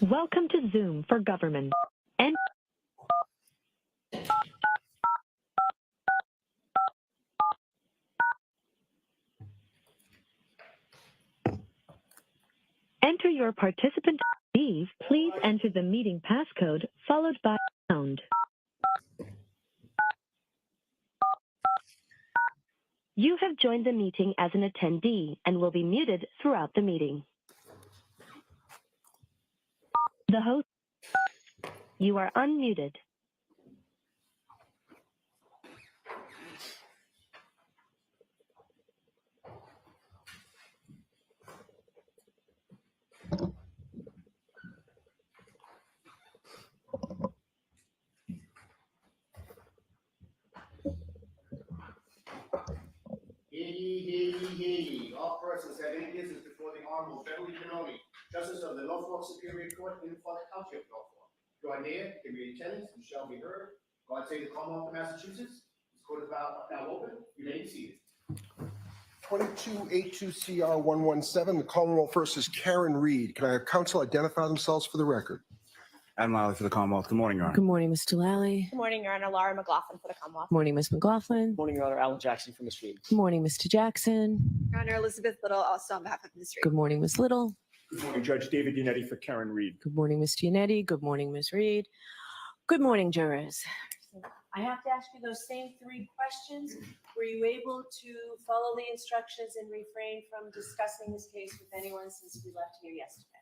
Welcome to Zoom for Government. Enter your participant ID. Please enter the meeting passcode followed by pound. You have joined the meeting as an attendee and will be muted throughout the meeting. The host, you are unmuted. Hear ye. All persons have any business before the Honorable Beverly Benoni, Justice of the Norfolk Superior Court in the Township of Norfolk. Draw near, give me attendance, you shall be heard. God save the Commonwealth of Massachusetts. This court is now open. You may be seated. 2282CR117, the Commonwealth versus Karen Reed. Can I have counsel identify themselves for the record? Adam Lally for the Commonwealth. Good morning, Your Honor. Good morning, Mr. Lally. Good morning, Your Honor. Laura McLaughlin for the Commonwealth. Good morning, Ms. McLaughlin. Morning, Your Honor. Alan Jackson from Ms. Reed. Good morning, Mr. Jackson. Your Honor, Elizabeth Little, also on behalf of Ms. Reed. Good morning, Ms. Little. Good morning, Judge David Unetti for Karen Reed. Good morning, Mr. Unetti. Good morning, Ms. Reed. Good morning, jurors. I have to ask you those same three questions. Were you able to follow the instructions and refrain from discussing this case with anyone since we left here yesterday?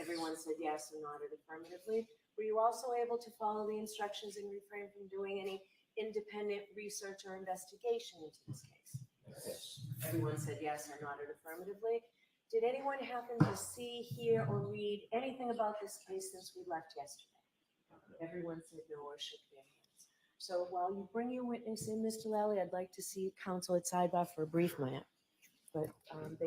Everyone said yes or nodded affirmatively. Were you also able to follow the instructions and refrain from doing any independent research or investigation into this case? Yes. Everyone said yes or nodded affirmatively. Did anyone happen to see, hear, or read anything about this case since we left yesterday? Everyone said no or shook their hands. So while you bring your witness in, Mr. Lally, I'd like to see counsel at sidebar for a brief minute. But they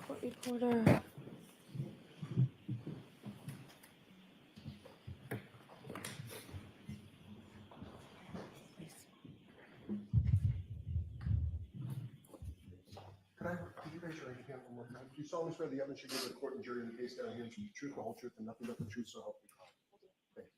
Court reporter. Could you raise your right hand one more time? Do you solemnly swear the evidence you give to the court and jury in the case down here is the truth, the whole truth, and nothing but the truth, so help you God? Thank you.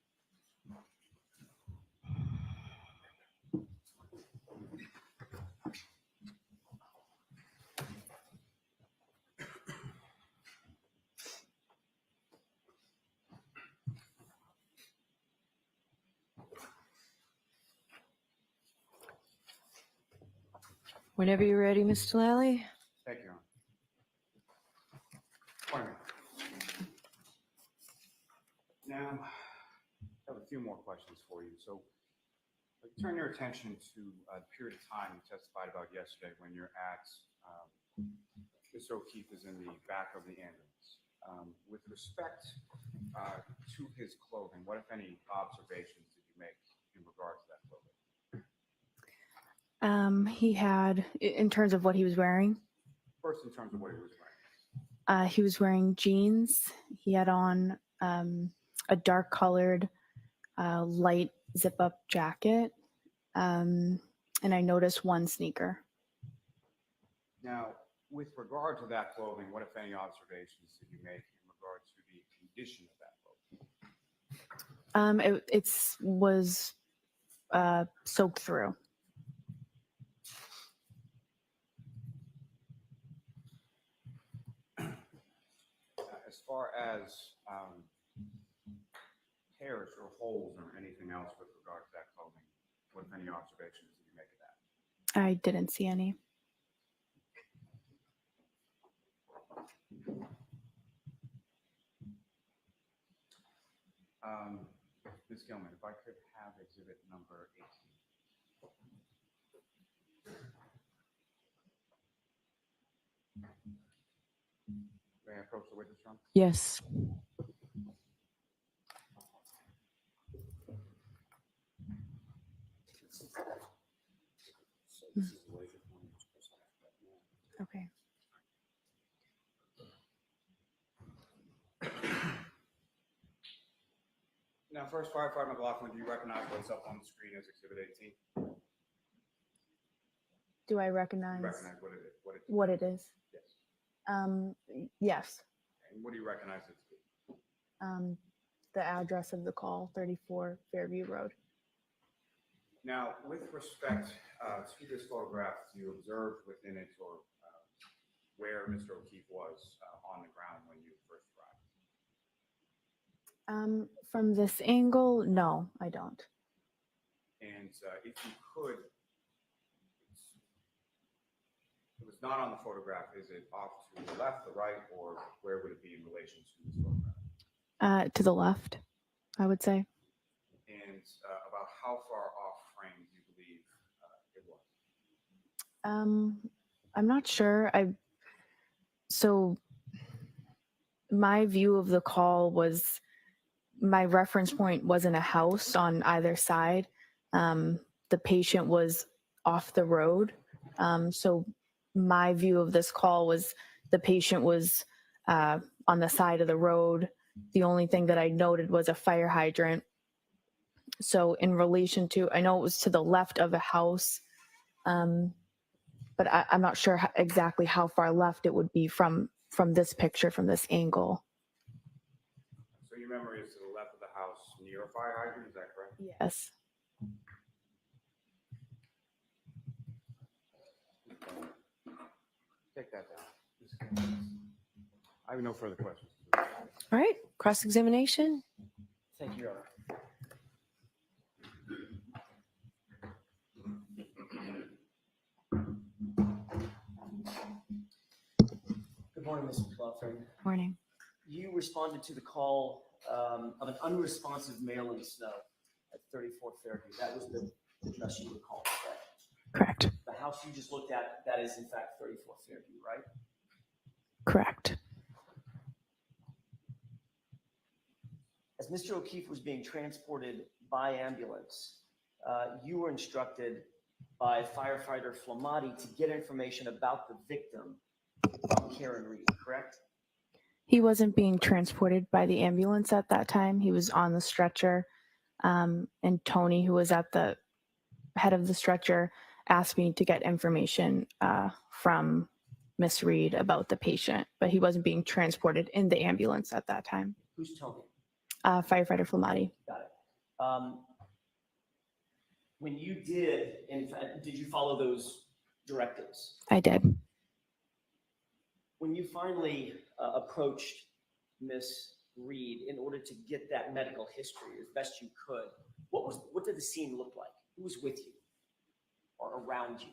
Whenever you're ready, Mr. Lally. Thank you, Your Honor. Morning. Now, I have a few more questions for you. So, turn your attention to the period of time you testified about yesterday when you're at, Mr. O'Keefe is in the back of the ambulance. With respect to his clothing, what, if any, observations did you make in regards to that clothing? He had, in terms of what he was wearing, First, in terms of what he was wearing. he was wearing jeans. He had on a dark colored light zip up jacket. And I noticed one sneaker. Now, with regard to that clothing, what, if any, observations did you make in regards to the condition of that clothing? It was soaked through. As far as tears or holes or anything else with regard to that clothing, what, if any, observations did you make of that? I didn't see any. Ms. Gilman, if I could have exhibit number 18. May I approach the witness room? Yes. Okay. Now, first, Firefighter McLaughlin, do you recognize what's up on the screen as exhibit 18? Do I Do recognize you recognize what it is? Yes. Yes. And what do you recognize it to be? The address of the call, 34 Fairview Road. Now, with respect to this photograph, you observed within it or where Mr. O'Keefe was on the ground when you first arrived? From this angle, no, I don't. And if you could, it was not on the photograph. Is it off to the left, the right, or where would it be in relation to this photograph? To the left, I would say. And about how far off frame do you believe it was? I'm not sure. So my view of the call was, my reference point wasn't a house on either side. The patient was off the road. So my view of this call was the patient was on the side of the road. The only thing that I noted was a fire hydrant. So in relation to, I know it was to the left of a house, but I'm not sure exactly how far left it would be from this picture, from this angle. So your memory is to the left of the house near a fire hydrant, is that correct? Yes. Take that down. I have no further questions. All right. Cross-examination. Thank you, Your Honor. Good morning, Ms. McLaughlin. Morning. You responded to the call of an unresponsive male in the snow at 34 Fairview. That was the address you were called, correct? Correct. The house you just looked at, that is in fact 34 Fairview, right? Correct. As Mr. O'Keefe was being transported by ambulance, you were instructed by firefighter Flamati to get information about the victim from Karen Reed, correct? He wasn't being transported by the ambulance at that time. He was on the stretcher. And Tony, who was at the head of the stretcher, asked me to get information from Miss Reed about the patient, but he wasn't being transported in the ambulance at that time. Who's Tony? Firefighter Flamati. Got it. When you did, in fact, did you follow those directives? I did. When you finally approached Miss Reed in order to get that medical history as best you could, what did the scene look like? Who was with you or around you?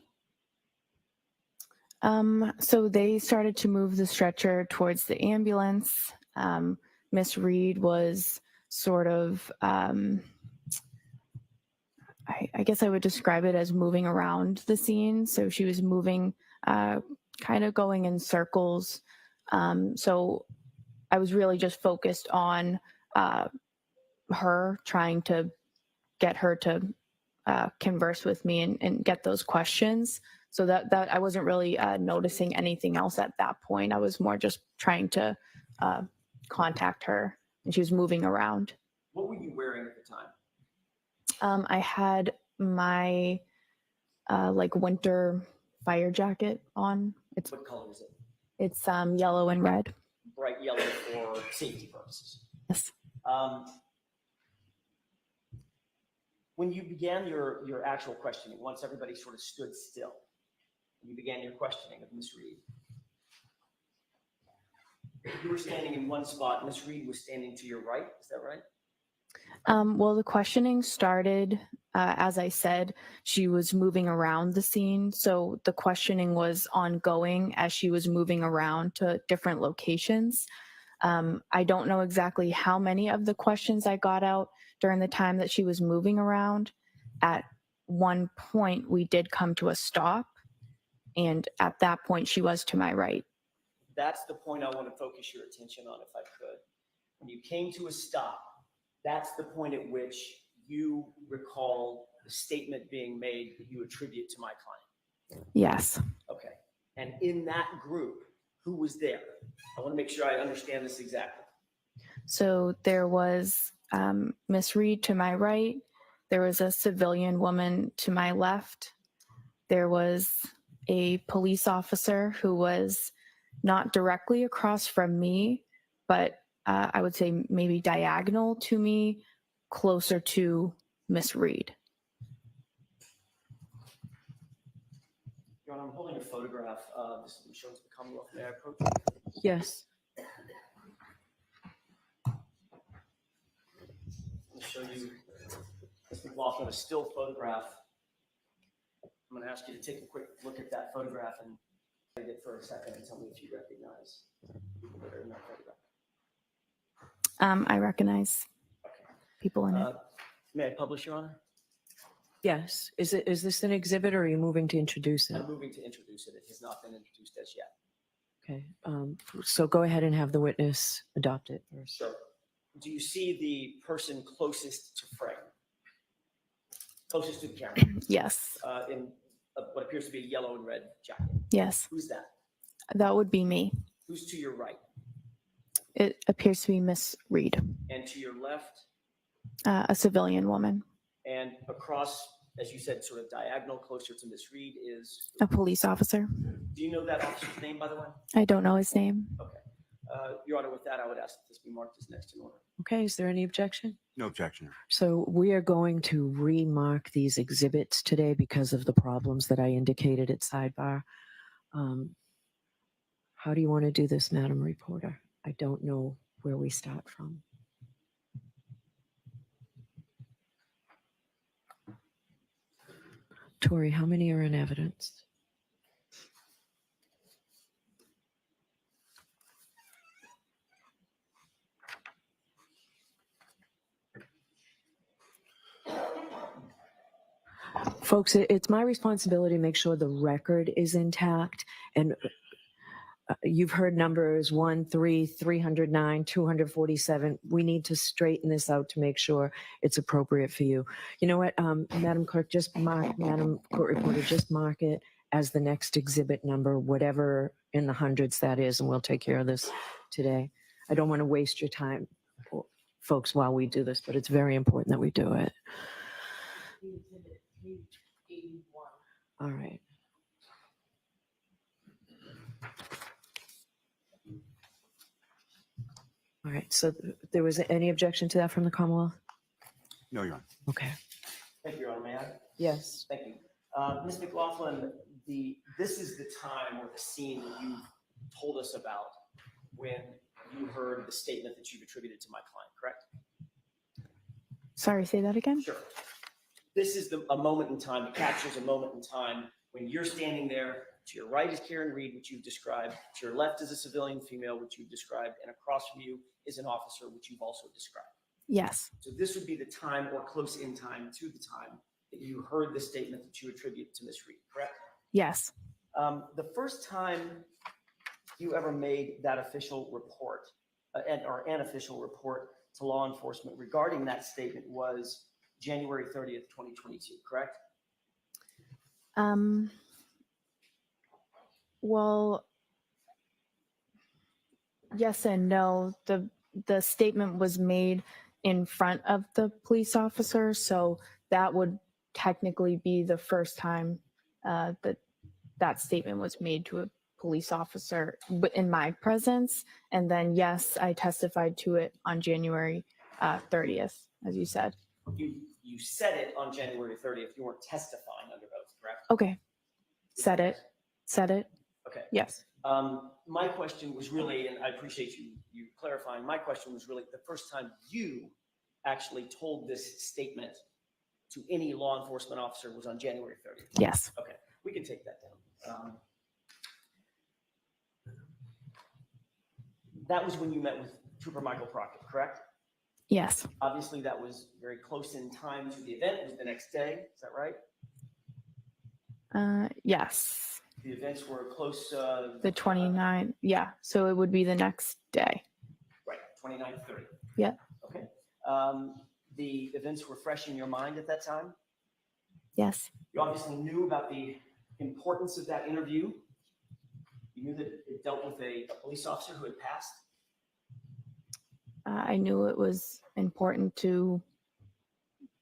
So they started to move the stretcher towards the ambulance. Miss Reed was sort of, I guess I would describe it as moving around the scene. So she was moving, kind of going in circles. So I was really just focused on her, trying to get her to converse with me and get those questions. So that I wasn't really noticing anything else at that point. I was more just trying to contact her, and she was moving around. What were you wearing at the time? I had my like winter fire jacket on. What color is it? It's yellow and red. Bright yellow for safety purposes. Yes. When you began your actual questioning, once everybody sort of stood still, you began your questioning of Miss Reed. You were standing in one spot. Miss Reed was standing to your right. Is that right? Well, the questioning started, as I said, she was moving around the scene. So the questioning was ongoing as she was moving around to different locations. I don't know exactly how many of the questions I got out during the time that she was moving around. At one point, we did come to a stop. And at that point, she was to my right. That's the point I want to focus your attention on, if I could. When you came to a stop, that's the point at which you recall the statement being made that you attribute to my client. Yes. Okay. And in that group, who was there? I want to make sure I understand this exactly. So there was Miss Reed to my right. There was a civilian woman to my left. There was a police officer who was not directly across from me, but I would say maybe diagonal to me, closer to Miss Reed. Your Honor, I'm holding a photograph. This is shown to the Commonwealth. May I approach? Yes. I'll show you Mr. McLaughlin, a still photograph. I'm going to ask you to take a quick look at that photograph and read it for a second and tell me if you recognize people that are in that photograph. I recognize people in it. May I publish, Your Honor? Yes. Is this an exhibit, or are you moving to introduce it? I'm moving to introduce it. It has not been introduced as yet. Okay. So go ahead and have the witness adopt it first. Sure. Do you see the person closest to frame? Closest to the camera? Yes. In what appears to be a yellow and red jacket. Yes. Who's that? That would be me. Who's to your right? It appears to be Miss Reed, And to your left? a civilian woman, And across, as you said, sort of diagonal, closer to Miss Reed is, a police officer. do you know that officer's name, by the way? I don't know his name. Okay. Your Honor, with that, I would ask that this be marked as next in order. Okay. Is there any objection? No objection. So we are going to remark these exhibits today because of the problems that I indicated at sidebar. How do you want to do this, Madam Reporter? I don't know where we start from. Tori, how many are in evidence? Folks, it's my responsibility to make sure the record is intact. And you've heard numbers 1, 3, 309, 247. We need to straighten this out to make sure it's appropriate for you. You know what, Madam Clerk, Madam Court Reporter, just mark it as the next exhibit number, whatever in the hundreds that is, and we'll take care of this today. I don't want to waste your time, folks, while we do this, but it's very important that we do it. All right. All right, so there was any objection to that from the Commonwealth? No, Your Honor. Okay. Thank you, Your Honor. May I? Yes. Thank you. Ms. McLaughlin, this is the time or the scene that you told us about when you heard the statement that you've attributed to my client, correct? Sorry, say that again? Sure. This is a moment in time, it captures a moment in time when you're standing there. To your right is Karen Reed, which you've described. To your left is a civilian female, which you've described. And across from you is an officer, which you've also described. Yes. So this would be the time or close in time to the time that you heard the statement that you attribute to Ms. Reed, correct? Yes. The first time you ever made that official report, an official report to law enforcement regarding that statement was January 30th, 2022, correct? Well, yes and no. The statement was made in front of the police officer, so that would technically be the first time that statement was made to a police officer in my presence. And then, yes, I testified to it on January 30th, as you said. You said it on January 30th. You weren't testifying under oath, correct? Okay. Said it. Okay. Yes. My question was really, and I appreciate you clarifying, my question was really the first time you actually told this statement to any law enforcement officer was on January 30th. Yes. Okay, we can take that down. That was when you met with Trooper Michael Proctor, correct? Yes. Obviously, that was very close in time to the event. It was the next day. Is that right? Yes. The events were close. The 29th. Yeah. So it would be the next day. Right. 29th, 30th. Yeah. Okay. The events were fresh in your mind at that time. Yes. You obviously knew about the importance of that interview. You knew that it dealt with a police officer who had passed. I knew it was important to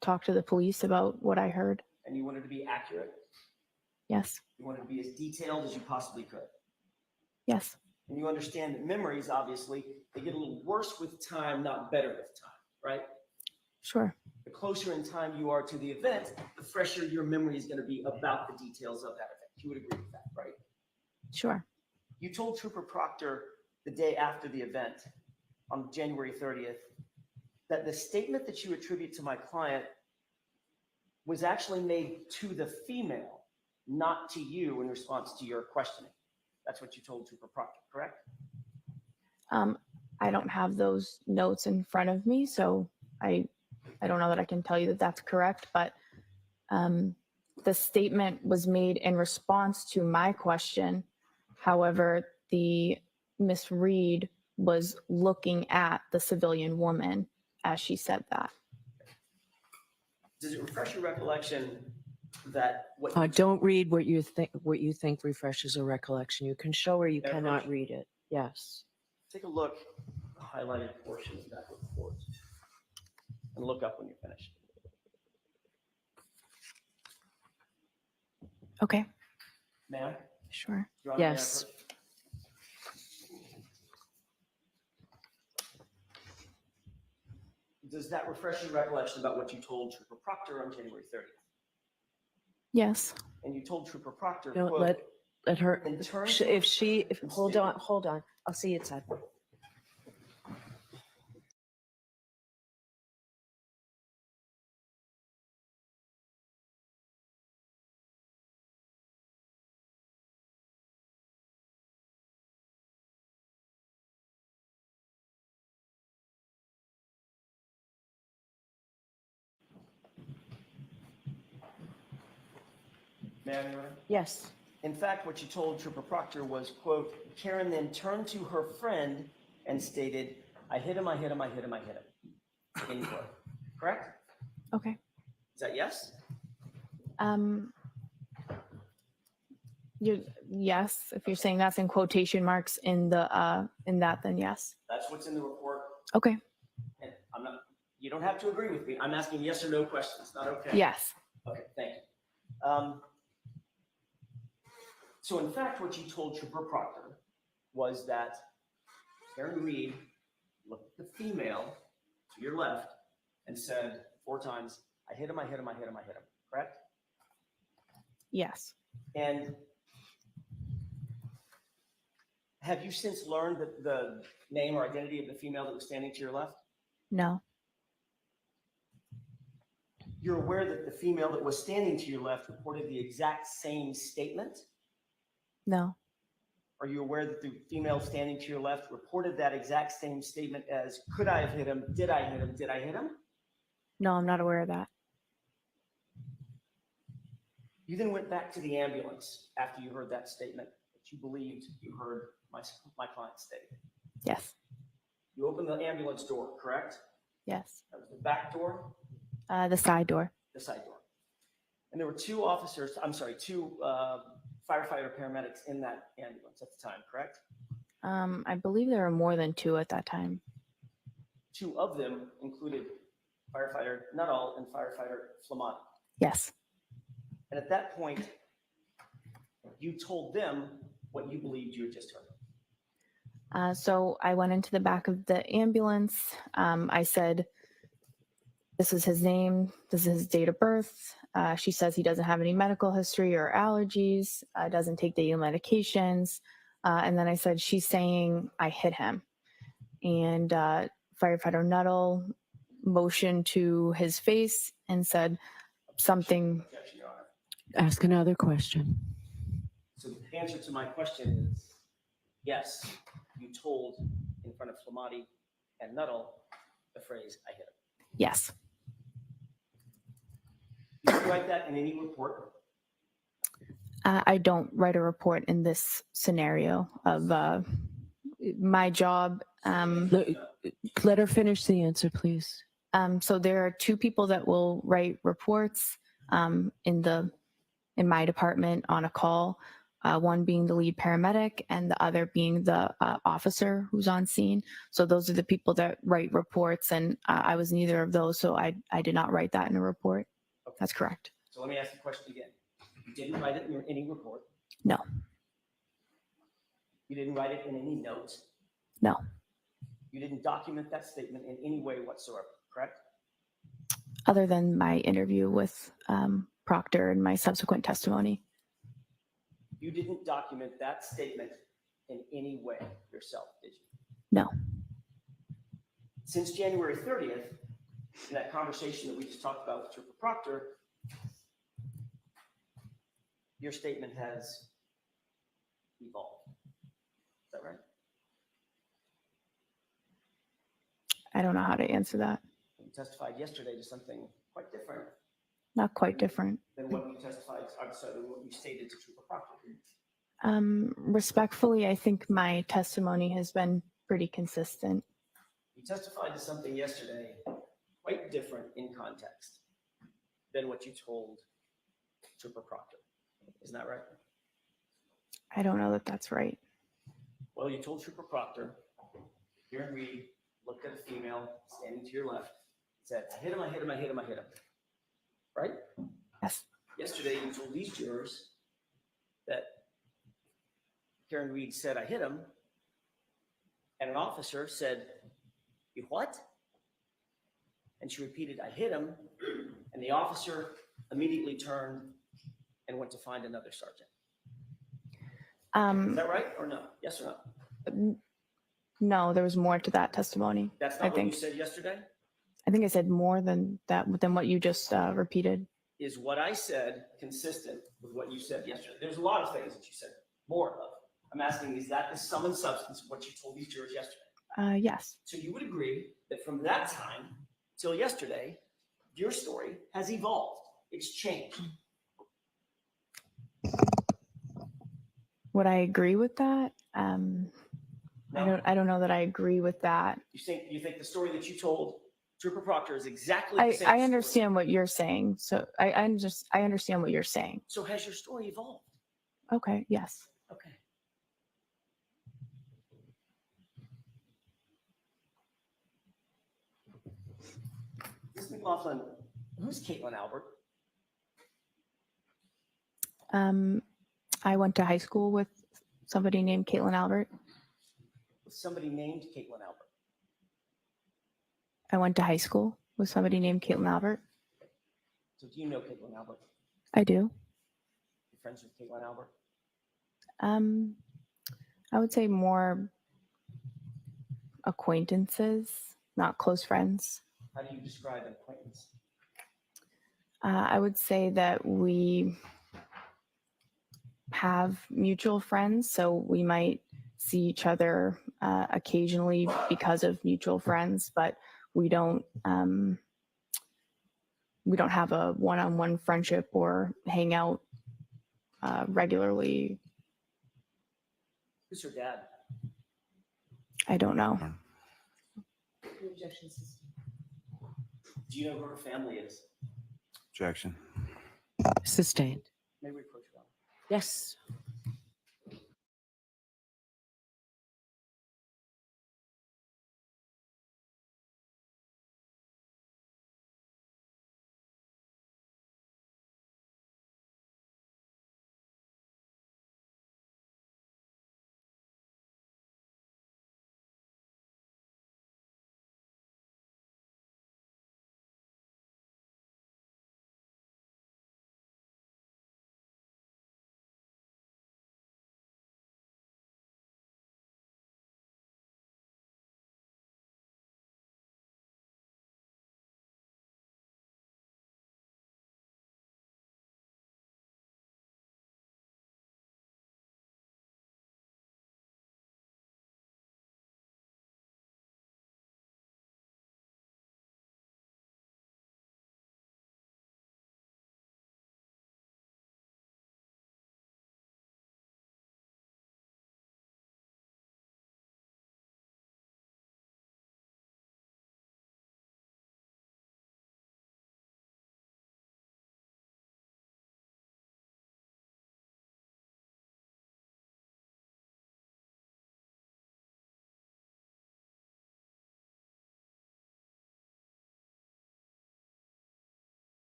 talk to the police about what I heard. And you wanted to be accurate. Yes. You wanted to be as detailed as you possibly could. Yes. And you understand that memories, obviously, they get a little worse with time, not better with time, right? Sure. The closer in time you are to the event, the fresher your memory is going to be about the details of that event. You would agree with that, right? Sure. You told Trooper Proctor the day after the event on January 30th that the statement that you attribute to my client was actually made to the female, not to you in response to your questioning. That's what you told Trooper Proctor, correct? I don't have those notes in front of me, so I don't know that I can tell you that that's correct, but the statement was made in response to my question. However, the Miss Reed was looking at the civilian woman as she said that. Does it refresh your recollection that what Don't read what you think refreshes a recollection. You can show or you That cannot refresh- read it. Yes. take a look at the highlighted portion of that report and look up when you're finished. Okay. May I? Sure. Your Honor, may I Yes. approach? Does that refresh your recollection about what you told Trooper Proctor on January 30th? Yes. And you told Trooper Proctor, Don't quote, let her. in terms Hold on. I'll see it side. may I, Your Honor? Yes. In fact, what you told Trooper Proctor was, quote, Karen then turned to her friend and stated, I hit him, I hit him, I hit him, I hit him. End quote. Correct? Okay. Is that yes? Yes, if you're saying that's in quotation marks in the in that, then yes. That's what's in the report. Okay. And I'm not, you don't have to agree with me. I'm asking yes or no questions, not okay. Yes. Okay, thank you. So in fact, what you told Trooper Proctor was that Karen Reed looked at the female to your left and said 4 times, I hit him, I hit him, I hit him, I hit him. Correct? Yes. And have you since learned that the name or identity of the female that was standing to your left? No. You're aware that the female that was standing to your left reported the exact same statement? No. Are you aware that the female standing to your left reported that exact same statement as, could I have hit him? Did I hit him? Did I hit him? No, I'm not aware of that. You then went back to the ambulance after you heard that statement that you believed you heard my client state. Yes. You opened the ambulance door, correct? Yes. That was the back door, The side door. the side door. And there were 2 officers, two firefighter paramedics in that ambulance at the time, correct? I believe there were more than 2 at that time. 2 of them included firefighter Nuttall and firefighter Flamani. Yes. And at that point, you told them what you believed you had just heard. So I went into the back of the ambulance. I said, this is his name. This is his date of birth. She says he doesn't have any medical history or allergies, doesn't take daily medications. And then I said, she's saying I hit him. And firefighter Nuttall motioned to his face and said something. Objection, Your Honor. Ask another question. So the answer to my question is yes, you told in front of Flamani and Nuttall the phrase, I hit him. Yes. You didn't write that in any report? I don't write a report in this scenario of my job. Let her finish the answer, please. So there are 2 people that will write reports in my department on a call, one being the lead paramedic and the other being the officer who's on scene. So those are the people that write reports, and I was neither of those, so I did not write that in a report. Okay. That's correct. So let me ask the question again. You didn't write it in any report? No. You didn't write it in any notes? No. You didn't document that statement in any way whatsoever, correct? Other than my interview with Proctor and my subsequent testimony. You didn't document that statement in any way yourself, did you? No. Since January 30th, in that conversation that we just talked about with Trooper Proctor, your statement has evolved. Is that right? I don't know how to answer that. You testified yesterday to something quite different Not quite different. than what you testified, I'm sorry, than what you stated to Trooper Proctor. Respectfully, I think my testimony has been pretty consistent. You testified to something yesterday quite different in context than what you told Trooper Proctor. Isn't that right? I don't know that that's right. Well, you told Trooper Proctor, Karen Reed looked at a female standing to your left, said, I hit him, I hit him, I hit him, I hit him. Right? Yes. Yesterday, you told these jurors that Karen Reed said, I hit him, and an officer said, you what? And she repeated, I hit him, and the officer immediately turned and went to find another sergeant. Is that right or no? Yes or no? No, there was more to that testimony. That's not what you said yesterday? I think I said more than that, than what you just repeated. Is what I said consistent with what you said yesterday? There's a lot of things that you said, more of. I'm asking, is that the sum and substance of what you told these jurors yesterday? Yes. So you would agree that from that time till yesterday, your story has evolved. It's changed. Would I agree with that? No? I don't know that I agree with that. You think the story that you told Trooper Proctor is exactly the same I story? understand what you're saying. So I understand what you're saying. So has your story evolved? Okay. Yes. Okay. Ms. McLaughlin, who's Caitlin Albert? I went to high school with somebody named Caitlin Albert. Somebody named Caitlin Albert. I went to high school with somebody named Caitlin Albert. So do you know Caitlin Albert? I do. You're friends with Caitlin Albert? I would say more acquaintances, not close friends. How do you describe an acquaintance? I would say that we have mutual friends, so we might see each other occasionally because of mutual friends, but we don't have a one-on-one friendship or hang out regularly. Who's her dad? I don't know. Do you know who her family is? Objection. Sustained. May we approach her? Yes.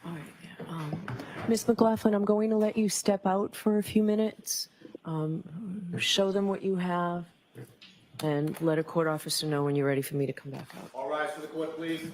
All right. Ms. McLaughlin, I'm going to let you step out for a few minutes, show them what you have, and let a court officer know when you're ready for me to come back out. All rise for the court, please.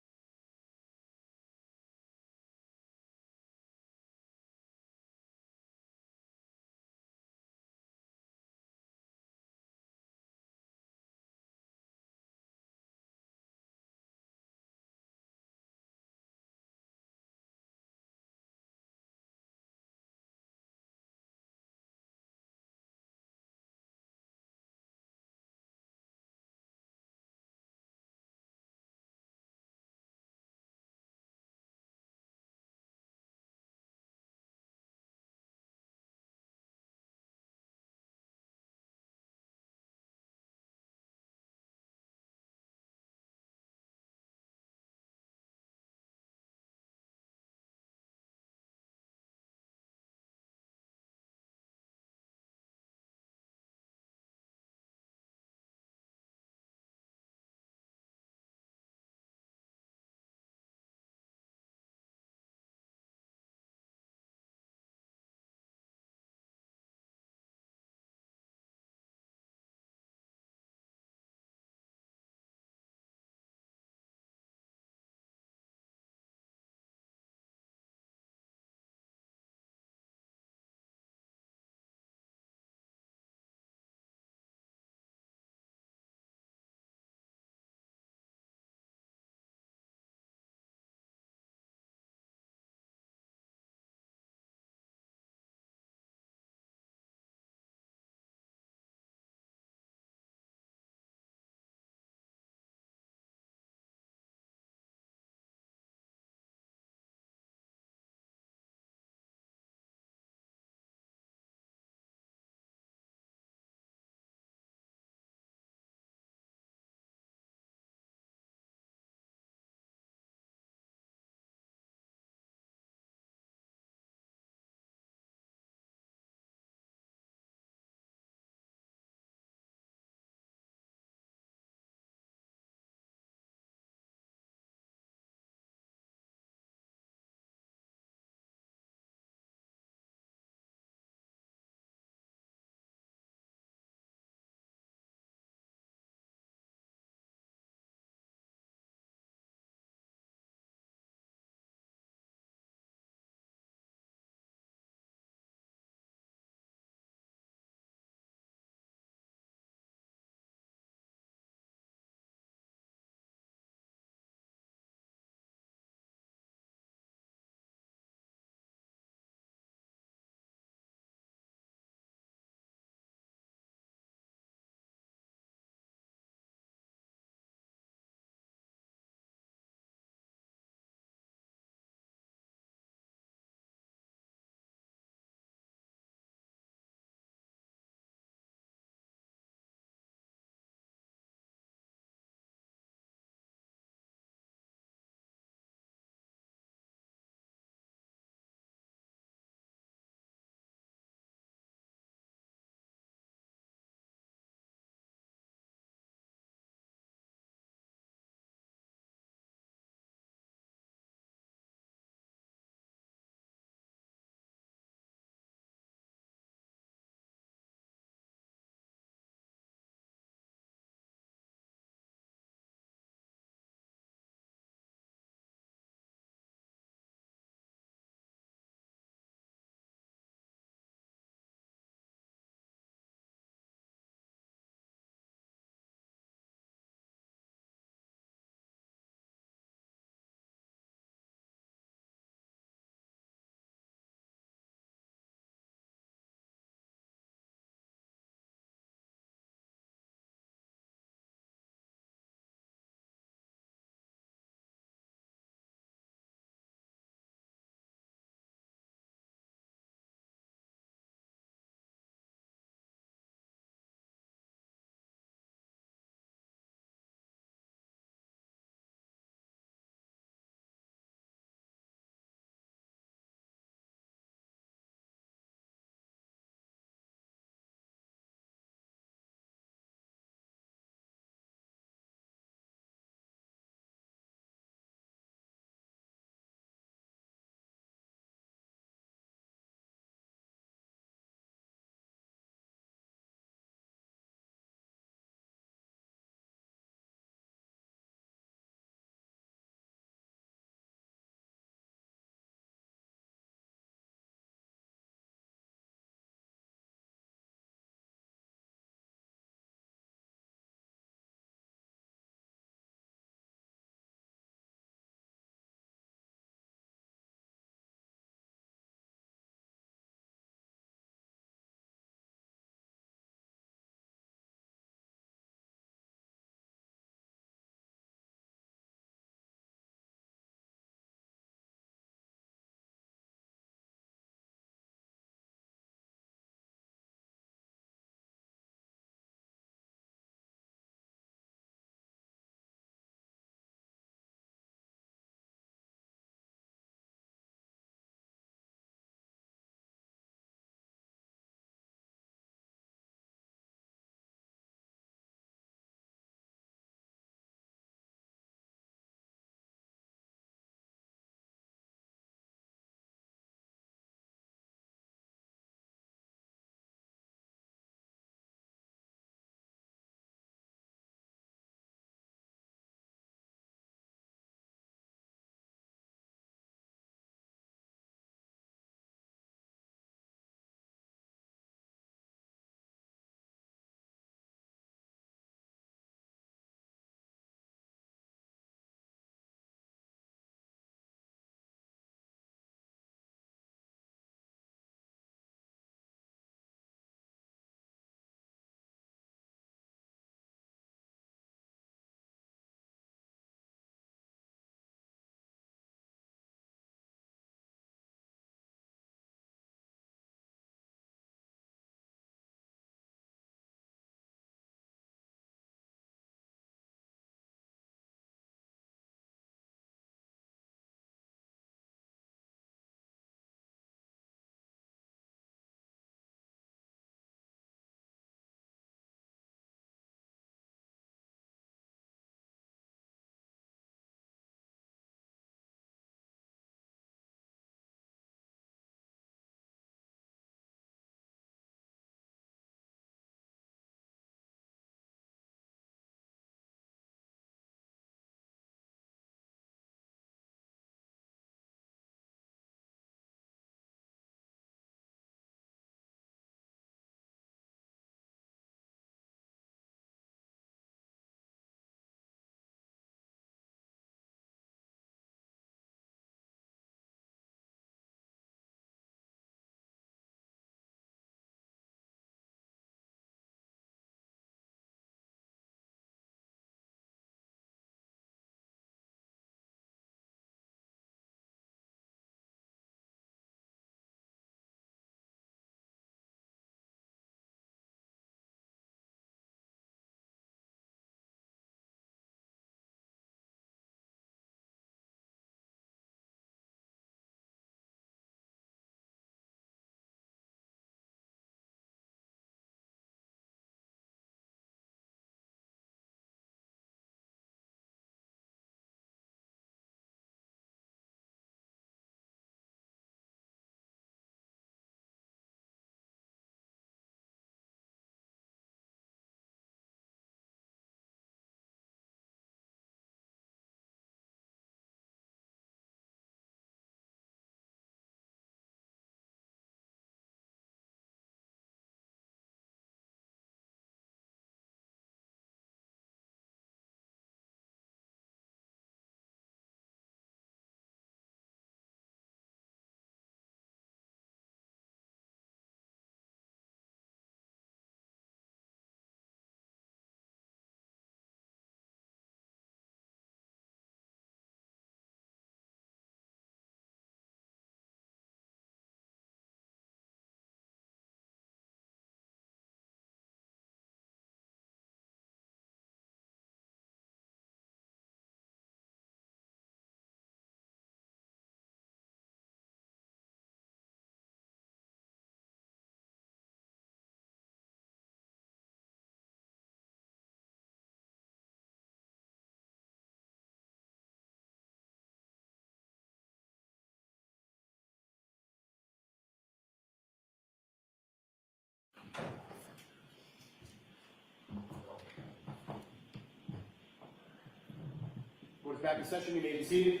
back in session. You may be seated.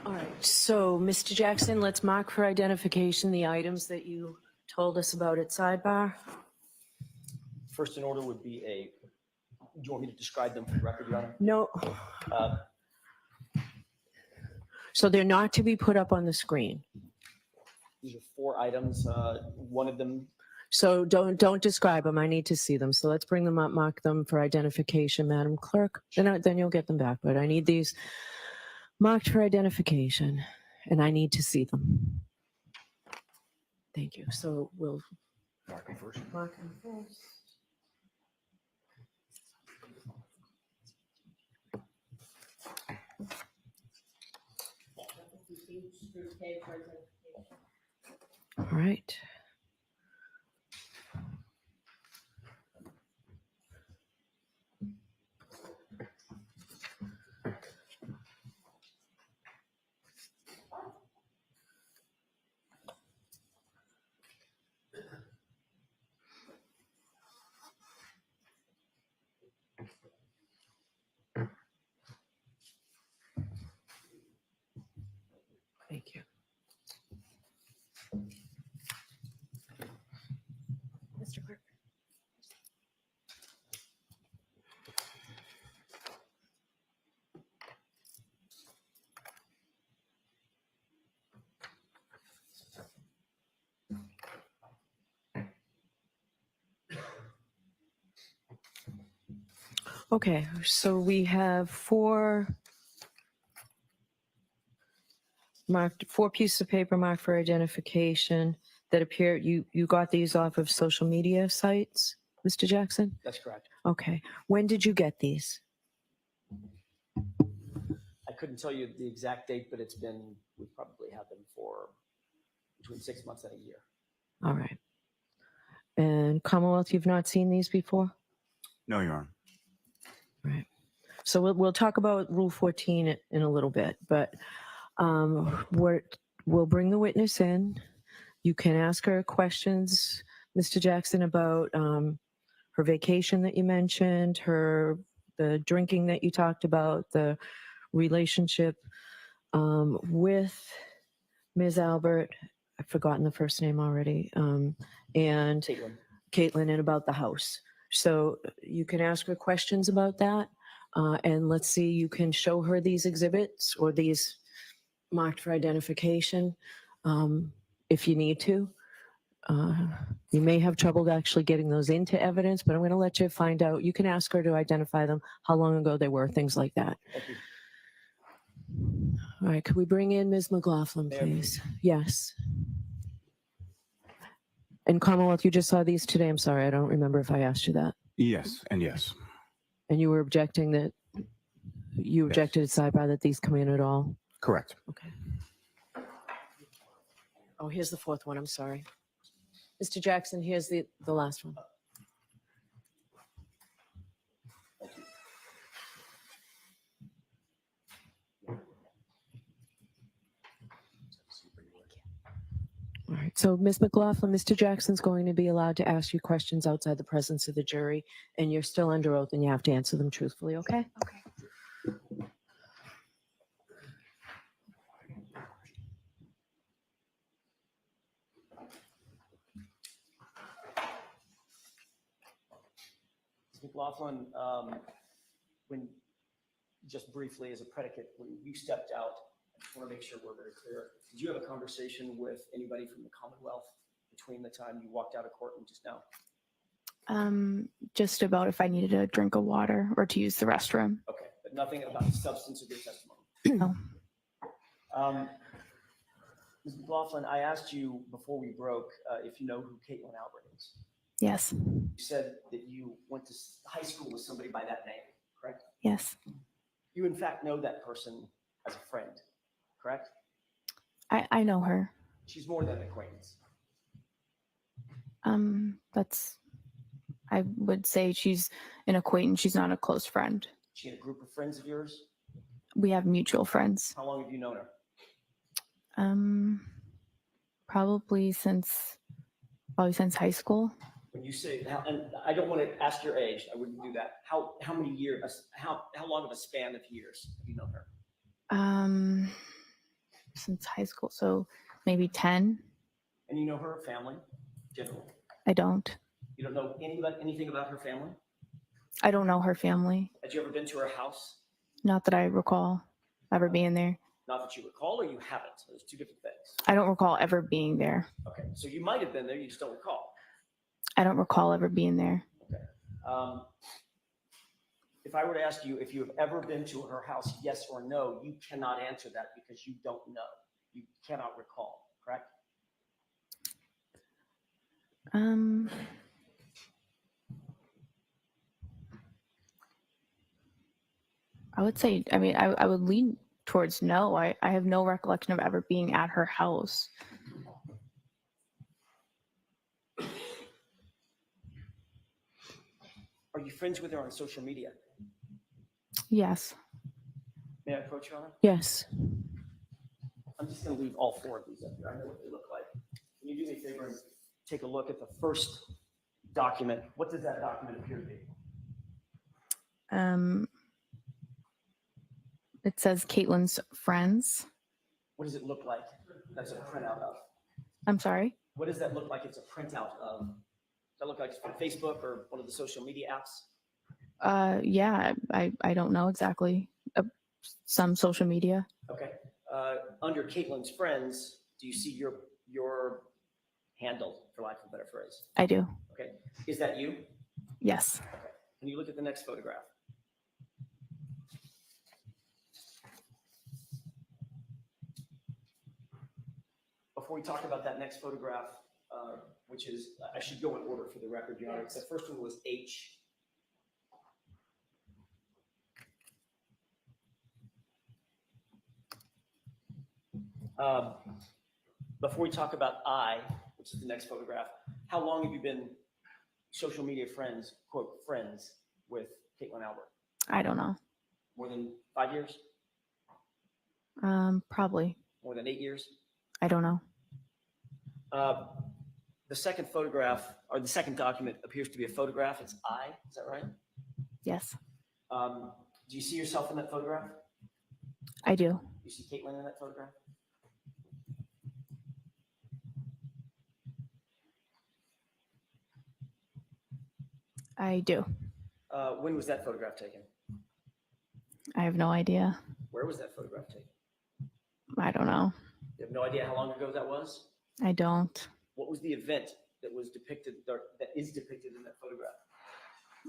All right, so Mr. Jackson, let's mark for identification the items that you told us about at sidebar. First in order would be do you want me to describe them for the record, Your Honor? No, Uh, so they're not to be put up on the screen. These are 4 items. One of them, So don't describe them. I need to see them. So let's bring them up, mark them for identification, Madam Clerk. Then you'll get them back. But I need these marked for identification, and I need to see them. Thank you. So we'll Mark them first. mark them first. All right. Thank you. Mr. Clerk. Okay, so we have 4 pieces of paper marked for identification that appear, you got these off of social media sites, Mr. Jackson? that's correct. Okay, when did you get these? I couldn't tell you the exact date, but we probably had them for between 6 months and a year. All right. And Commonwealth, you've not seen these before? No, Your Honor. Right. So we'll talk about Rule 14 in a little bit, but we'll bring the witness in. You can ask her questions, Mr. Jackson, about her vacation that you mentioned, the drinking that you talked about, the relationship with Ms. Albert. I've forgotten the first name already, and Caitlin, and about the house. So you can ask her questions about that, and let's see, you can show her these exhibits or these marked for identification if you need to. You may have trouble actually getting those into evidence, but I'm going to let you find out. You can ask her to identify them, how long ago they were, things like that. Thank you. All right, could we bring in Ms. McLaughlin, please? Yes. And Commonwealth, you just saw these today. I'm sorry, I don't remember if I asked you that. Yes, and yes. And you were objecting that, you objected at sidebar that these come in at all? Correct. Okay. Oh, here's the 4th one, I'm sorry. Mr. Jackson, here's the last one. All right, so Ms. McLaughlin, Mr. Jackson's going to be allowed to ask you questions outside the presence of the jury, and you're still under oath and you have to answer them truthfully, okay? Okay. McLaughlin, when, just briefly as a predicate, when you stepped out, I just want to make sure we're very clear. Did you have a conversation with anybody from the Commonwealth between the time you walked out of court and just now? Just about if I needed a drink of water or to use the restroom. Okay, but nothing about the substance of your testimony? No. Ms. McLaughlin, I asked you before we broke if you know who Caitlin Albert is. Yes. You said that you went to high school with somebody by that name, correct? Yes. You in fact know that person as a friend, correct? I know her. She's more than an acquaintance. I would say she's an acquaintance. She's not a close friend. She had a group of friends of yours? We have mutual friends. How long have you known her? Probably since high school. When you say, and I don't want to ask your age, I wouldn't do that. How many years, how long of a span of years have you known her? Since high school, so maybe 10. And you know her family, generally? I don't. You don't know anything about her family? I don't know her family. Had you ever been to her house? Not that I recall ever being there. Not that you recall, or you haven't? There's two different things. I don't recall ever being there. Okay, so you might have been there, you just don't recall. I don't recall ever being there. Okay. If I were to ask you if you have ever been to her house, yes or no, you cannot answer that because you don't know. You cannot recall, correct? I would say, I mean, I would lean towards no. I have no recollection of ever being at her house. Are you friends with her on social media? Yes. May I approach you on that? Yes. I'm just going to leave all four of these up here. I know what they look like. Can you do me a favor and take a look at the first document? What does that document appear to be? It says Caitlin's friends. What does it look like? That's a printout of. I'm sorry. What does that look like? It's a printout of. Does that look like it's from Facebook or one of the social media apps? Yeah, I don't know exactly. Some social media. Okay. Under Caitlin's friends, do you see your handle, for lack of a better phrase? I do. Okay. Is that you? Yes. Okay. Can you look at the next photograph? Before we talk about that next photograph, which is, I should go in order for the record, Your Honor. The first one was H. Before we talk about I, which is the next photograph, how long have you been social media friends, quote, friends with Caitlin Albert? I don't know. More than 5 years? Probably. More than 8 years? I don't know. The second photograph, or the second document, appears to be a photograph. It's I, is that right? Yes. Do you see yourself in that photograph? I do. Do you see Caitlin in that photograph? I do. When was that photograph taken? I have no idea. Where was that photograph taken? I don't know. You have no idea how long ago that was? I don't. What was the event that was depicted, or that is depicted in that photograph?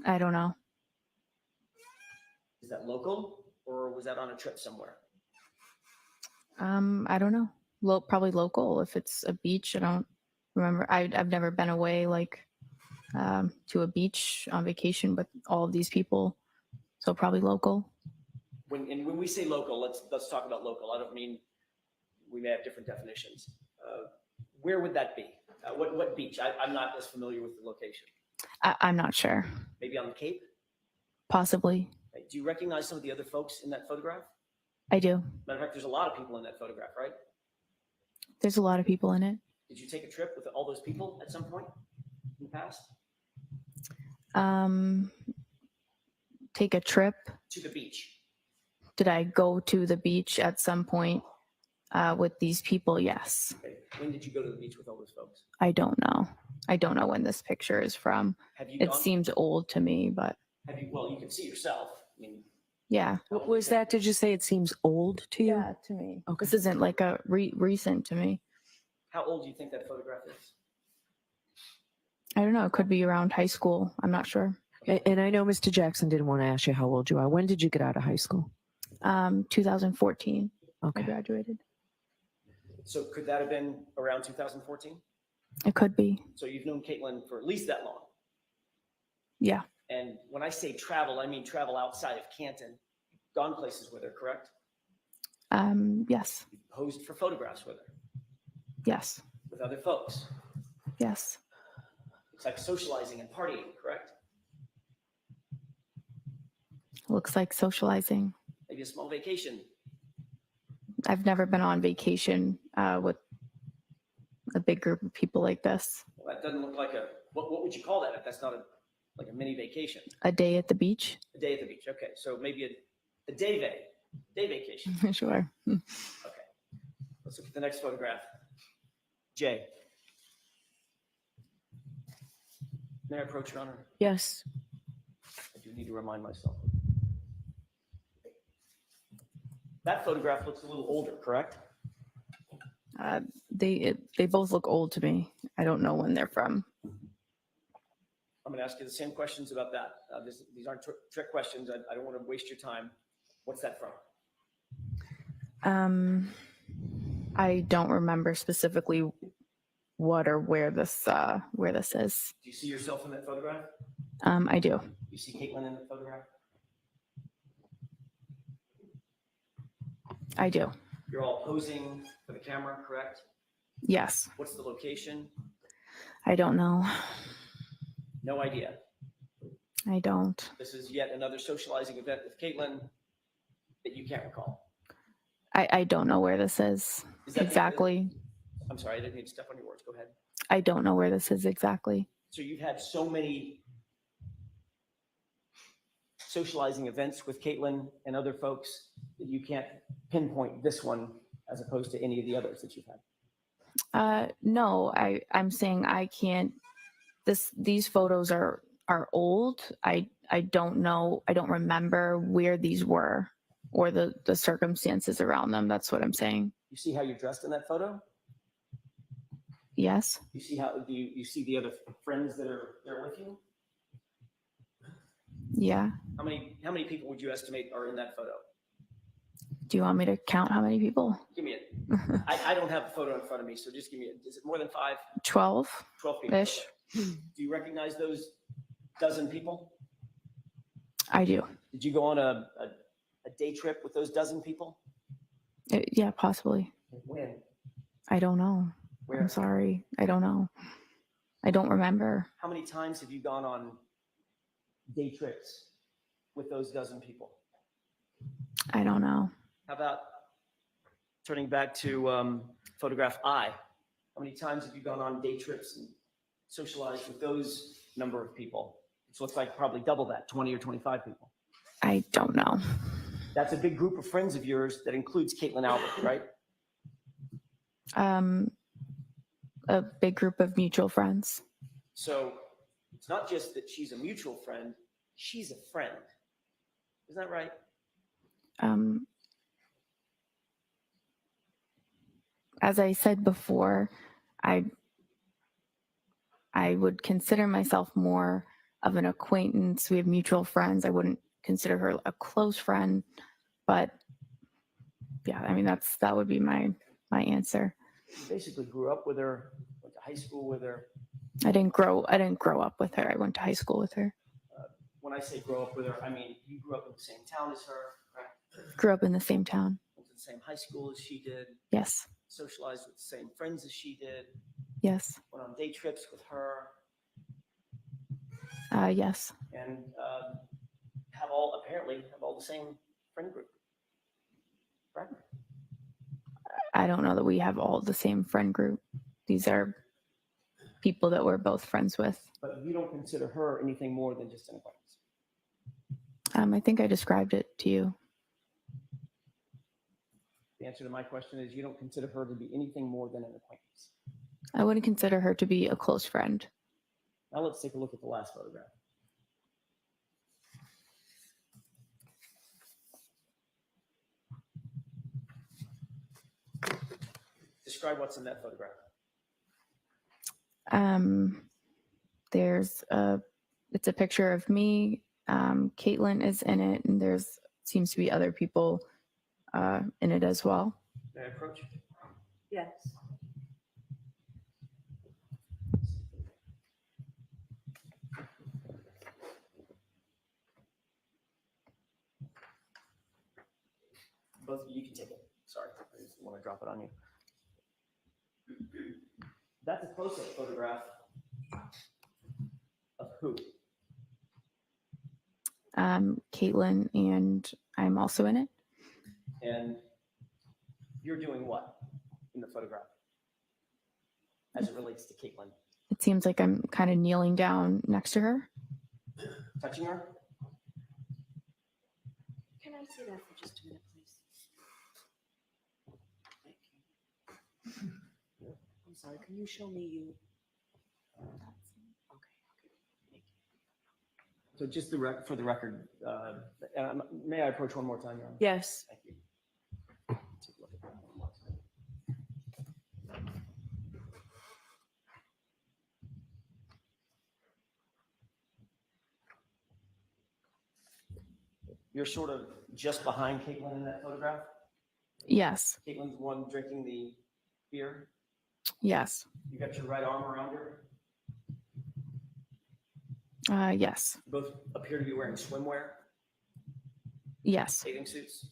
I don't know. Is that local, or was that on a trip somewhere? I don't know. Probably local. If it's a beach, I don't remember. I've never been away like to a beach on vacation with all of these people, so probably local. When we say local, let's talk about local. I don't mean, we may have different definitions. Where would that be? What beach? I'm not as familiar with the location. I'm not sure. Maybe on the Cape? Possibly. Okay. Do you recognize some of the other folks in that photograph? I do. Matter of fact, there's a lot of people in that photograph, right? There's a lot of people in it. Did you take a trip with all those people at some point in the past? Take a trip. To the beach. Did I go to the beach at some point with these people? Yes. Okay. When did you go to the beach with all those folks? I don't know. I don't know when this picture is from. Have you It gone? seems old to me, but Have you? Well, you can see yourself. I mean, yeah. What was that? Did you say it seems old to you? Yeah, to me. Okay. This isn't like a recent to me. how old do you think that photograph is? I don't know. It could be around high school. I'm not sure. And I know Mr. Jackson didn't want to ask you how old you are. When did you get out of high school? 2014. I Okay. graduated. So could that have been around 2014? It could be. So you've known Caitlin for at least that long. Yeah. And when I say travel, I mean travel outside of Canton. You've gone places with her, correct? Yes. You've posed for photographs with her, Yes. with other folks. Yes. It's like socializing and partying, correct? Looks like socializing. Maybe a small vacation. I've never been on vacation with a big group of people like this. Well, that doesn't look like a What would you call that if that's not like a mini vacation? A day at the beach. A day at the beach. Okay, so maybe a day vacation. Sure. Okay, let's look at the next photograph. Jay. May I approach, Your Honor? Yes. I do need to remind myself. That photograph looks a little older, correct? They both look old to me. I don't know when they're from. I'm going to ask you the same questions about that. These aren't trick questions. I don't want to waste your time. What's that from? I don't remember specifically what or where this is. Do you see yourself in that photograph? I do. Do you see Caitlin in that photograph? I do. You're all posing for the camera, correct? Yes. What's the location? I don't know. No idea. I don't. This is yet another socializing event with Caitlin that you can't recall. I don't know where this is exactly. I'm sorry, I didn't mean to step on your words. Go ahead. I don't know where this is exactly. So you've had so many socializing events with Caitlin and other folks that you can't pinpoint this one as opposed to any of the others that you've had? No, I'm saying I can't. These photos are old. I don't know. I don't remember where these were or the circumstances around them. That's what I'm saying. You see how you're dressed in that photo? Yes. You see how you see the other friends that are there with you? Yeah. How many people would you estimate are in that photo? Do you want me to count how many people? Give me it. I don't have the photo in front of me, so just give me it. Is it more than 5? 12. 12 people. Ish. Do you recognize those dozen people? I do. Did you go on a day trip with those dozen people? Yeah, possibly. When? I don't know. Where? I'm sorry. I don't know. I don't remember. How many times have you gone on day trips with those dozen people? I don't know. How about turning back to photograph I? How many times have you gone on day trips and socialized with those number of people? It looks like probably double that, 20 or 25 people. I don't know. That's a big group of friends of yours that includes Caitlin Albert, right? A big group of mutual friends. So it's not just that she's a mutual friend, she's a friend. Isn't that right? As I said before, I would consider myself more of an acquaintance. We have mutual friends. I wouldn't consider her a close friend, but yeah, I mean, that would be my answer. You basically grew up with her, went to high school with her. I didn't grow up with her. I went to high school with her. When I say grow up with her, I mean you grew up in the same town as her, right? Grew up in the same town. Went to the same high school as she did. Yes. Socialized with the same friends as she did. Yes. Went on day trips with her. Yes. And have all the same friend group. Right? I don't know that we have all the same friend group. These are people that we're both friends with. But you don't consider her anything more than just an acquaintance. I think I described it to you. The answer to my question is you don't consider her to be anything more than an acquaintance. I wouldn't consider her to be a close friend. Now let's take a look at the last photograph. Describe what's in that photograph. It's a picture of me. Caitlin is in it, and there's seems to be other people in it as well. May I approach? Yes. Both of you can take it. Sorry, I just want to drop it on you. That's a close-up photograph of who? Caitlin, and I'm also in it. And you're doing what in the photograph as it relates to Caitlin? It seems like I'm kind of kneeling down next to her. Touching her? Can I see that for just a minute, please? Thank you. I'm sorry, can you show me you? Okay, thank you. So just for the record, may I approach one more time, Your Honor? Yes. Thank you. Take a look at that one more time. You're sort of just behind Caitlin in that photograph? Yes. Caitlin's the one drinking the beer? Yes. You got your right arm around her? Yes. You both appear to be wearing swimwear, Yes. bathing suits,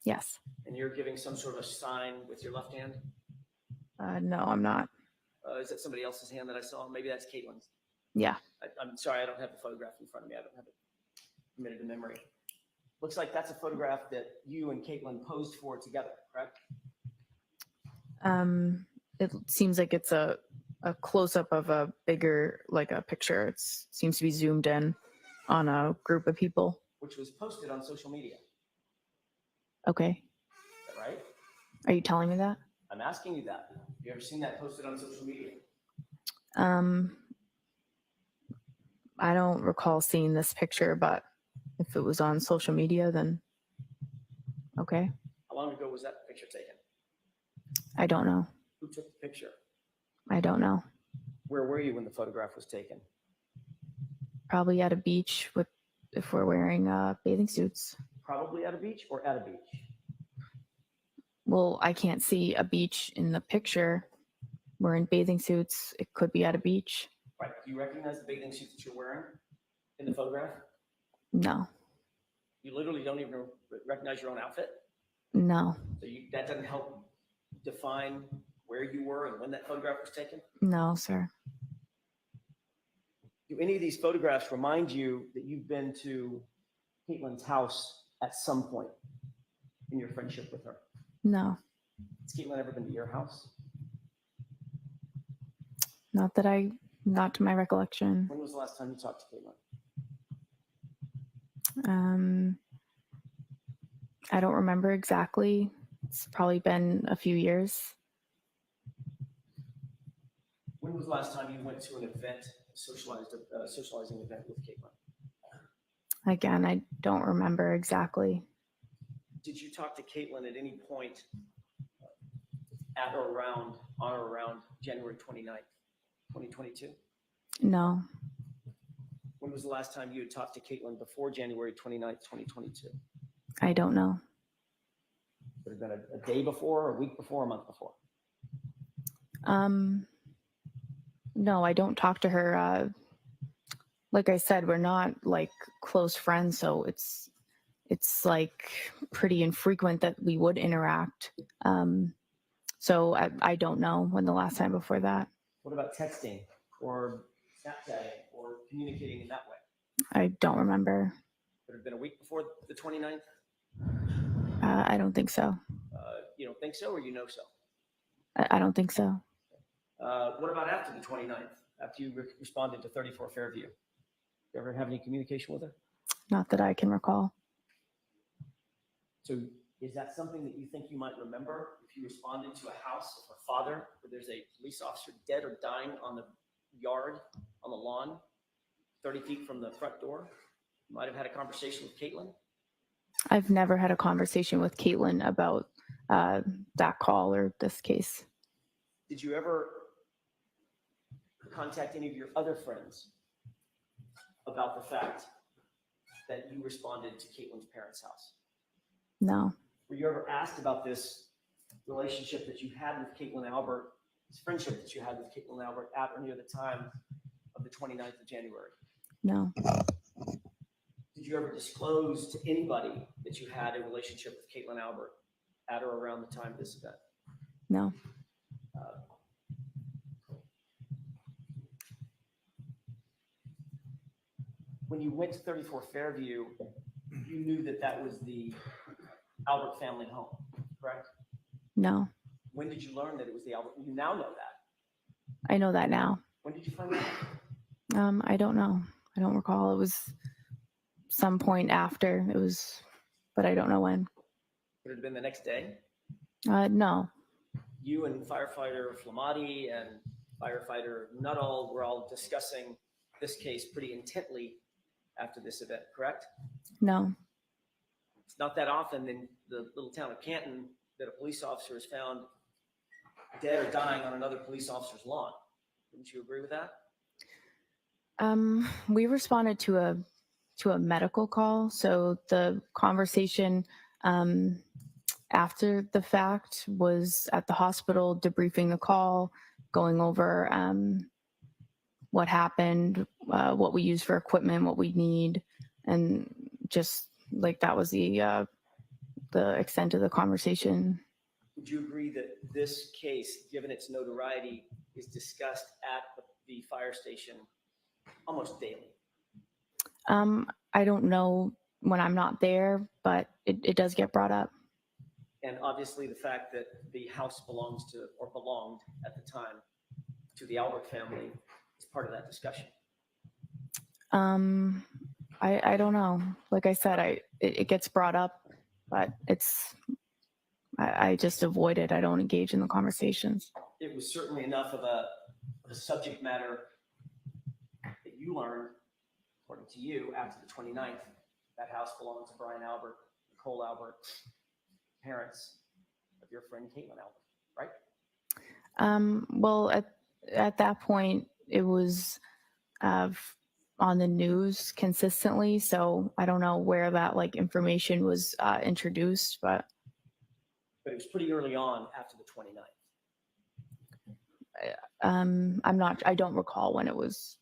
Yes. and you're giving some sort of sign with your left hand? No, I'm not. Is that somebody else's hand that I saw? Maybe that's Caitlin's. Yeah. I'm sorry, I don't have the photograph in front of me. I don't have it committed to memory. Looks like that's a photograph that you and Caitlin posed for together, correct? It seems like it's a close up of a bigger, like a picture. It seems to be zoomed in on a group of people. Which was posted on social media, Okay. is that right? Are you telling me that? I'm asking you that. Have you ever seen that posted on social media? I don't recall seeing this picture, but if it was on social media, then okay. How long ago was that picture taken? I don't know. Who took the picture? I don't know. Where were you when the photograph was taken? Probably at a beach if we're wearing bathing suits. Probably at a beach or at a beach? Well, I can't see a beach in the picture. We're in bathing suits. It could be at a beach. Right. Do you recognize the bathing suit that you're wearing in the photograph? No. You literally don't even recognize your own outfit? No. So that doesn't help define where you were and when that photograph was taken? No, sir. Do any of these photographs remind you that you've been to Caitlin's house at some point in your friendship with her? No. Has Caitlin ever been to your house? Not to my recollection. When was the last time you talked to Caitlin? I don't remember exactly. It's probably been a few years. When was the last time you went to an event, socializing event with Caitlin? Again, I don't remember exactly. Did you talk to Caitlin at any point on or around January 29th, 2022? No. When was the last time you had talked to Caitlin before January 29th, 2022? I don't know. Would it have been a day before, a week before, a month before? No, I don't talk to her. Like I said, we're not like close friends, so it's like pretty infrequent that we would interact. So I don't know when the last time before that. What about texting or Snapchatting or communicating in that way? I don't remember. Would it have been a week before the 29th? I don't think so. You don't think so, or you know so? I don't think so. What about after the 29th, after you responded to 34 Fairview? You ever have any communication with her? Not that I can recall. So is that something that you think you might remember if you responded to a house of her father where there's a police officer dead or dying on the yard, on the lawn, 30 feet from the front door? You might have had a conversation with Caitlin? I've never had a conversation with Caitlin about that call or this case. Did you ever contact any of your other friends about the fact that you responded to Caitlin's parents' house? No. Were you ever asked about this relationship that you had with Caitlin Albert, this friendship that you had with Caitlin Albert at or near the time of the 29th of January? No. Did you ever disclose to anybody that you had a relationship with Caitlin Albert at or around the time of this event? No. When you went to 34 Fairview, you knew that that was the Albert family home, correct? No. When did you learn that it was the Albert? You now know that. I know that now. When did you find out? I don't know. I don't recall. It was some point after. It was, but I don't know when. Would it have been the next day? No. You and firefighter Flamati and firefighter Nuttall were all discussing this case pretty intently after this event, correct? No. It's not that often in the little town of Canton that a police officer is found dead or dying on another police officer's lawn. Wouldn't you agree with that? We responded to a medical call. So the conversation after the fact was at the hospital, debriefing the call, going over what happened, what we use for equipment, what we need, and just like that was the extent of the conversation. Would you agree that this case, given its notoriety, is discussed at the fire station almost daily? I don't know when I'm not there, but it does get brought up. And obviously the fact that the house belongs to, or belonged at the time, to the Albert family is part of that discussion. I don't know. Like I said, it gets brought up, but I just avoid it. I don't engage in the conversations. It was certainly enough of a subject matter that you learned, according to you, after the 29th, that house belonged to Brian Albert, Nicole Albert, parents of your friend Caitlin Albert, right? Well, at that point, it was on the news consistently, so I don't know where that information was introduced, but it was pretty early on after the 29th. I don't recall when it was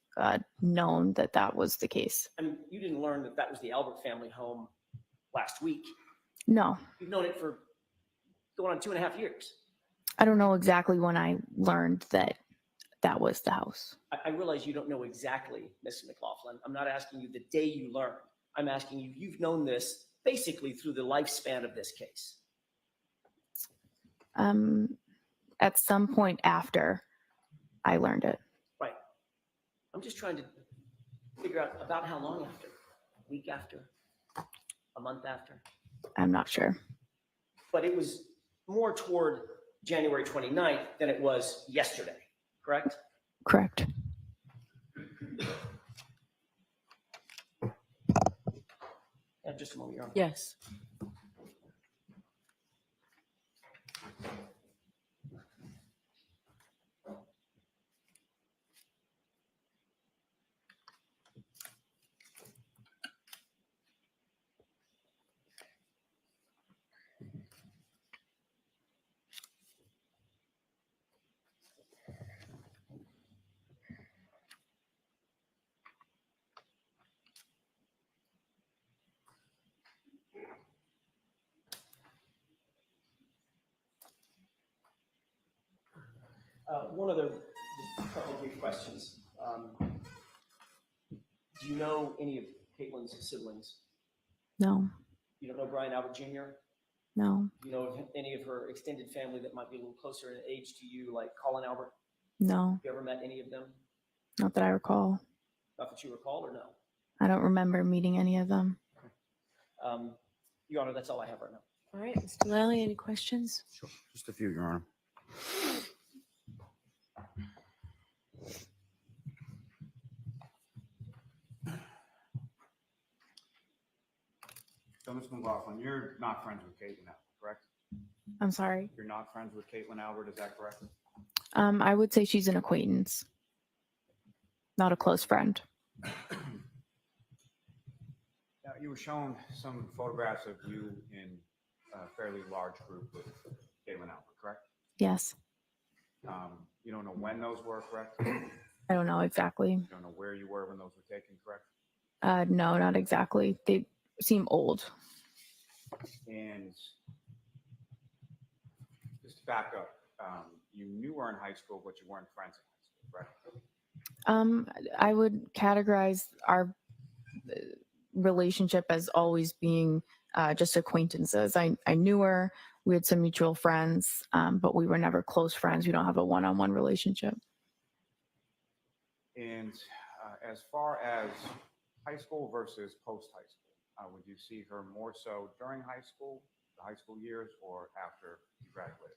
known that that was the case. I mean, you didn't learn that was the Albert family home last week. No. You've known it for going on 2.5 years. I don't know exactly when I learned that that was the house. I realize you don't know exactly, Mrs. McLaughlin. I'm not asking you the day you learned. I'm asking you, you've known this basically through the lifespan of this case. At some point after I learned it. Right. I'm just trying to figure out about how long after. A week after? A month after? I'm not sure. But it was more toward January 29th than it was yesterday, correct? Correct. Just a moment, Your Honor. Yes. One other, just a couple of brief questions. Do you know any of Caitlin's siblings? No. You don't know Brian Albert Jr.? No. Do you know of any of her extended family that might be a little closer in age to you, like Colin Albert? No. Have you ever met any of them? Not that I recall. Not that you recall, or no? I don't remember meeting any of them. Your Honor, that's all I have right now. All right, Mr. Lally, any questions? Sure. Just a few, Your Honor. So, Ms. McLaughlin, you're not friends with Caitlin Albert, correct? I'm sorry. You're not friends with Caitlin Albert, is that correct? I would say she's an acquaintance, not a close friend. Now, you were shown some photographs of you in a fairly large group with Caitlin Albert, correct? Yes. You don't know when those were, correct? I don't know exactly. You don't know where you were when those were taken, correct? No, not exactly. They seem old. And just to back up, you knew her in high school, but you weren't friends in high school, correct? I would categorize our relationship as always being just acquaintances. I knew her. We had some mutual friends, but we were never close friends. We don't have a one-on-one relationship. And as far as high school versus post-high school, would you see her more so during high school, the high school years, or after you graduated?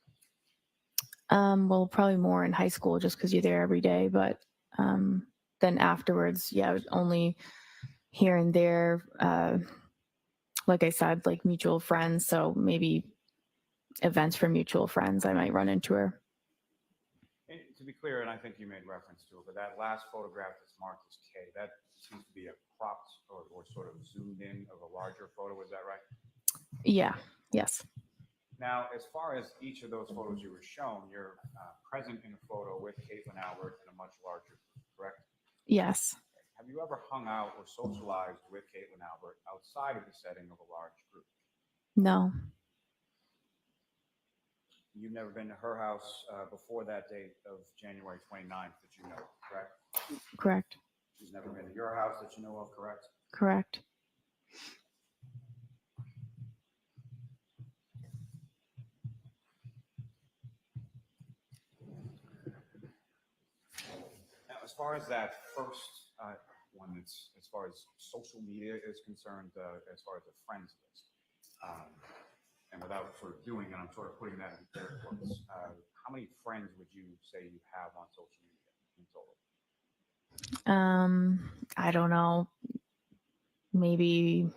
Well, probably more in high school just because you're there every day, but then afterwards, yeah, only here and there. Like I said, like mutual friends. So maybe events for mutual friends, I might run into her. And to be clear, and I think you made reference to it, but that last photograph that's marked as K, that seems to be a cropped or sort of zoomed in of a larger photo. Is that right? Yeah. Yes. Now, as far as each of those photos you were shown, you're present in a photo with Caitlin Albert in a much larger group, correct? Yes. Have you ever hung out or socialized with Caitlin Albert outside of the setting of a large group? No. You've never been to her house before that date of January 29th that you know, correct? Correct. She's never been to your house that you know of, correct? Correct. Now, as far as that first one, that's as far as social media is concerned, as far as a friends list, and without sort of doing it, I'm sort of putting that in air quotes. How many friends would you say you have on social media in total? I don't know. Maybe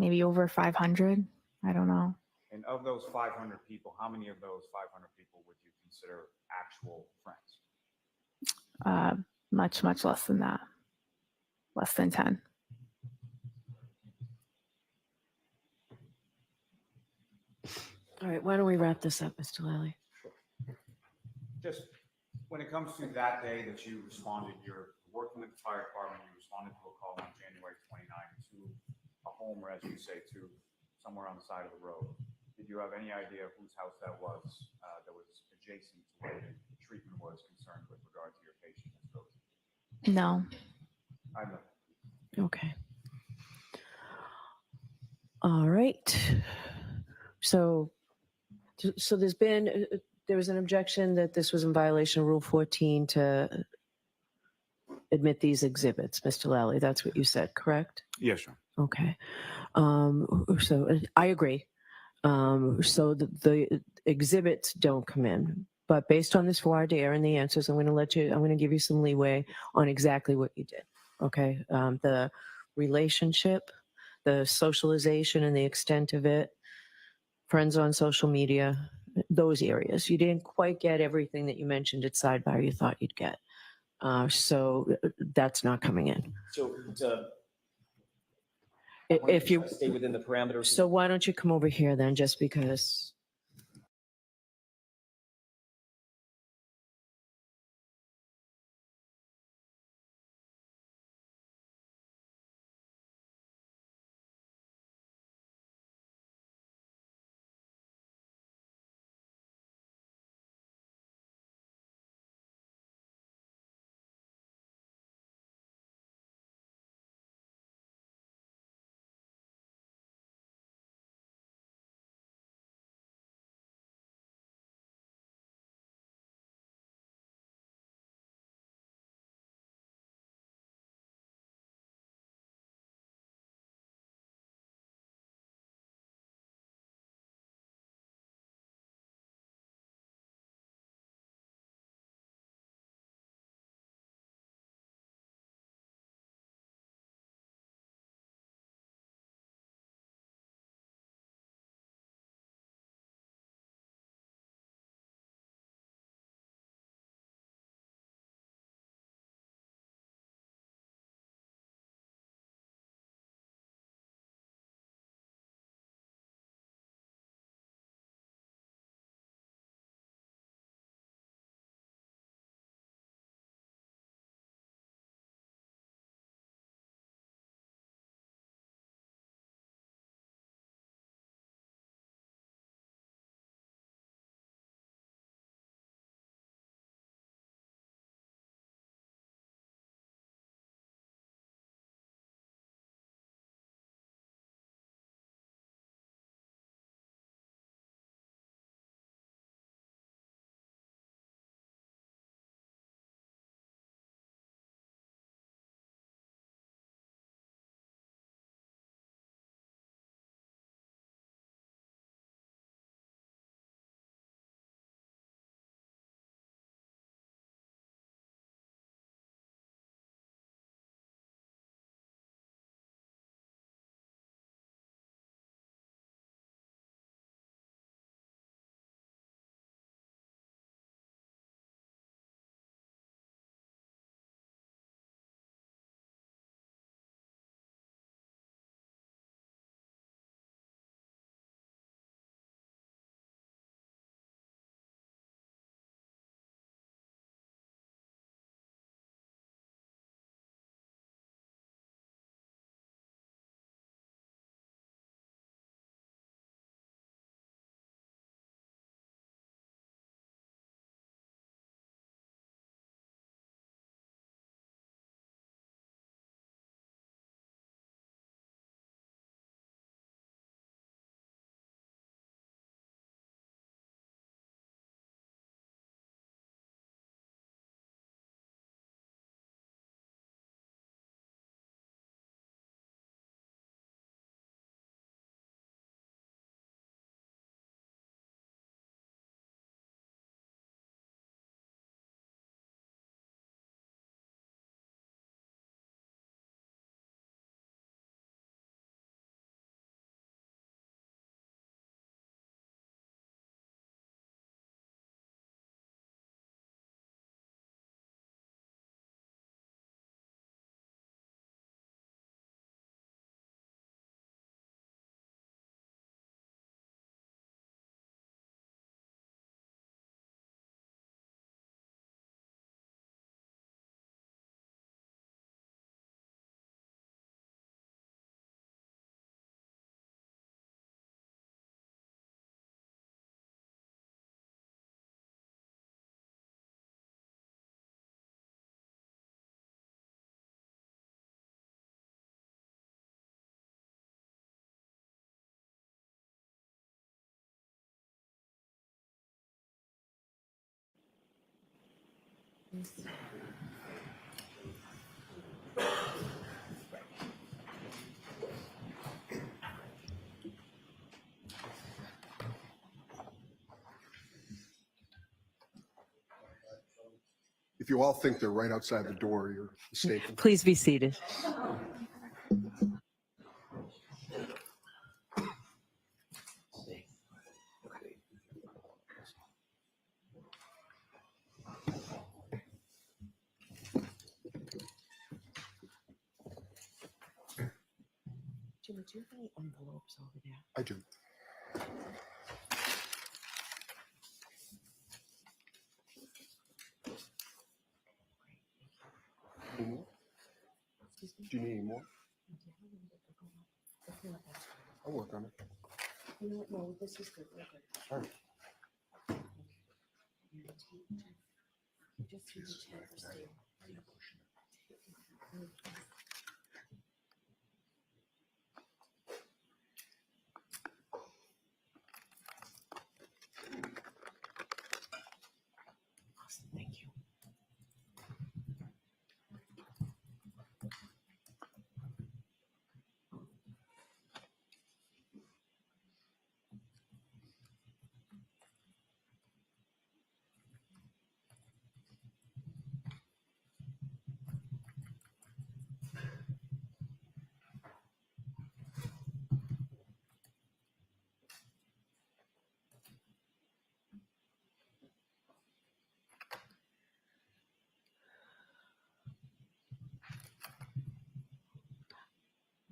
over 500. I don't know. And of those 500 people, how many of those 500 people would you consider actual friends? Much less than that. Less than 10. All right, why don't we wrap this up, Mr. Lally? Just when it comes to that day that you responded, you're working with the fire department, you responded to a call on January 29th to a home, or as you say, to somewhere on the side of the road. Did you have any idea whose house that was adjacent to where the treatment was concerned with regard to your patient? No. I know. Okay. All right. So there was an objection that this was in violation of Rule 14 to admit these exhibits, Mr. Lally. That's what you said, correct? Yes, sir. Okay. So I agree. So the exhibits don't come in, but based on this voir dire and the answers, I'm going to give you some leeway on exactly what you did. Okay. The relationship, the socialization and the extent of it, friends on social media, those areas. You didn't quite get everything that you mentioned at sidebar you thought you'd get. So that's not coming in. So If you stay within the parameters. So why don't you come over here then, just because If you all think they're right outside the door, you're mistaken. Please be seated. Jimmy, do you have any envelopes over there? I do. Any more? Excuse me? Do you need any more? Do you have a little bit to go up? I feel like that's good. I'll work on it. You know what? No, this is good. We're good. All right. Just use the chair for stable. Awesome, thank you.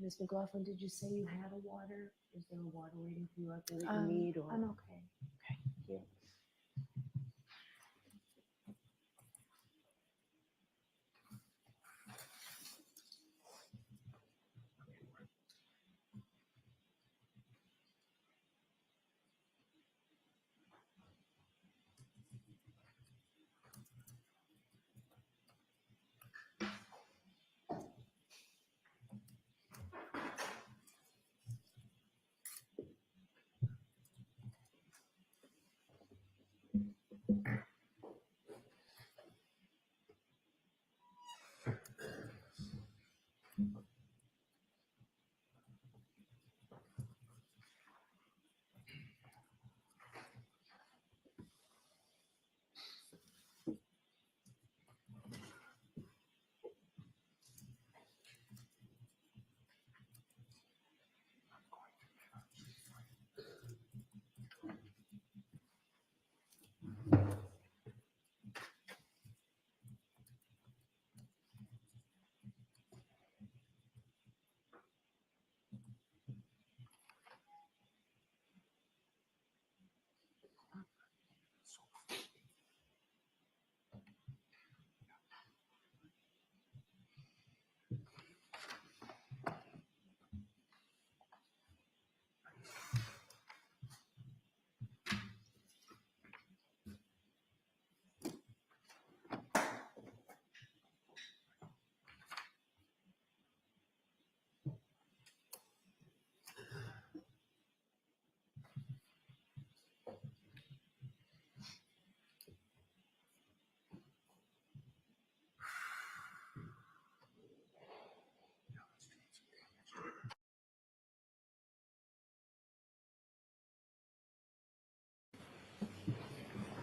Ms. McLaughlin, did you say you had a water? Is there a water waiting for you out there that you need? Or I'm okay. Okay, thank you.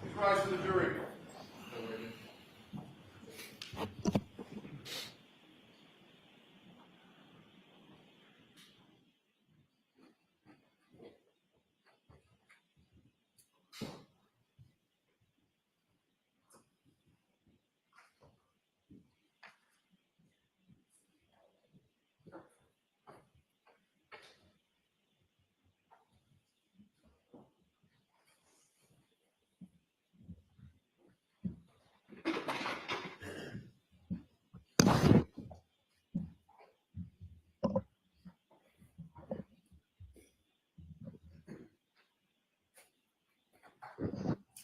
Please rise for the jury.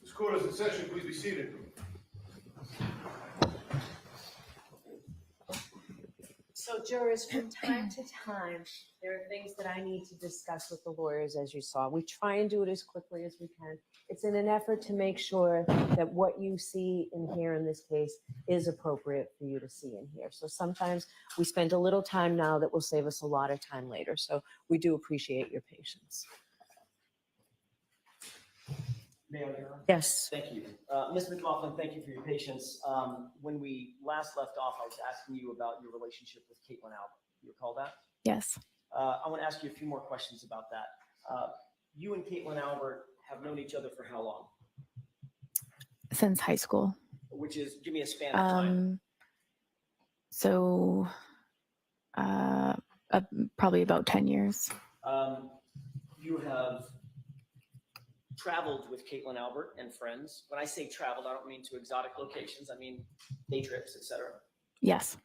This court is in session. Please be seated. So So jurors, from time to time, there are things that I need to discuss with the lawyers, as you saw. We try and do it as quickly as we can. It's in an effort to make sure that what you see and hear in this case is appropriate for you to see and hear. So sometimes we spend a little time now that will save us a lot of time later. So we do appreciate your patience. May I, Your Honor? Yes. Thank you. Ms. McLaughlin, thank you for your patience. When we last left off, I was asking you about your relationship with Caitlin Albert. You recall that? Yes. I want to ask you a few more questions about that. You and Caitlin Albert have known each other for how long? Since high school. Which is, give me a span of time. So probably about 10 years. You have traveled with Caitlin Albert and friends. When I say traveled, I don't mean to exotic locations. I mean day trips, etc. Yes.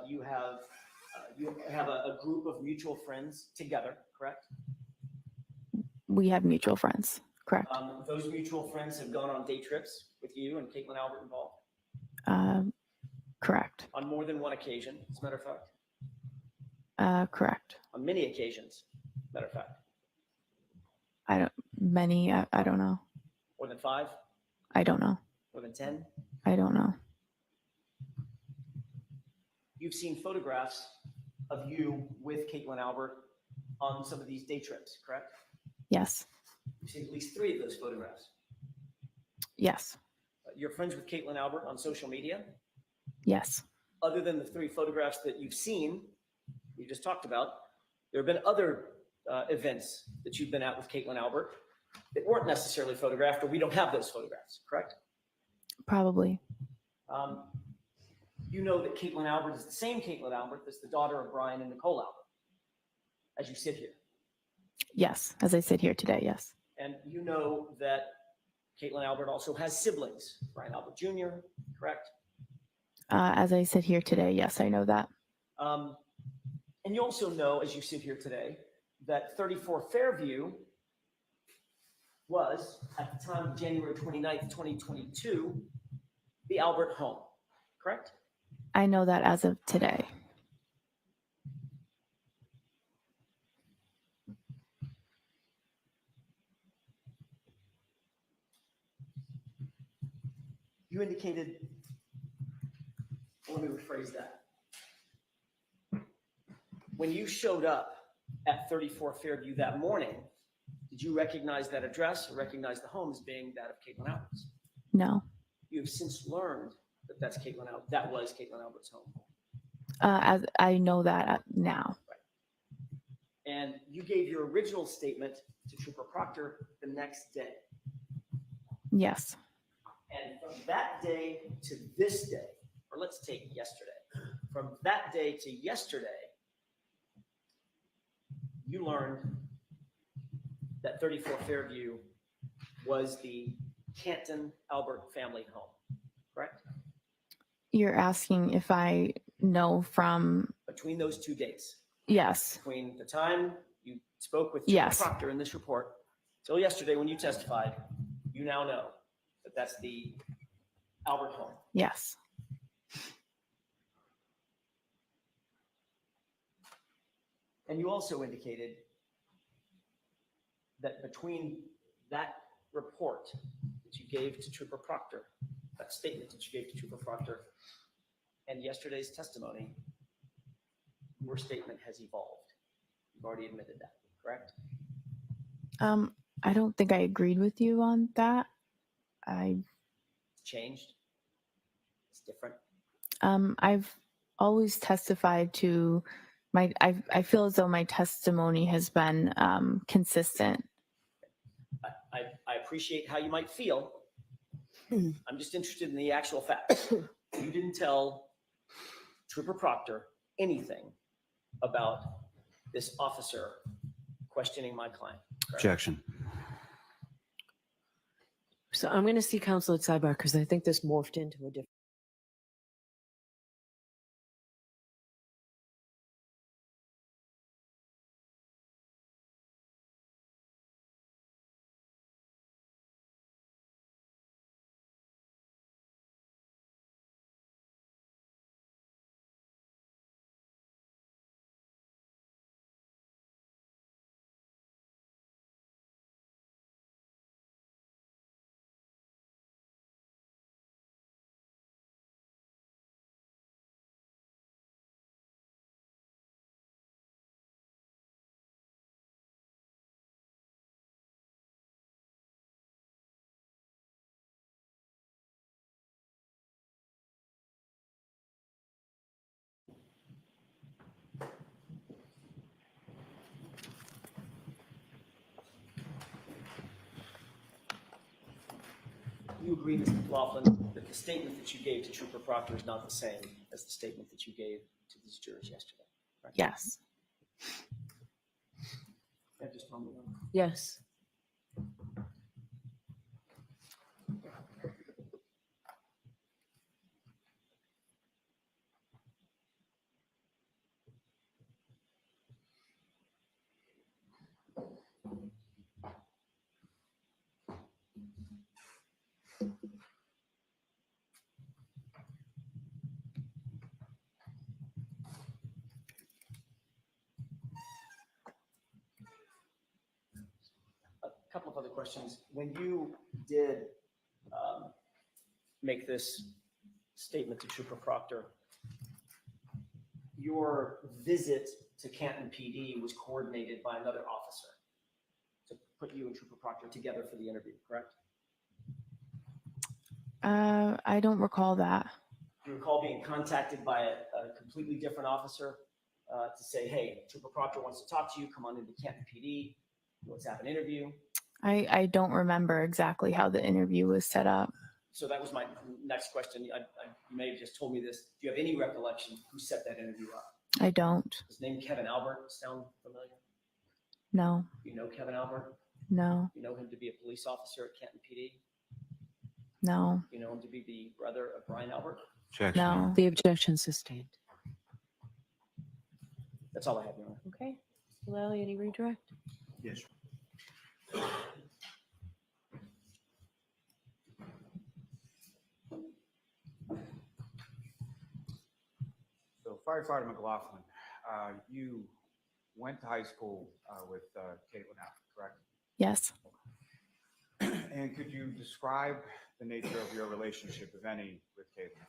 You have a group of mutual friends together, correct? We have mutual friends, correct. Those mutual friends have gone on day trips with you and Caitlin Albert involved? Correct. On more than one occasion, as a matter of fact? Correct. On many occasions, matter of fact? I don't know. More than 5? I don't know. More than 10? I don't know. You've seen photographs of you with Caitlin Albert on some of these day trips, correct? Yes. You've seen at least 3 of those photographs. Yes. You're friends with Caitlin Albert on social media? Yes. Other than the 3 photographs that you've seen, you just talked about, there have been other events that you've been at with Caitlin Albert that weren't necessarily photographed, or we don't have those photographs, correct? Probably. You know that Caitlin Albert is the same Caitlin Albert that's the daughter of Brian and Nicole Albert, as you sit here. Yes. As I sit here today, yes. And you know that Caitlin Albert also has siblings, Brian Albert Jr., correct? As I sit here today, yes, I know that. And you also know, as you sit here today, that 34 Fairview was, at the time of January 29th, 2022, the Albert home, correct? I know that as of today. You indicated, let me rephrase that. When you showed up at 34 Fairview that morning, did you recognize that address or recognize the home as being that of Caitlin Albert's? No. You have since learned that that was Caitlin Albert's home. As I know that now. Right. And you gave your original statement to Trooper Proctor the next day. Yes. And from that day to this day, or let's take yesterday, from that day to yesterday, you learned that 34 Fairview was the Canton Albert family home, correct? You're asking if I know from... Between those 2 dates. Yes. Between the time you spoke with Yes. Proctor in this report till yesterday when you testified, you now know that that's the Albert home. Yes. And you also indicated that between that report that you gave to Trooper Proctor, that statement that you gave to Trooper Proctor, and yesterday's testimony, your statement has evolved. You've already admitted that, correct? I don't think I agreed with you on that. It's changed. It's different. I've always testified to I feel as though my testimony has been consistent. I appreciate how you might feel. I'm just interested in the actual facts. You didn't tell Trooper Proctor anything about this officer questioning my client. Correct? Objection. So I'm going to see counsel at sidebar because I think this morphed into a different. You agree, Mr. McLaughlin, that the statement that you gave to Trooper Proctor is not the same as the statement that you gave to these jurors yesterday? Right? Yes. Yeah, just a moment. Yes. A couple of other questions. When you did make this statement to Trooper Proctor, your visit to Canton PD was coordinated by another officer to put you and Trooper Proctor together for the interview, correct? I don't recall that. Do you recall being contacted by a completely different officer to say, hey, Trooper Proctor wants to talk to you, come on into Canton PD, let's have an interview? I don't remember exactly how the interview was set up. So that was my next question. You may have just told me this. Do you have any recollection who set that interview up? I don't. His name Kevin Albert sound familiar? No. You know Kevin Albert? No. You know him to be a police officer at Canton PD? No. You know him to be the brother of Brian Albert? No. The objection sustained. That's all I have, Your Honor. Okay. Lally, any redirect? Yes. So firefighter McLaughlin, you went to high school with Caitlin Allen, correct? Yes. And could you describe the nature of your relationship, if any, with Caitlin?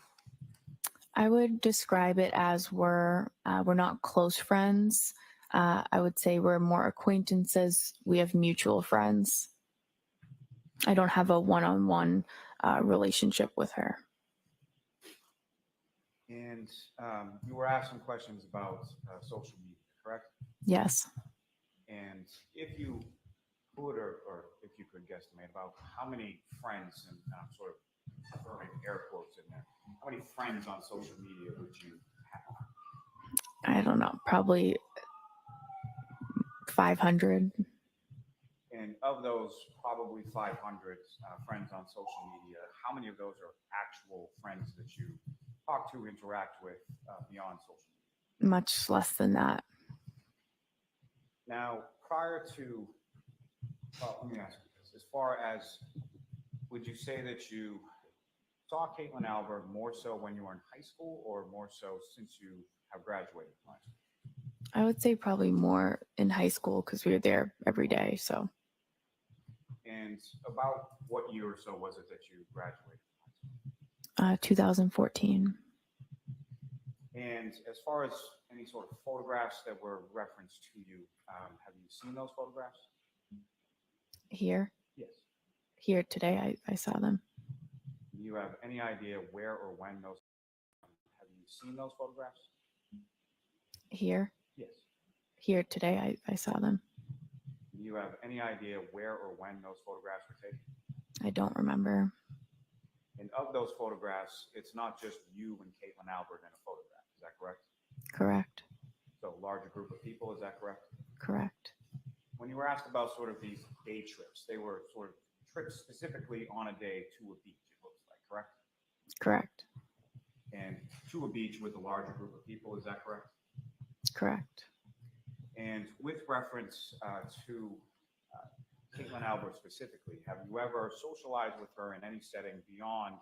I would describe it as we're not close friends. I would say we're more acquaintances. We have mutual friends. I don't have a one-on-one relationship with her. And you were asked some questions about social media, correct? Yes. And if you could, or if you could guesstimate about how many friends, and I'm sort of throwing air quotes in there, how many friends on social media would you have? I don't know, probably 500. And of those probably 500 friends on social media, how many of those are actual friends that you talk to, interact with beyond social media? Much less than that. Now, prior to, well, let me ask you this. As far as, would you say that you saw Caitlin Albert more so when you were in high school or more so since you have graduated from high school? I would say probably more in high school because we were there every day. So And about what year or so was it that you graduated from high school? 2014. And as far as any sort of photographs that were referenced to you, have you seen those photographs? Here? Yes. Here today, I saw them. Do you have any idea where or when those, have you seen those photographs? Here? Yes. Here today, I saw them. Do you have any idea where or when those photographs were taken? I don't remember. And of those photographs, it's not just you and Caitlin Albert in a photograph. Is that correct? Correct. So a larger group of people, is that correct? Correct. When you were asked about sort of these day trips, they were sort of trips specifically on a day to a beach, it looks like, correct? Correct. And to a beach with a larger group of people, is that correct? Correct. And with reference to Caitlin Albert specifically, have you ever socialized with her in any setting beyond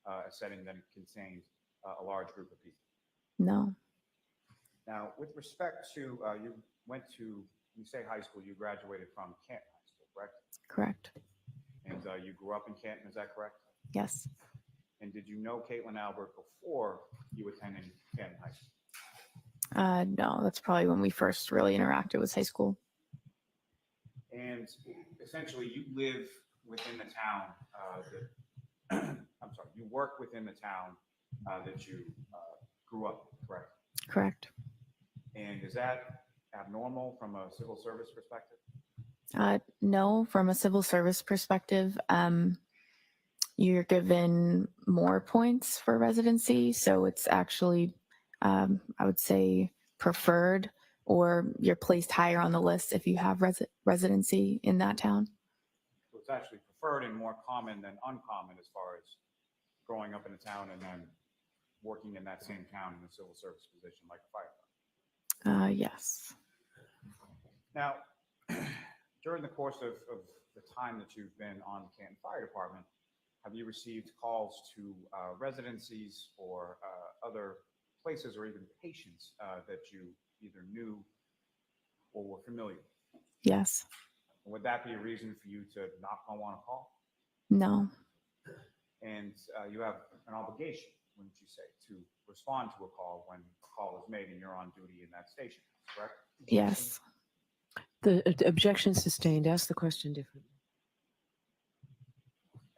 a setting that contains a large group of people? No. Now, with respect to, you went to, you say high school, you graduated from Canton High School, correct? Correct. And you grew up in Canton, is that correct? Yes. And did you know Caitlin Albert before you attended Canton High School? No, that's probably when we first really interacted with high school. And essentially, you live within the town that, I'm sorry, you work within the town that you grew up in, correct? Correct. And is that abnormal from a civil service perspective? No, from a civil service perspective, you're given more points for residency. So it's actually, I would say, preferred, or you're placed higher on the list if you have residency in that town. So it's actually preferred and more common than uncommon as far as growing up in a town and then working in that same town in a civil service position like a firefighter. Yes. Now, during the course of the time that you've been on the Canton Fire Department, have you received calls to residencies or other places or even patients that you either knew or were familiar with? Yes. Would that be a reason for you to not go on a call? No. And you have an obligation, wouldn't you say, to respond to a call when a call is made and you're on duty in that station, correct? Yes. The objection sustained. Ask the question differently.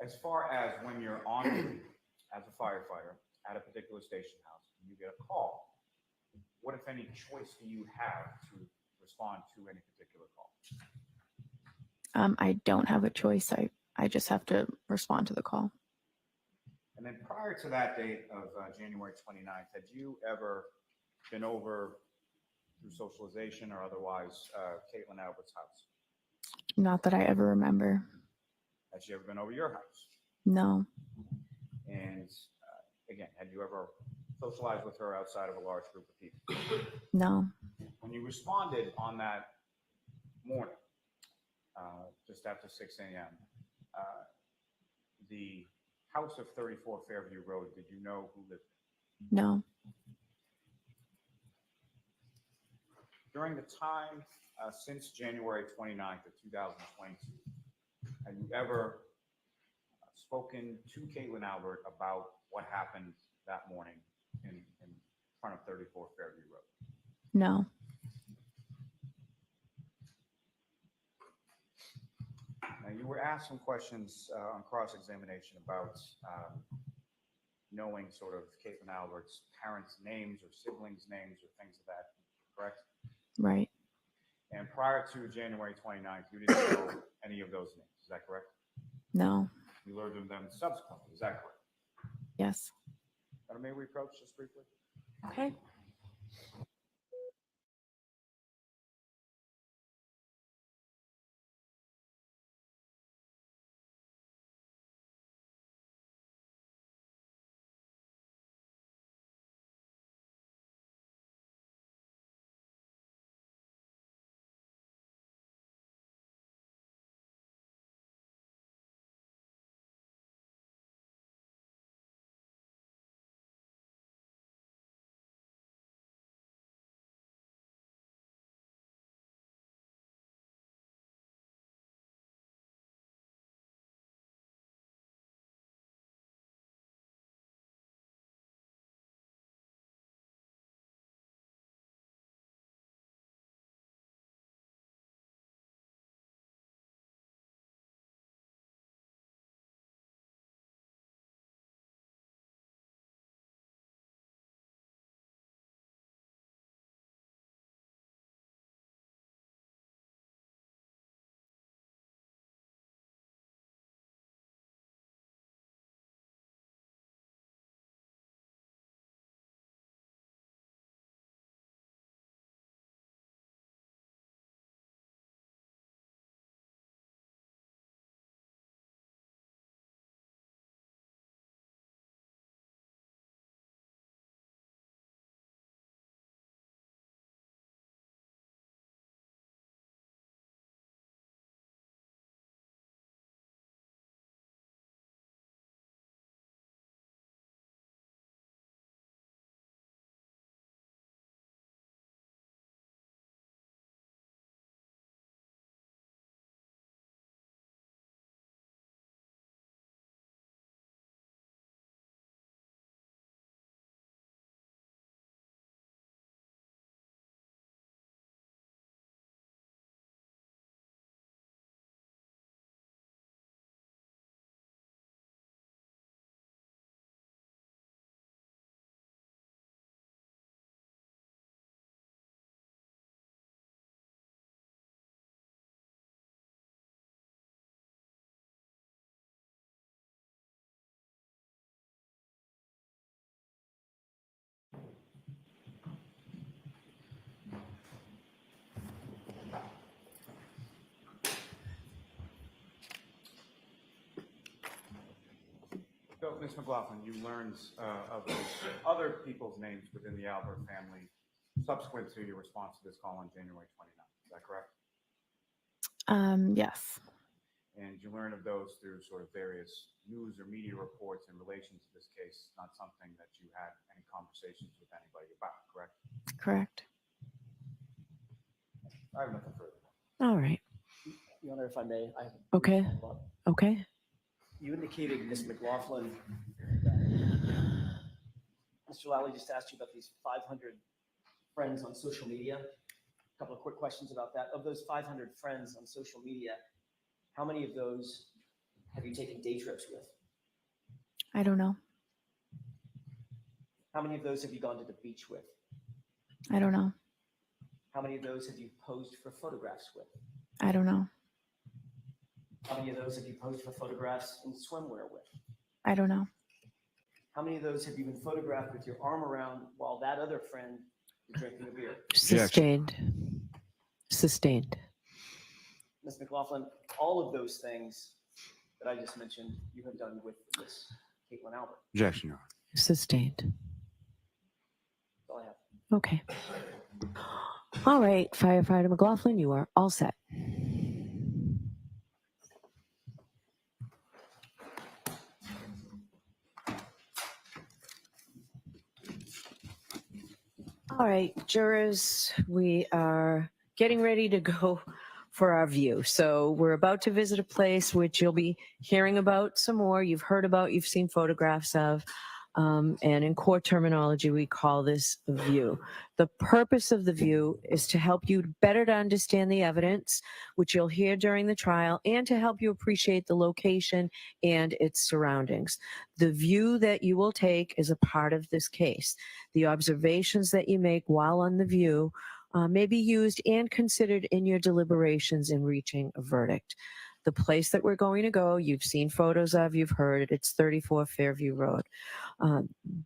As far as when you're on duty as a firefighter at a particular station house and you get a call, what, if any, choice do you have to respond to any particular call? I don't have a choice. I just have to respond to the call. And then prior to that date of January 29th, had you ever been over through socialization or otherwise Caitlin Albert's house? Not that I ever remember. Has she ever been over your house? No. And again, had you ever socialized with her outside of a large group of people? No. When you responded on that morning, just after 6 a.m., the house of 34 Fairview Road, did you know who lived there? No. During the time since January 29th of 2022, have you ever spoken to Caitlin Albert about what happened that morning in front of 34 Fairview Road? No. Now, you were asked some questions on cross-examination about knowing sort of Caitlin Albert's parents' names or siblings' names or things of that, correct? Right. And prior to January 29th, you didn't know any of those names, is that correct? No. You learned of them subsequently, is that correct? Yes. May we approach this briefly? Okay. Ms. McLaughlin, you learned of those other people's names within the Albert family subsequent to your response to this call on January 29th. Is that correct? Yes. And you learn of those through sort of various news or media reports in relation to this case, not something that you had any conversations with anybody about, correct? Correct. I have nothing further. All right. Your Honor, if I may, I have. Okay. Okay. You indicated, Ms. McLaughlin, that Mr. Lally just asked you about these 500 friends on social media. A couple of quick questions about that. Of those 500 friends on social media, how many of those have you taken day trips with? I don't know. How many of those have you gone to the beach with? I don't know. How many of those have you posed for photographs with? I don't know. How many of those have you posed for photographs in swimwear with? I don't know. How many of those have you been photographed with your arm around while that other friend is drinking a beer? Sustained. Sustained. Ms. McLaughlin, all of those things that I just mentioned, you have done with Ms. Caitlin Albert. Objection, Your Honor. Sustained. That's all I have. Okay. All right, Firefighter McLaughlin, you are all set. All right, jurors, we are getting ready to go for our view. So we're about to visit a place which you'll be hearing about some more. You've heard about, you've seen photographs of, and in court terminology, we call this a view. The purpose of the view is to help you better to understand the evidence, which you'll hear during the trial, and to help you appreciate the location and its surroundings. The view that you will take is a part of this case. The observations that you make while on the view may be used and considered in your deliberations in reaching a verdict. The place that we're going to go, you've seen photos of, you've heard, it's 34 Fairview Road.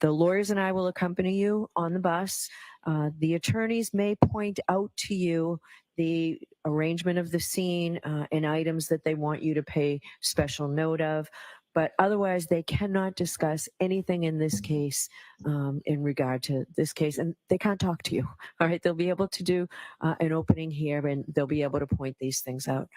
The lawyers and I will accompany you on the bus. The attorneys may point out to you the arrangement of the scene and items that they want you to pay special note of. But otherwise, they cannot discuss anything in this case in regard to this case, and they can't talk to you. All right, they'll be able to do an opening here, and they'll be able to point these things out.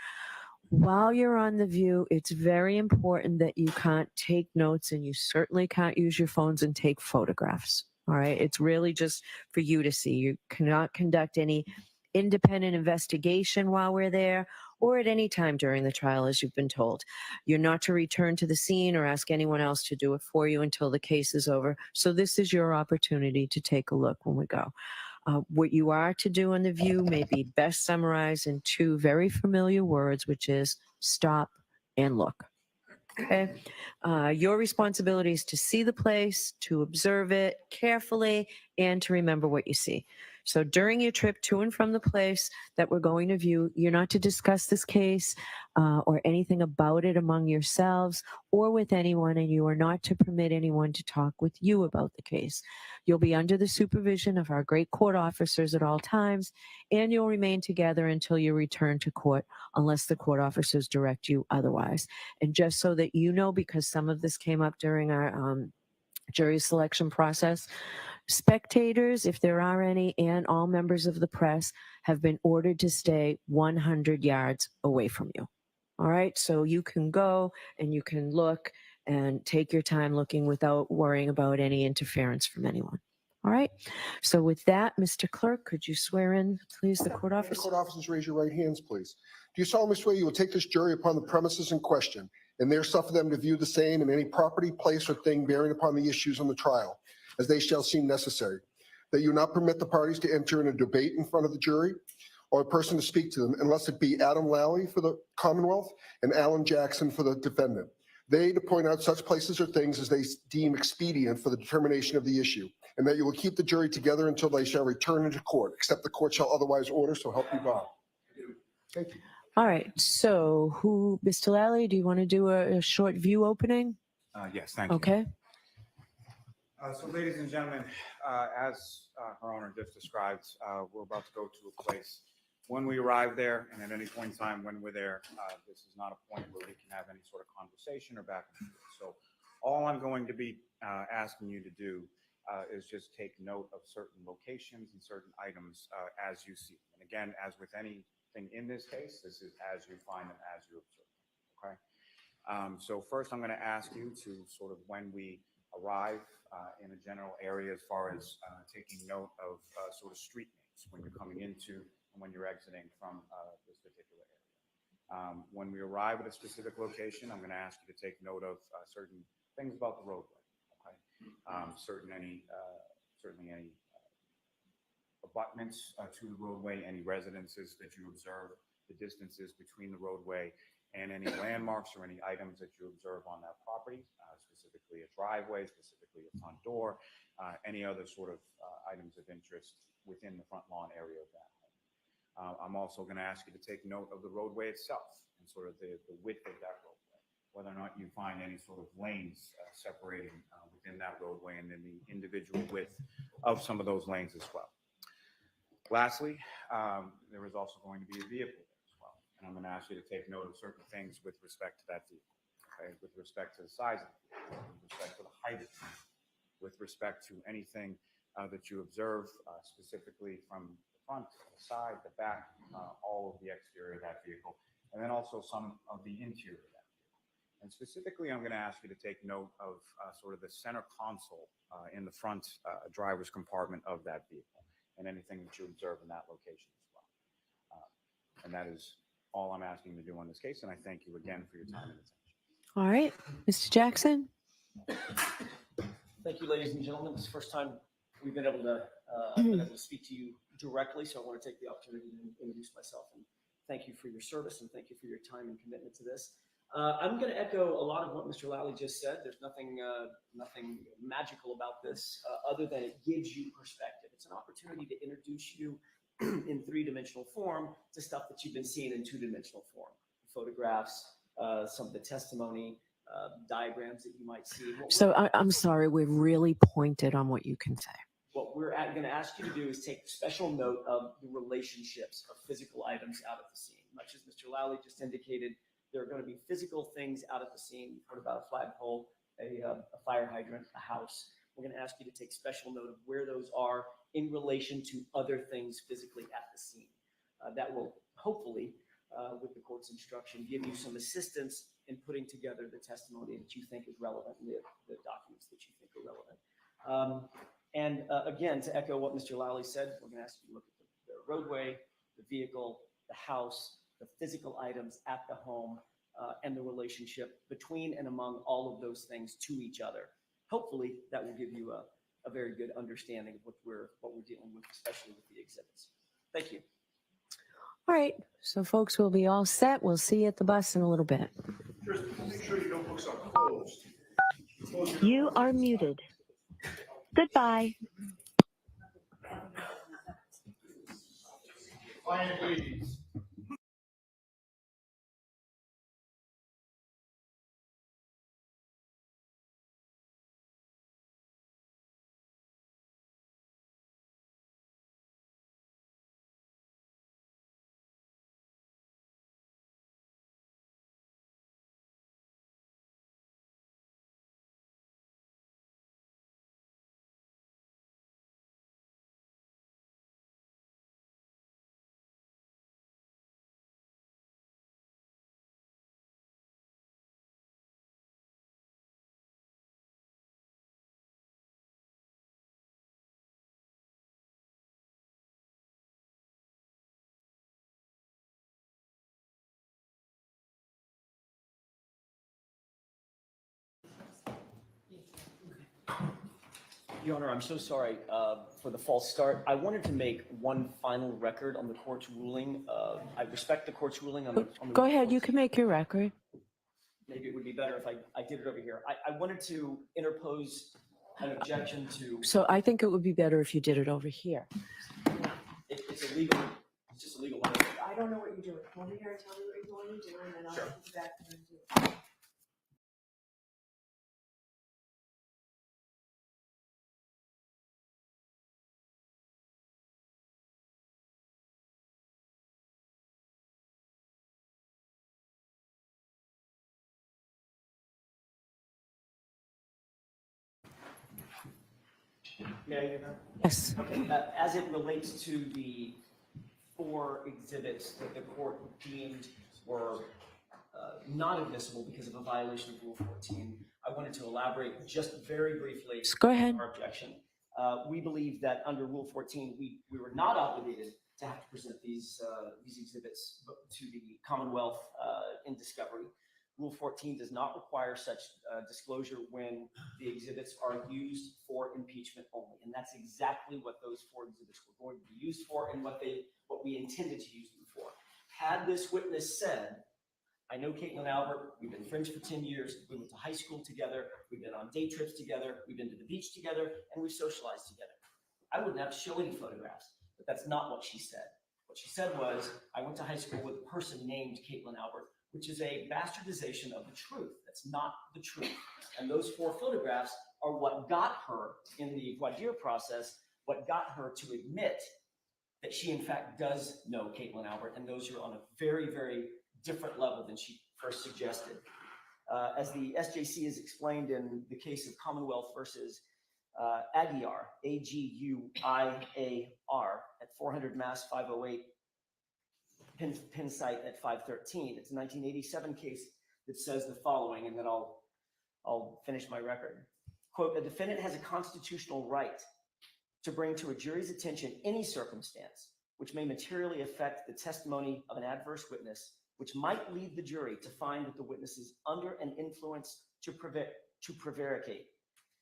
While you're on the view, it's very important that you can't take notes, and you certainly can't use your phones and take photographs. All right, it's really just for you to see. You cannot conduct any independent investigation while we're there, or at any time during the trial, as you've been told. You're not to return to the scene or ask anyone else to do it for you until the case is over. So this is your opportunity to take a look when we go. What you are to do in the view may be best summarized in two very familiar words, which is stop and look. Okay. Your responsibility is to see the place, to observe it carefully, and to remember what you see. So during your trip to and from the place that we're going to view, you're not to discuss this case or anything about it among yourselves or with anyone, and you are not to permit anyone to talk with you about the case. You'll be under the supervision of our great court officers at all times, and you'll remain together until you return to court unless the court officers direct you otherwise. And just so that you know, because some of this came up during our jury selection process, spectators, if there are any, and all members of the press have been ordered to stay 100 yards away from you. All right, so you can go and you can look and take your time looking without worrying about any interference from anyone. All right, so with that, Mr. Clerk, could you swear in, please, the court officer? Court officers, raise your right hands, please. Do you solemnly swear you will take this jury upon the premises in question and there suffer them to view the same in any property, place, or thing bearing upon the issues on the trial, as they shall seem necessary, that you not permit the parties to enter in a debate in front of the jury or a person to speak to them unless it be Adam Lally for the Commonwealth and Alan Jackson for the defendant, they to point out such places or things as they deem expedient for the determination of the issue, and that you will keep the jury together until they shall return into court, except the court shall otherwise order, so help you God. Thank you. All right, so Mr. Lally, do you want to do a short view opening? Yes, thank you. Okay. So ladies and gentlemen, as Her Honor just described, we're about to go to a place. When we arrive there, and at any point in time when we're there, this is not a point where we can have any sort of conversation or back and forth. So All I'm going to be asking you to do is just take note of certain locations and certain items as you see them. And again, as with anything in this case, this is as you find them, as you observe them, okay? So first, I'm going to ask you to sort of, when we arrive in a general area, as far as taking note of sort of street names when you're coming into and when you're exiting from this particular area. When we arrive at a specific location, I'm going to ask you to take note of certain things about the roadway. Okay, certainly any abutments to the roadway, any residences that you observe, the distances between the roadway and any landmarks or any items that you observe on that property, specifically a driveway, specifically a front door, any other sort of items of interest within the front lawn area of that home. I'm also going to ask you to take note of the roadway itself and sort of the width of that roadway, whether or not you find any sort of lanes separating within that roadway, and then the individual width of some of those lanes as well. Lastly, there is also going to be a vehicle there as well. And I'm going to ask you to take note of certain things with respect to that vehicle, okay? With respect to the size of the vehicle, with respect to the height of the vehicle, with respect to anything that you observe specifically from the front, the side, the back, all of the exterior of that vehicle, and then also some of the interior of that vehicle. And specifically, I'm going to ask you to take note of sort of the center console in the front driver's compartment of that vehicle, and anything that you observe in that location as well. And that is all I'm asking you to do on this case, and I thank you again for your time and attention. All right, Mr. Jackson. Thank you, ladies and gentlemen. This is the first time we've been able to, I've been able to speak to you directly, so I want to take the opportunity to introduce myself and thank you for your service and thank you for your time and commitment to this. I'm going to echo a lot of what Mr. Lally just said. There's nothing magical about this other than it gives you perspective. It's an opportunity to introduce you in three-dimensional form to stuff that you've been seeing in two-dimensional form. Photographs, some of the testimony, diagrams that you might see. So I'm sorry, we're really pointed on what you can say. What we're going to ask you to do is take special note of the relationships of physical items out at the scene. Much as Mr. Lally just indicated, there are going to be physical things out at the scene. You've heard about a flagpole, a fire hydrant, a house. We're going to ask you to take special note of where those are in relation to other things physically at the scene. That will hopefully, with the court's instruction, give you some assistance in putting together the testimony that you think is relevant and the documents that you think are relevant. Again, to echo what Mr. Lally said, we're going to ask you to look at the roadway, the vehicle, the house, the physical items at the home, and the relationship between and among all of those things to each other. Hopefully, that will give you a very good understanding of what we're dealing with, especially with the exhibits. Thank you. All right, so folks, we'll be all set. We'll see you at the bus in a little bit. Just make sure your notebooks are closed. You are muted. Goodbye. Quiet, please. Your Honor, I'm so sorry for the false start. I wanted to make one final record on the court's ruling. I respect the court's ruling on the Go ahead, you can make your record. Maybe it would be better if I did it over here. I wanted to interpose an objection to. So I think it would be better if you did it over here. It's illegal. It's just illegal. I don't know what you're doing. Come over here and tell me what you're going to do, and then I'll Sure. get back and do it. May I hear that? Yes. Okay, as it relates to the 4 exhibits that the court deemed were not admissible because of a violation of Rule 14, I wanted to elaborate just very briefly. Just go ahead. Our objection. We believe that under Rule 14, we were not obligated to have to present these exhibits to the Commonwealth in discovery. Rule 14 does not require such disclosure when the exhibits are used for impeachment only. And that's exactly what those 4 exhibits were going to be used for and what we intended to use them for. Had this witness said, I know Caitlin Albert, we've been friends for 10 years, we went to high school together, we've been on day trips together, we've been to the beach together, and we've socialized together. I wouldn't have to show any photographs, but that's not what she said. What she said was, I went to high school with a person named Caitlin Albert, which is a bastardization of the truth. That's not the truth. And those 4 photographs are what got her in the voir dire process, what got her to admit that she in fact does know Caitlin Albert, and those are on a very, very different level than she first suggested. As the SJC is explained in the case of Commonwealth versus Aguiar, Aguiar, at 400 Mass 508, pin site at 513. It's a 1987 case that says the following, and then I'll finish my record. Quote, a defendant has a constitutional right to bring to a jury's attention any circumstance which may materially affect the testimony of an adverse witness, which might lead the jury to find that the witness is under an influence to prevaricate.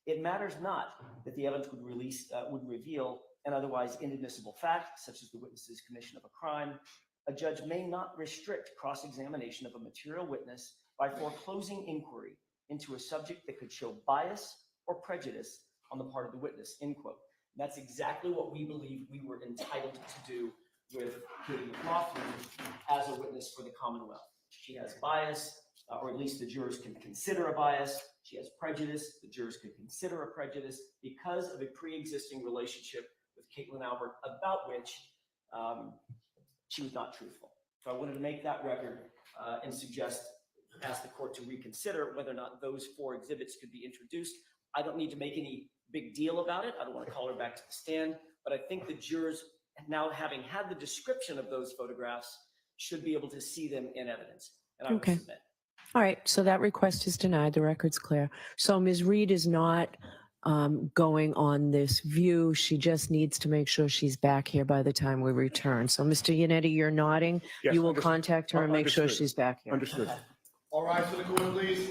It matters not that the evidence would reveal an otherwise inadmissible fact, such as the witness's commission of a crime. A judge may not restrict cross-examination of a material witness by foreclosing inquiry into a subject that could show bias or prejudice on the part of the witness, end quote. And that's exactly what we believe we were entitled to do with Katie McLaughlin as a witness for the Commonwealth. She has bias, or at least the jurors can consider a bias. She has prejudice, the jurors could consider a prejudice because of a pre-existing relationship with Caitlin Albert about which she was not truthful. So I wanted to make that record and ask the court to reconsider whether or not those 4 exhibits could be introduced. I don't need to make any big deal about it. I don't want to call her back to the stand, but I think the jurors, now having had the description of those photographs, should be able to see them in evidence. And I would submit. All right. So that request is denied. The record's clear. So Ms. Reed is not going on this view. She just needs to make sure she's back here by the time we return. So Mr. Yannetti, you're nodding. Yes, You will understood. contact her and make sure Understood. she's back here. Understood. All rise for the court, please.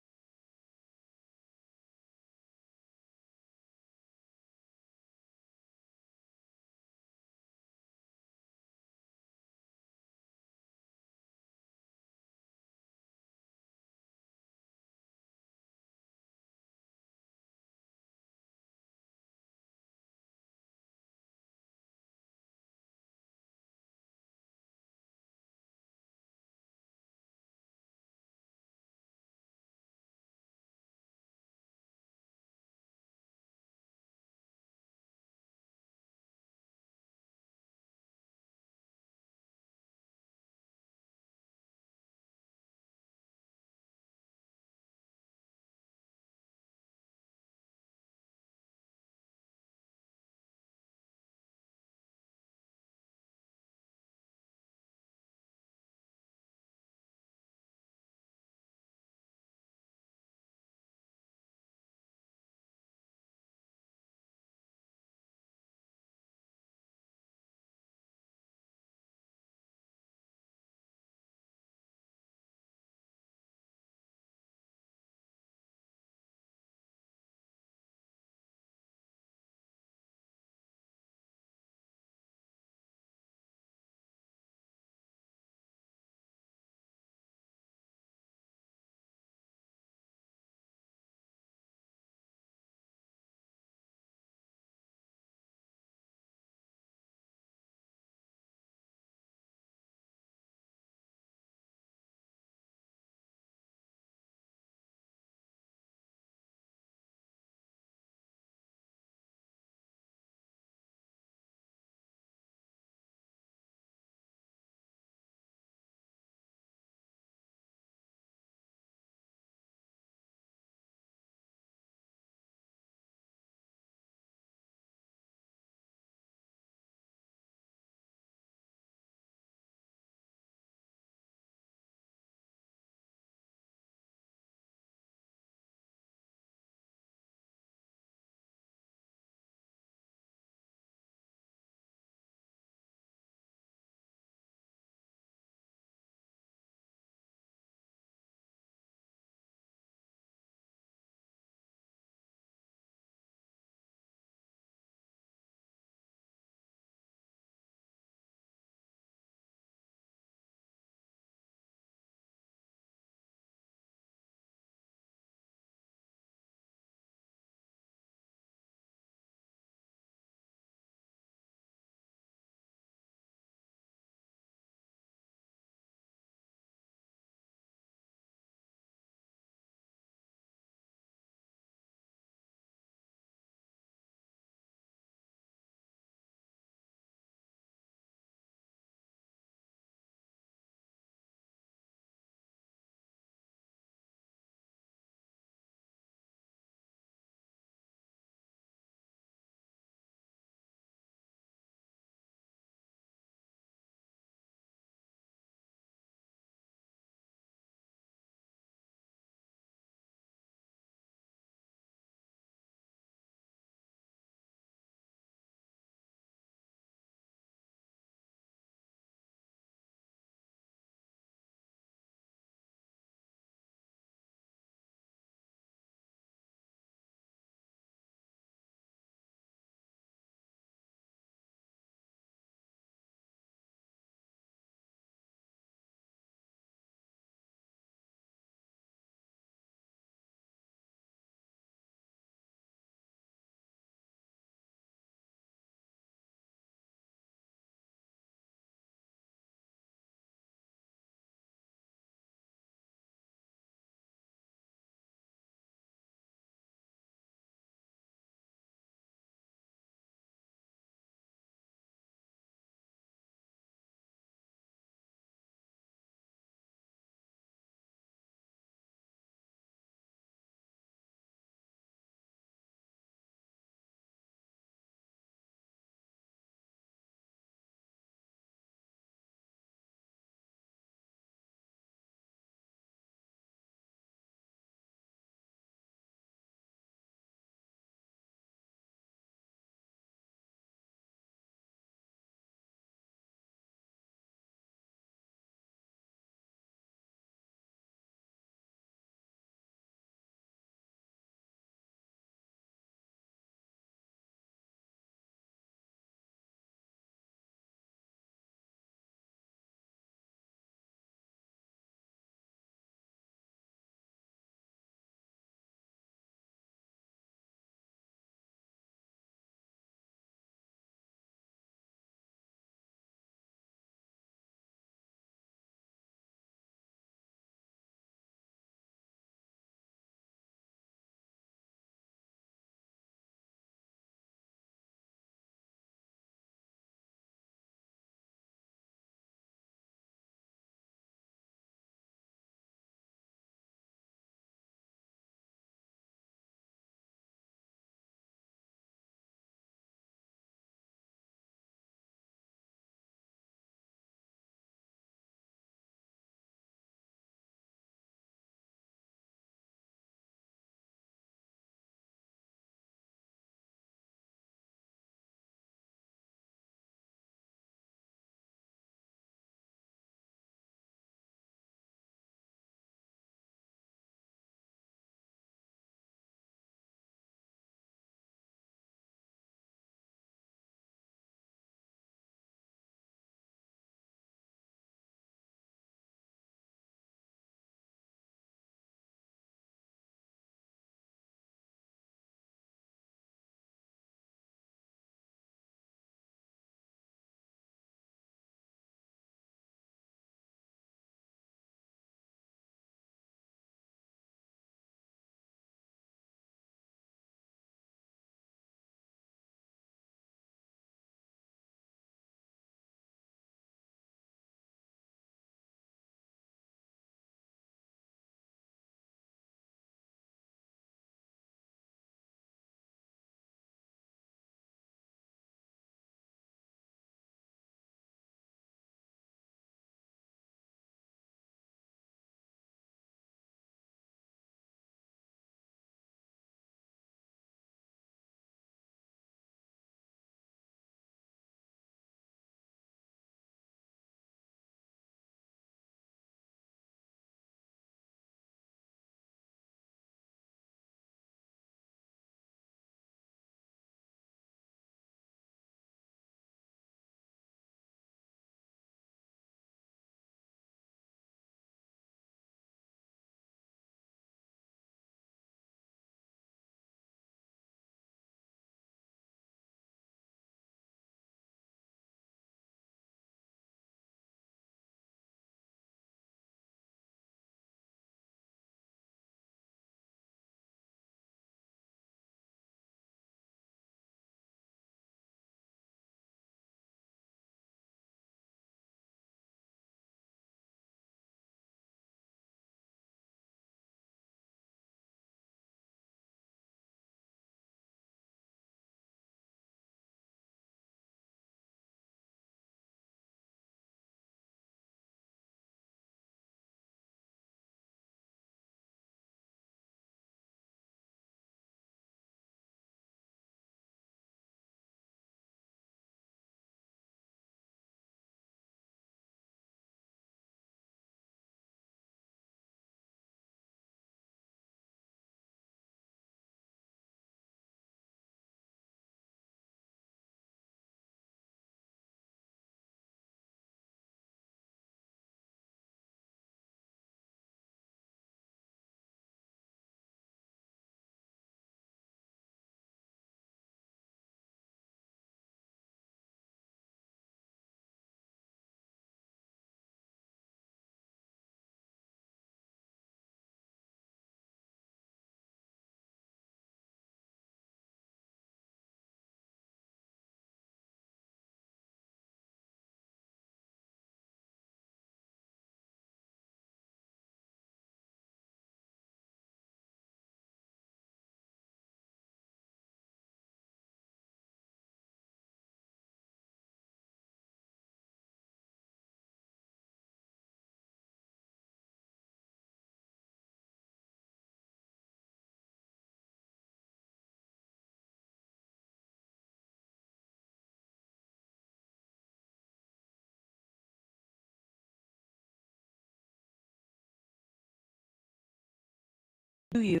you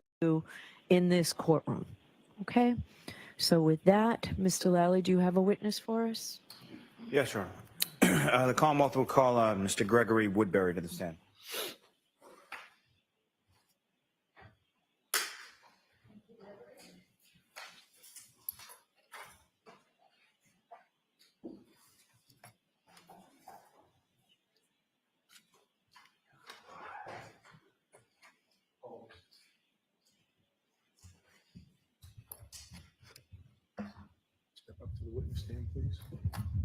in this courtroom. Okay? So with that, Mr. Lally, do you have a witness for us? Yes, Your Honor. The Commonwealth will call Mr. Gregory Woodbury to the stand. Step up to the witness stand, please.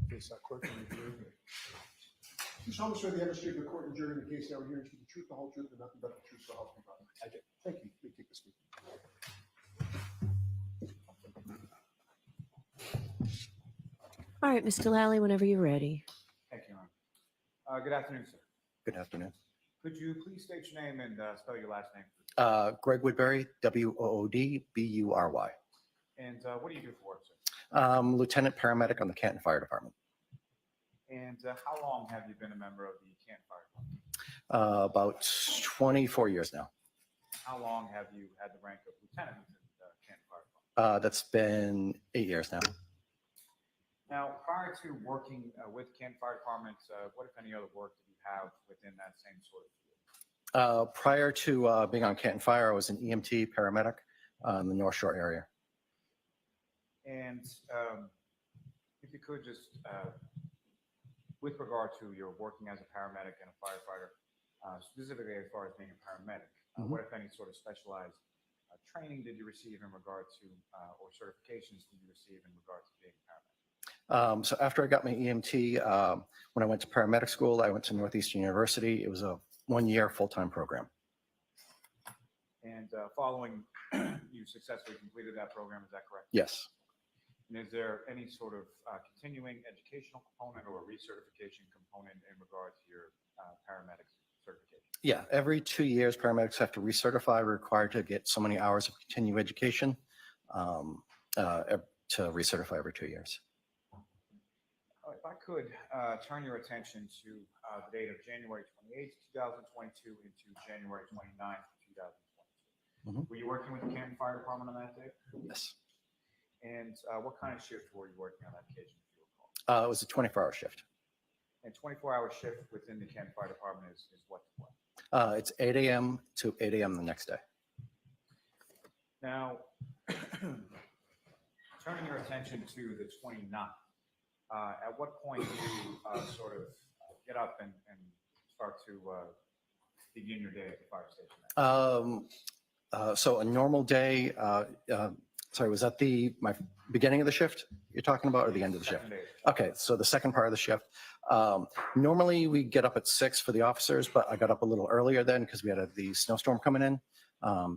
Face that clerk and the jury. You solemnly swear the evidence of the court and jury in the case now hearing to the truth, the whole truth, and nothing but the truth, so help you God. I do. Thank you. You may take this seat. All right, Mr. Lally, whenever you're ready. Thank you, Your Honor. Good afternoon, sir. Good afternoon. Could you please state your name and spell your last name, please? Greg Woodbury, Woodbury. And what do you do for work, sir? Lieutenant paramedic on the Canton Fire Department. And how long have you been a member of the Canton Fire Department? About 24 years now. How long have you had the rank of lieutenant within the Canton Fire Department? That's been 8 years now. Now, prior to working with Canton Fire Department, what, if any, other work did you have within that same sort of field? Prior to being on Canton Fire, I was an EMT paramedic in the North Shore area. And if you could just, with regard to your working as a paramedic and a firefighter, specifically as far as being a paramedic, what, if any, sort of specialized training did you receive in regard to, or certifications did you receive in regard to being a paramedic? So after I got my EMT, when I went to paramedic school, I went to Northeastern University. It was a 1-year full-time program. And following you successfully completed that program, is that correct? Yes. And is there any sort of continuing educational component or recertification component in regard to your paramedic certification? Yeah, every 2 years, paramedics have to recertify. We're required to get so many hours of continuing education to recertify every 2 years. If I could turn your attention to the date of January 28th, 2022 into January 29th, 2022. Were you working with the Canton Fire Department on that day? Yes. And what kind of shift were you working on that occasion, if you recall? It was a 24-hour shift. And 24-hour shift within the Canton Fire Department is what to what? It's 8 a.m. to 8 a.m. the next day. Now, turning your attention to the 29th, at what point do you sort of get up and start to begin your day at the fire station? So a normal day, sorry, was that my beginning of the shift you're talking about, or the end of the shift? Okay, so the second part of the shift. Normally we get up at 6 for the officers, but I got up a little earlier then because we had the snowstorm coming in.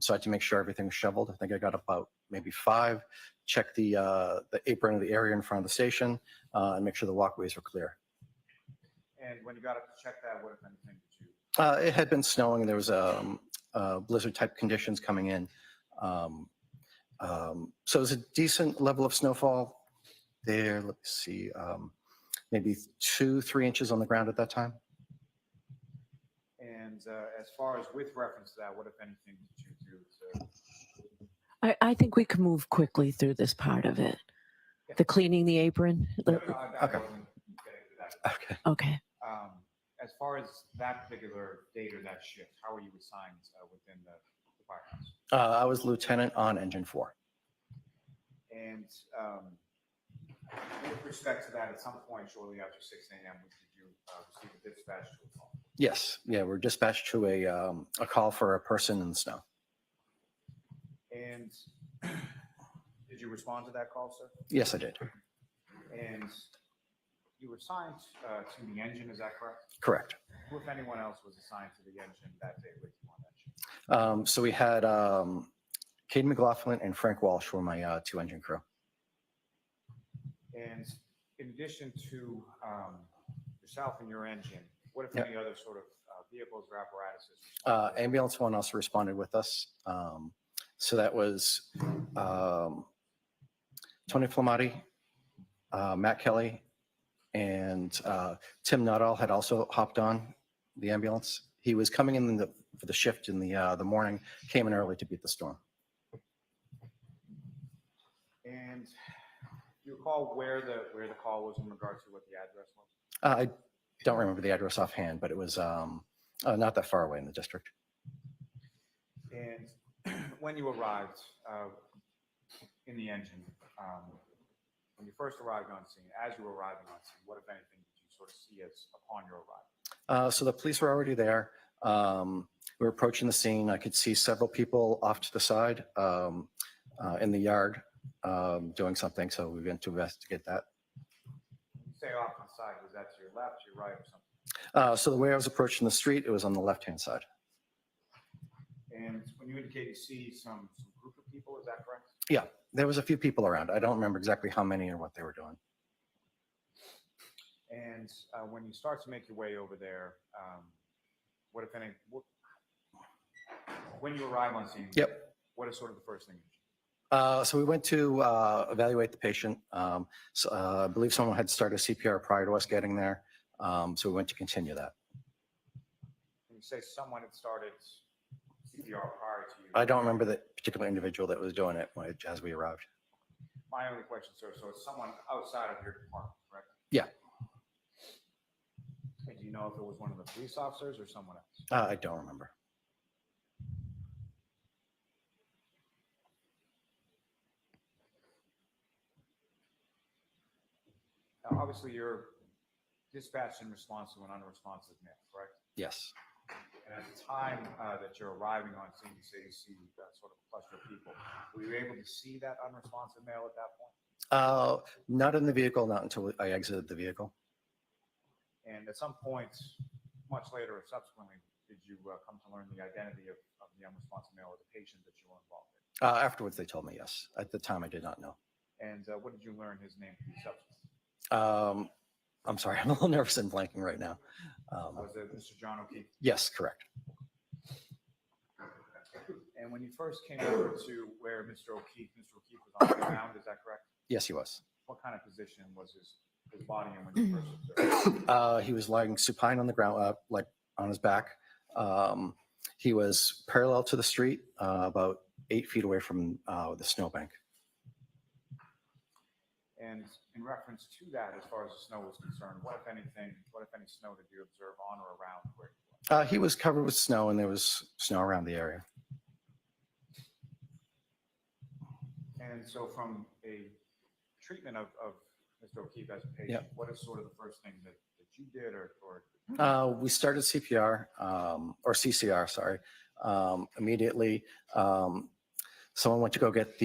So I had to make sure everything was shoveled. I think I got about maybe 5, check the apron of the area in front of the station, and make sure the walkways were clear. And when you got up to check that, what, if anything, did you? It had been snowing. There was blizzard type conditions coming in. So it was a decent level of snowfall there. Let's see, maybe 2-3 inches on the ground at that time. And as far as with reference to that, what, if anything, did you do to? I think we can move quickly through this part of it. Yeah. The cleaning the apron. I Okay. wasn't getting to that. Okay. Okay. As far as that particular date or that shift, how were you assigned within the firehouse? I was lieutenant on engine 4. And with respect to that, at some point shortly after 6 a.m., did you receive a dispatch to a call? Yes. Yeah, we're dispatched to a call for a person in the snow. And did you respond to that call, sir? Yes, I did. And you were assigned to the engine, is that correct? Correct. Who, if anyone else, was assigned to the engine that day with you on that shift? So we had Cade McLaughlin and Frank Walsh were my 2 engine crew. And in addition to yourself and your engine, what, if Yep. any, other sort of vehicles or apparatuses? Ambulance 1 also responded with us. So that was Tony Flamati, Matt Kelly, and Tim Nuttall had also hopped on the ambulance. He was coming in for the shift in the morning, came in early to beat the storm. And do you recall where the call was in regards to what the address was? I don't remember the address offhand, but it was not that far away in the district. And when you arrived in the engine, when you first arrived on scene, as you were arriving on scene, what, if anything, did you sort of see as upon your arrival? So the police were already there. We were approaching the scene. I could see several people off to the side in the yard doing something. So we went to investigate that. When you say off to the side, was that to your left, your right, or something? So the way I was approaching the street, it was on the left-hand side. And when you indicate you see some group of people, is that correct? Yeah, there was a few people around. I don't remember exactly how many or what they were doing. And when you start to make your way over there, what, if any, when you arrive on scene, Yep. what is sort of the first thing you do? So we went to evaluate the patient. I believe someone had started CPR prior to us getting there. So we went to continue that. When you say someone had started CPR prior to you? I don't remember the particular individual that was doing it as we arrived. My only question, sir, so it's someone outside of your department, correct? Yeah. And do you know if it was one of the police officers or someone else? I don't remember. Now, obviously, you're dispatched in response to an unresponsive male, correct? Yes. And at the time that you're arriving on scene, you say you see sort of a cluster of people. Were you able to see that unresponsive male at that point? Not in the vehicle, not until I exited the vehicle. And at some point, much later or subsequently, did you come to learn the identity of the unresponsive male or the patient that you were involved in? Afterwards, they told me yes. At the time, I did not know. And what did you learn his name to be subsequently? I'm sorry, I'm a little nervous and blanking right now. Was it Mr. John O'Keefe? Yes, correct. And when you first came over to where Mr. O'Keefe was on the ground, is that correct? Yes, he was. What kind of position was his body in when you first observed? He was lying supine on the ground, like on his back. He was parallel to the street, about 8 feet away from the snowbank. And in reference to that, as far as the snow was concerned, what if any snow did you observe on or around where you were? He was covered with snow, and there was snow around the area. And so from a treatment of Mr. O'Keefe as a patient, what is sort of the first thing that you did or we started CPR, or CCR, sorry. Immediately, someone went to go get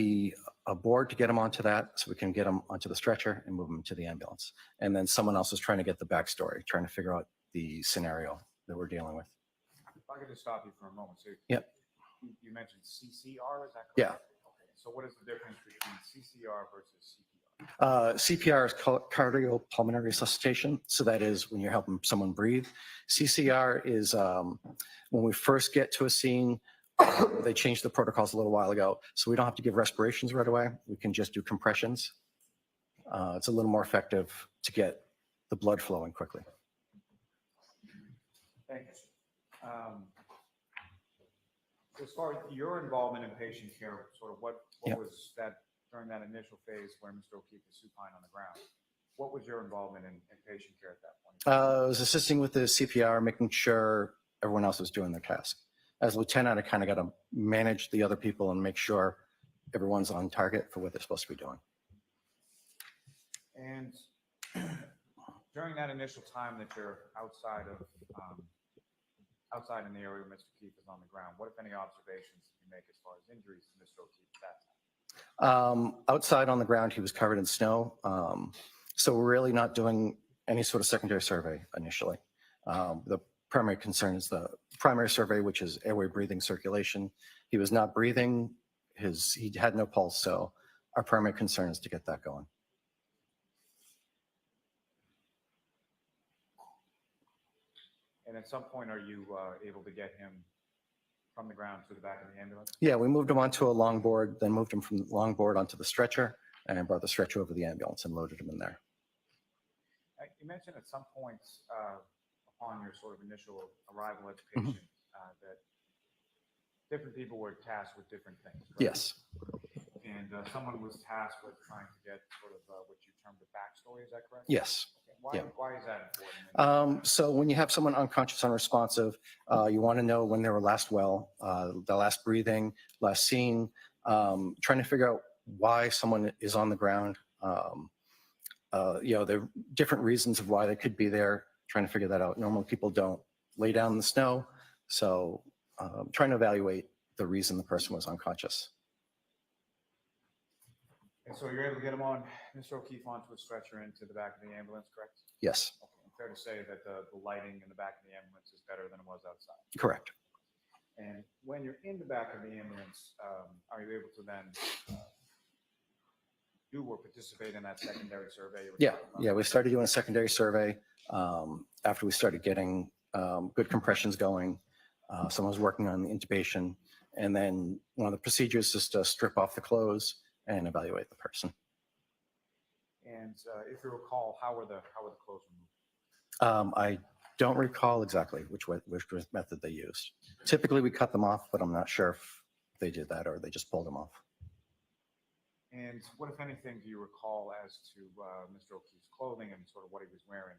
a board to get him onto that so we can get him onto the stretcher and move him to the ambulance. And then someone else was trying to get the backstory, trying to figure out the scenario that we're dealing with. If I could just stop you for a moment. So Yep. You mentioned CCR, is that correct? Yeah. Okay. So what is the difference between CCR versus CPR? CPR is cardiopulmonary resuscitation. So that is when you're helping someone breathe. CCR is when we first get to a scene. They changed the protocols a little while ago, so we don't have to give respirations right away. We can just do compressions. It's a little more effective to get the blood flowing quickly. Thanks. As far as your involvement in patient care, sort of what was that during that initial phase where Mr. O'Keefe was supine on the ground? What was your involvement in patient care at that point? I was assisting with the CPR, making sure everyone else was doing their task. As a lieutenant, I kind of got to manage the other people and make sure everyone's on target for what they're supposed to be doing. And during that initial time that you're outside in the area where Mr. O'Keefe is on the ground, what, if any, observations did you make as far as injuries to Mr. O'Keefe at that time? Outside on the ground, he was covered in snow. So we're really not doing any sort of secondary survey initially. The primary concern is the primary survey, which is airway, breathing, circulation. He was not breathing. He had no pulse. So our primary concern is to get that going. And at some point, are you able to get him from the ground to the back of the ambulance? Yeah, we moved him onto a longboard, then moved him from the longboard onto the stretcher, and brought the stretcher over the ambulance and loaded him in there. You mentioned at some point upon your sort of initial arrival at the patient, that different people were tasked with different things, correct? Yes. And someone was tasked with trying to get sort of what you termed a backstory, is that correct? Yes. Okay. Why, Yeah. why is that important? So when you have someone unconscious, unresponsive, you want to know when they were last well, the last breathing, last seen, trying to figure out why someone is on the ground. There are different reasons of why they could be there, trying to figure that out. Normal people don't lay down in the snow. So trying to evaluate the reason the person was unconscious. And so you're able to get him on, Mr. O'Keefe, onto a stretcher into the back of the ambulance, correct? Yes, Okay. And fair to say that the lighting in the back of the ambulance is better than it was outside. correct. And when you're in the back of the ambulance, are you able to then do or participate in that secondary survey? you were Yeah, talking about? yeah. We started doing a secondary survey after we started getting good compressions going. Someone was working on the intubation. And then one of the procedures is to strip off the clothes and evaluate the person. And if you recall, how were the clothes removed? I don't recall exactly which method they used. Typically, we cut them off, but I'm not sure if they did that or they just pulled them off. And what, if anything, do you recall as to Mr. O'Keefe's clothing and sort of what he was wearing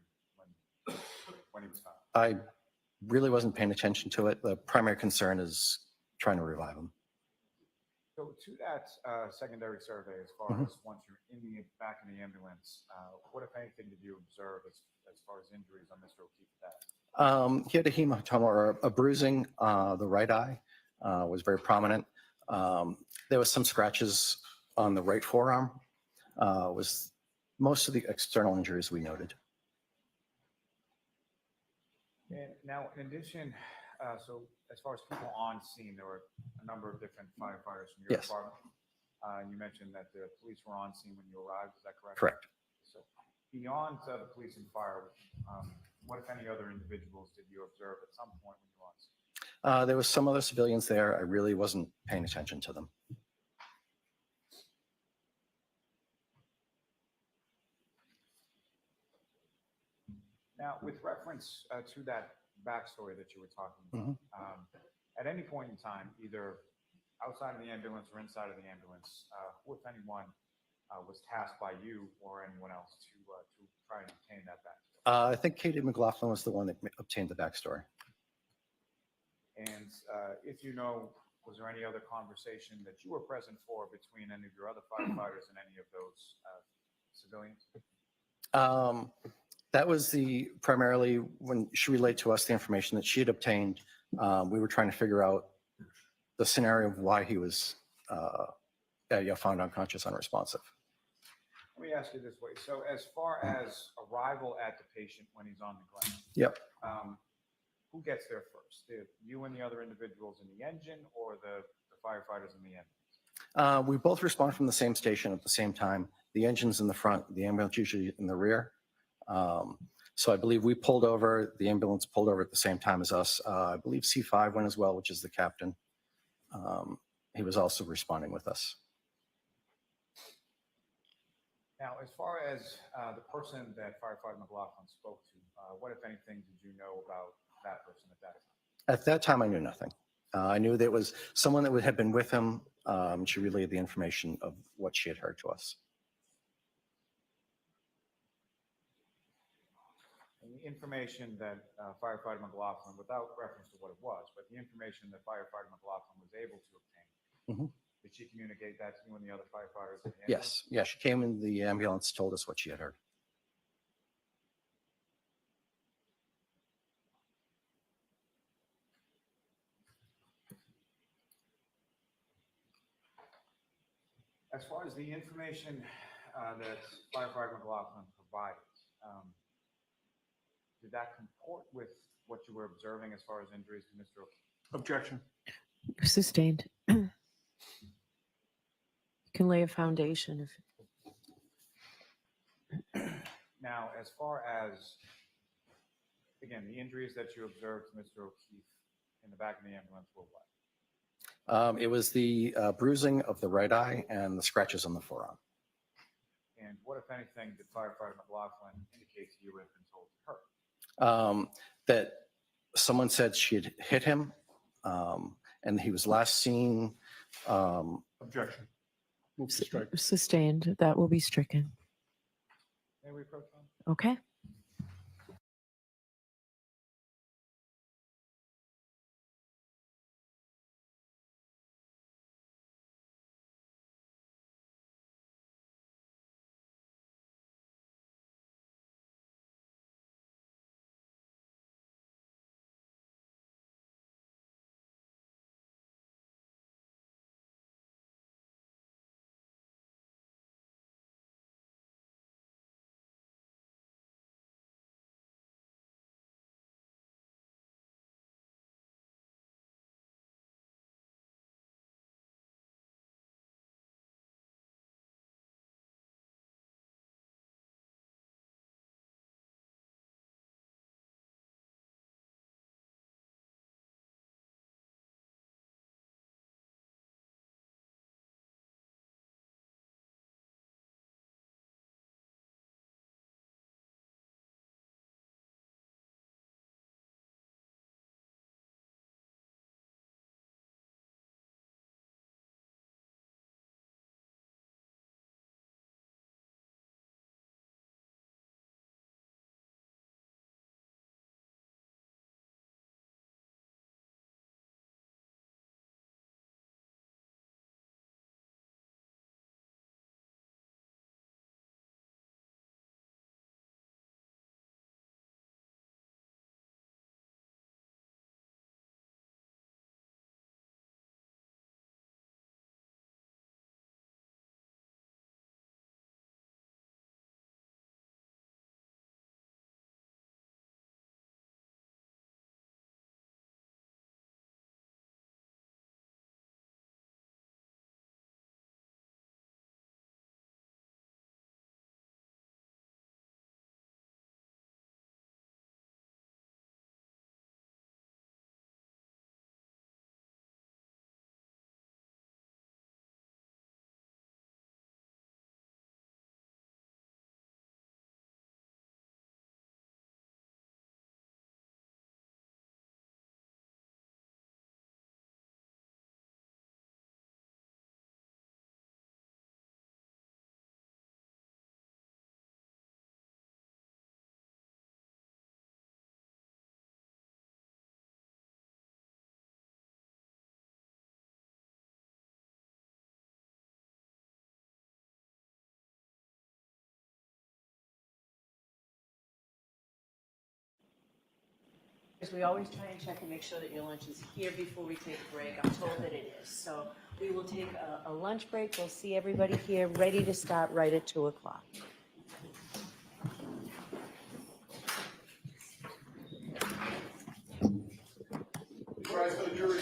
when he was found? I really wasn't paying attention to it. The primary concern is trying to revive him. So to that secondary survey, as far as once you're in the back of the ambulance, what, if anything, did you observe as far as injuries on Mr. O'Keefe that? He had a hematoma or a bruising. The right eye was very prominent. There was some scratches on the right forearm. Was most of the external injuries we noted. And now, in addition, so as far as people on scene, there were a number of different firefighters from your Yes. department. You mentioned that the police were on scene when you arrived. Is that correct? Correct. So beyond the police and fire, what, if any, other individuals did you observe at some point when you were on scene? There was some other civilians there. I really wasn't paying attention to them. Now, with reference to that backstory that you were talking about, at any point in time, either outside of the ambulance or inside of the ambulance, who, if anyone, was tasked by you or anyone else to try and obtain that backstory? I think Katie McLaughlin was the one that obtained the backstory. And if you know, was there any other conversation that you were present for between any of your other firefighters and any of those civilians? That was primarily when she relayed to us the information that she had obtained. We were trying to figure out the scenario of why he was found unconscious, unresponsive. Let me ask you this way. So as far as arrival at the patient when he's on the ground, Yep. Who gets there first? You and the other individuals in the engine, or the firefighters in the ambulance? We both respond from the same station at the same time. The engine's in the front, the ambulance usually in the rear. So I believe we pulled over, the ambulance pulled over at the same time as us. I believe C5 went as well, which is the captain. He was also responding with us. Now, as far as the person that Firefighter McLaughlin spoke to, what, if anything, did you know about that person at that time? At that time, I knew nothing. I knew there was someone that had been with him. She relayed the information of what she had heard to us. And the information that Firefighter McLaughlin, without reference to what it was, but the information that Firefighter McLaughlin was able to obtain, did she communicate that to you and the other firefighters? In the ambulance? Yes. Yeah, she came in the ambulance, told us what she had heard. As far as the information that Firefighter McLaughlin provided, did that comport with what you were observing as far as injuries to Mr. O'Keefe? Objection. Sustained. You can lay a foundation if. Now, as far as, again, the injuries that you observed to Mr. O'Keefe in the back of the ambulance were what? It was the bruising of the right eye and the scratches on the forearm. And what, if anything, did Firefighter McLaughlin indicate to you had been told to her? That someone said she had hit him, and he was last seen. Objection. Move to strike. Sustained. That will be stricken. May we approach them? Okay. Because we always try and check and make sure that your lunch is here before we take a break. I'm told that it is. So we will take a lunch break. We'll see everybody here ready to start right at 2 o'clock. Rise for the jury.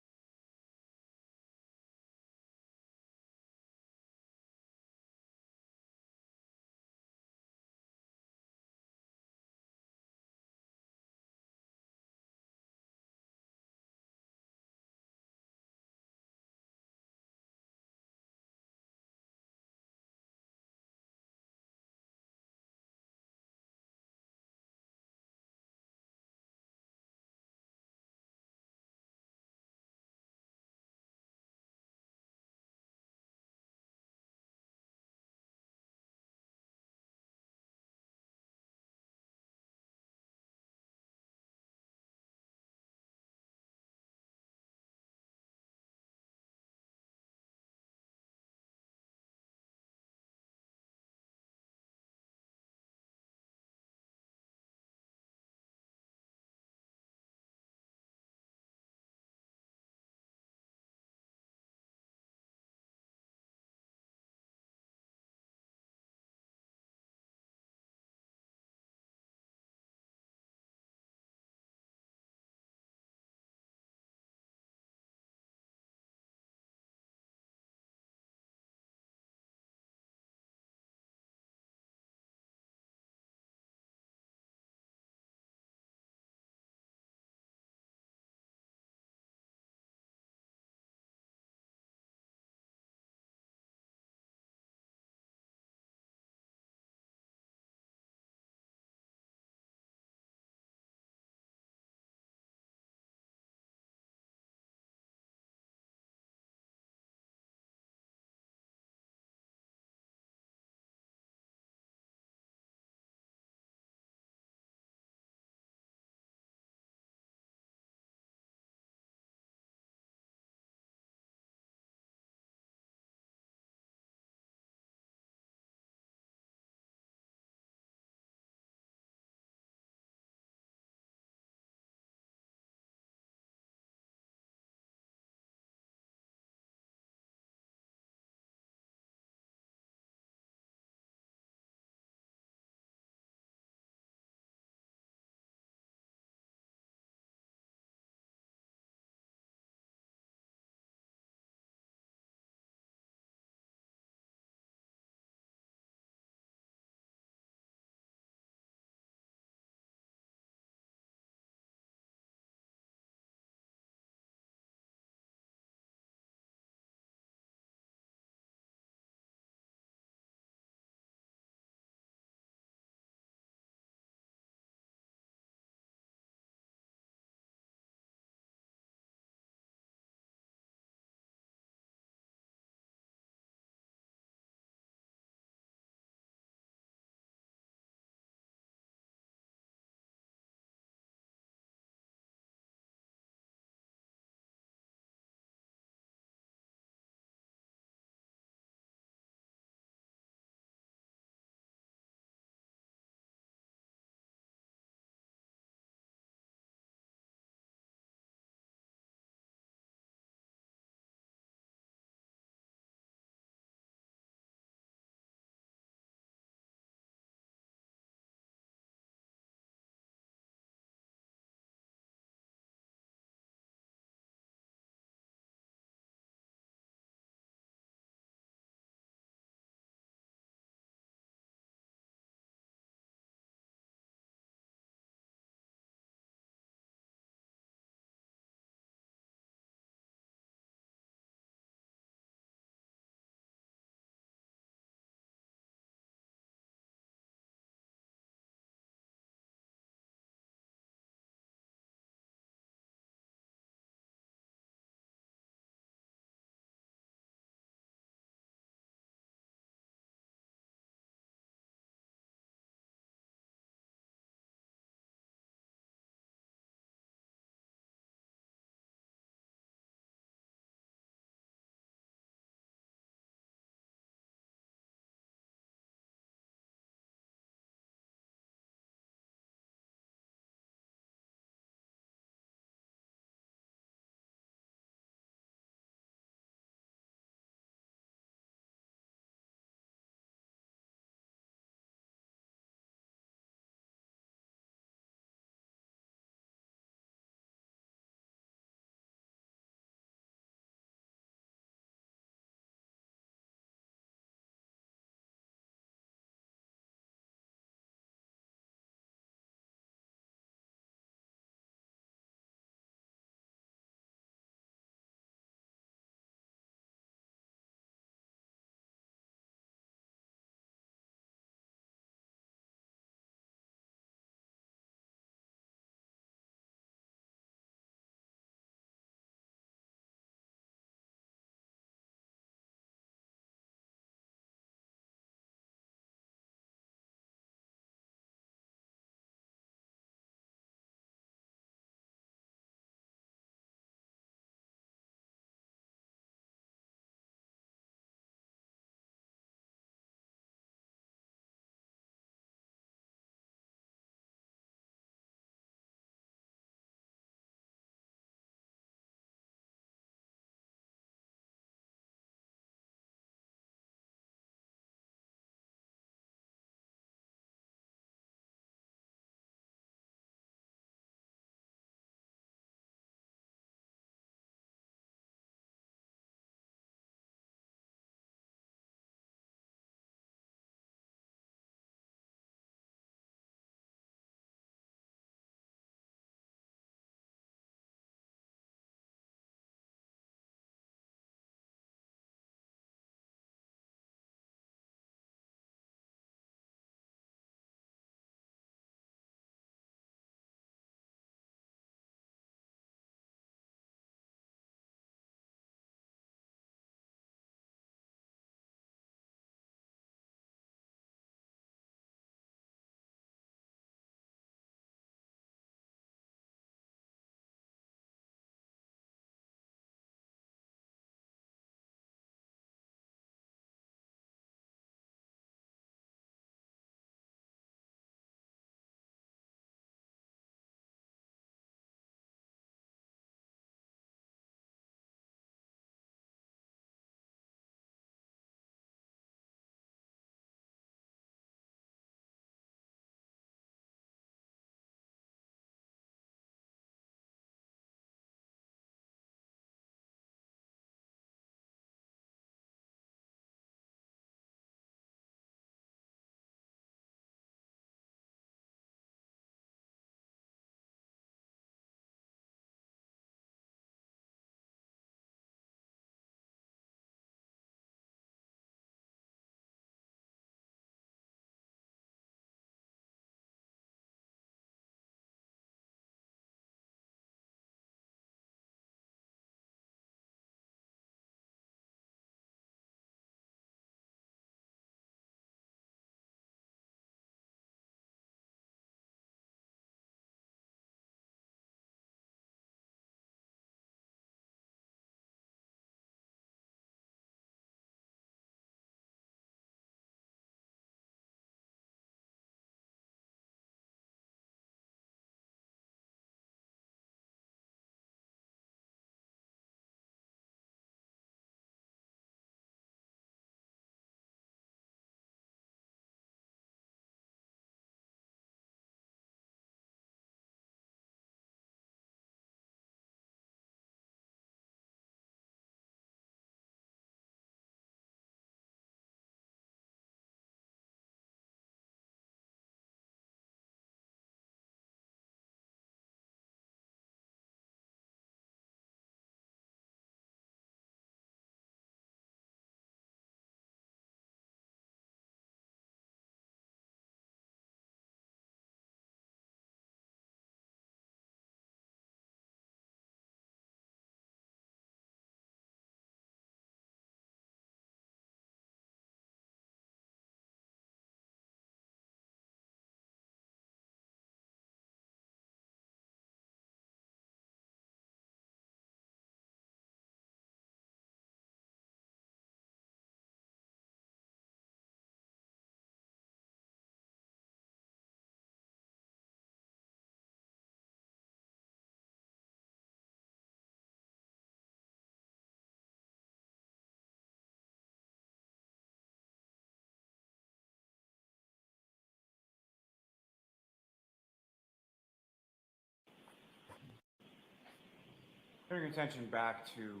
Turning your attention back to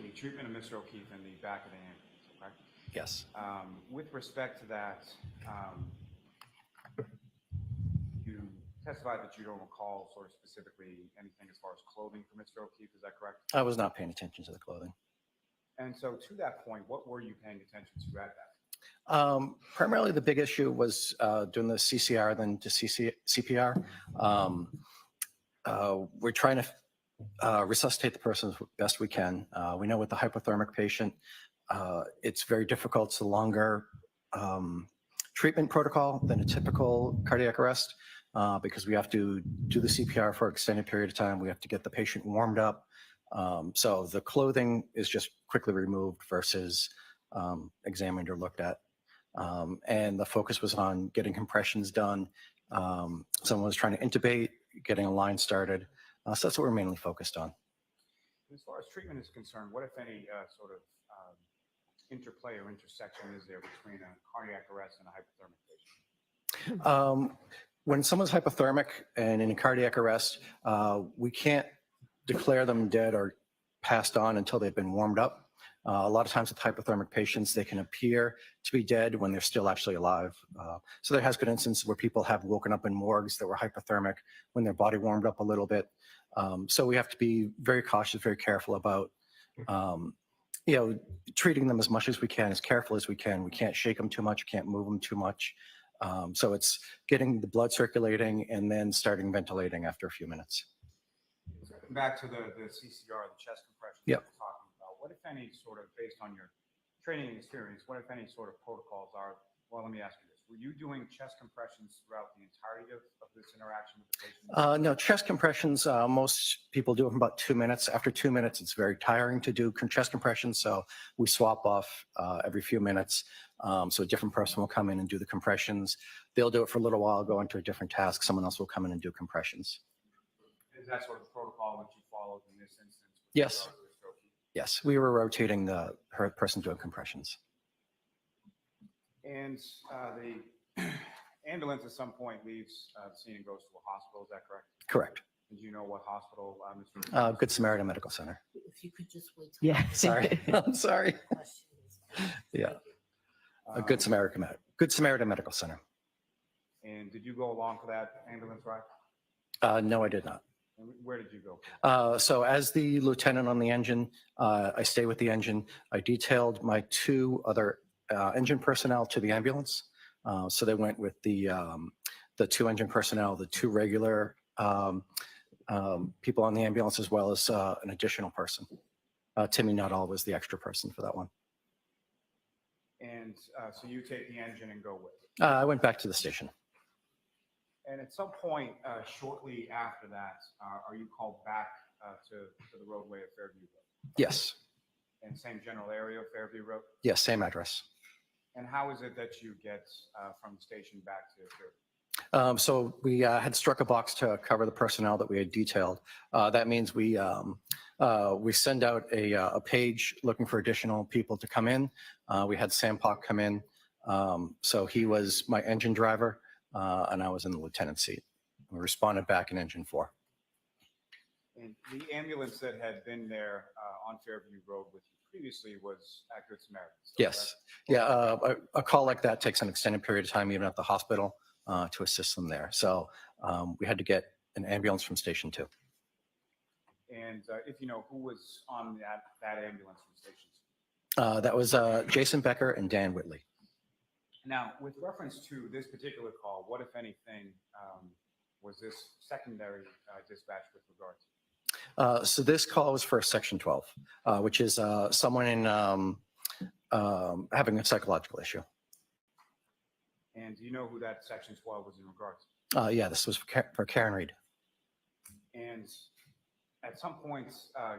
the treatment of Mr. O'Keefe in the back of the ambulance, okay? Yes. With respect to that, you testified that you don't recall sort of specifically anything as far as clothing for Mr. O'Keefe, is that correct? I was not paying attention to the clothing. And so to that point, what were you paying attention to at that? Primarily, the big issue was doing the CCR, then to CPR. We're trying to resuscitate the person as best we can. We know with the hypothermic patient, it's very difficult. It's a longer treatment protocol than a typical cardiac arrest because we have to do the CPR for an extended period of time. We have to get the patient warmed up. So the clothing is just quickly removed versus examined or looked at. And the focus was on getting compressions done. Someone was trying to intubate, getting a line started. So that's what we're mainly focused on. As far as treatment is concerned, what, if any, sort of interplay or intersection is there between a cardiac arrest and a hypothermic patient? When someone's hypothermic and in a cardiac arrest, we can't declare them dead or passed on until they've been warmed up. A lot of times with hypothermic patients, they can appear to be dead when they're still actually alive. So there has been instances where people have woken up in morgues that were hypothermic when their body warmed up a little bit. So we have to be very cautious, very careful about, treating them as much as we can, as careful as we can. We can't shake them too much, can't move them too much. So it's getting the blood circulating and then starting ventilating after a few minutes. Back to the CCR, the chest compression. Yep. We're talking about. What, if any, sort of, based on your training and experience, what, if any, sort of protocols are? Well, let me ask you this: were you doing chest compressions throughout the entirety of this interaction with the patient? No, chest compressions. Most people do them about 2 minutes. After 2 minutes, it's very tiring to do chest compressions, so we swap off every few minutes. So a different person will come in and do the compressions. They'll do it for a little while, go into a different task. Someone else will come in and do compressions. Is that sort of the protocol that you followed in this instance? Yes. Yes, we were rotating her person doing compressions. And the ambulance at some point leaves the scene and goes to a hospital. Is that correct? Correct. Did you know what hospital, Mr. Good Samaritan Medical Center. If you could just wait. Yeah. Sorry, I'm sorry. Yeah, Good Samaritan Medical Center. And did you go along for that ambulance ride? No, I did not. And where did you go? So as the lieutenant on the engine, I stay with the engine. I detailed my 2 other engine personnel to the ambulance. So they went with the 2 engine personnel, the 2 regular people on the ambulance, as well as an additional person. Timmy Nuttall was the extra person for that one. And so you take the engine and go with it? I went back to the station. And at some point shortly after that, are you called back to the roadway of Fairview Road? Yes. And same general area of Fairview Road? Yes, same address. And how is it that you get from the station back to Fairview? So we had struck a box to cover the personnel that we had detailed. That means we send out a page looking for additional people to come in. We had Sam Pock come in. So he was my engine driver. And I was in the lieutenant's seat. We responded back in engine 4. And the ambulance that had been there on Fairview Road with you previously was at Good Samaritan. Yes. Yeah. A call like that takes an extended period of time, even at the hospital, to assist them there. So we had to get an ambulance from Station 2. And if you know, who was on that ambulance from Station 2? That was Jason Becker and Dan Whitley. Now, with reference to this particular call, what, if anything, was this secondary dispatch with regard to? So this call was for Section 12, which is someone in having a psychological issue. And do you know who that Section 12 was in regard to? Yeah, this was for Karen Reed. And at some point,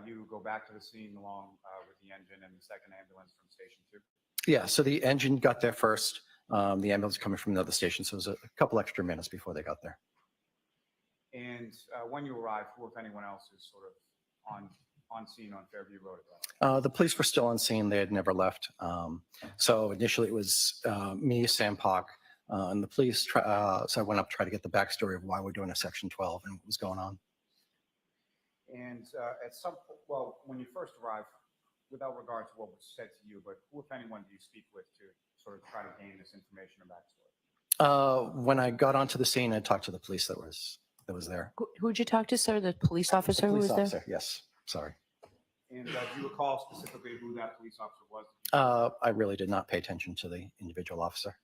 you go back to the scene along with the engine and the second ambulance from Station 2? Yeah, so the engine got there first. The ambulance coming from another station, so it was a couple extra minutes before they got there. And when you arrived, who, if anyone else, is sort of on scene on Fairview Road at that? The police were still on scene. They had never left. So initially it was me, Sam Pock, and the police. So I went up to try to get the backstory of why we're doing a Section 12 and what was going on. And well, when you first arrived, without regard to what was said to you, but who, if anyone, do you speak with to sort of try to gain this information or backstory? When I got onto the scene, I talked to the police that was there. Who'd you talk to, sir? The police officer who Police was there? officer, yes. Sorry. And do you recall specifically who that police officer was? I really did not pay attention to the individual officer.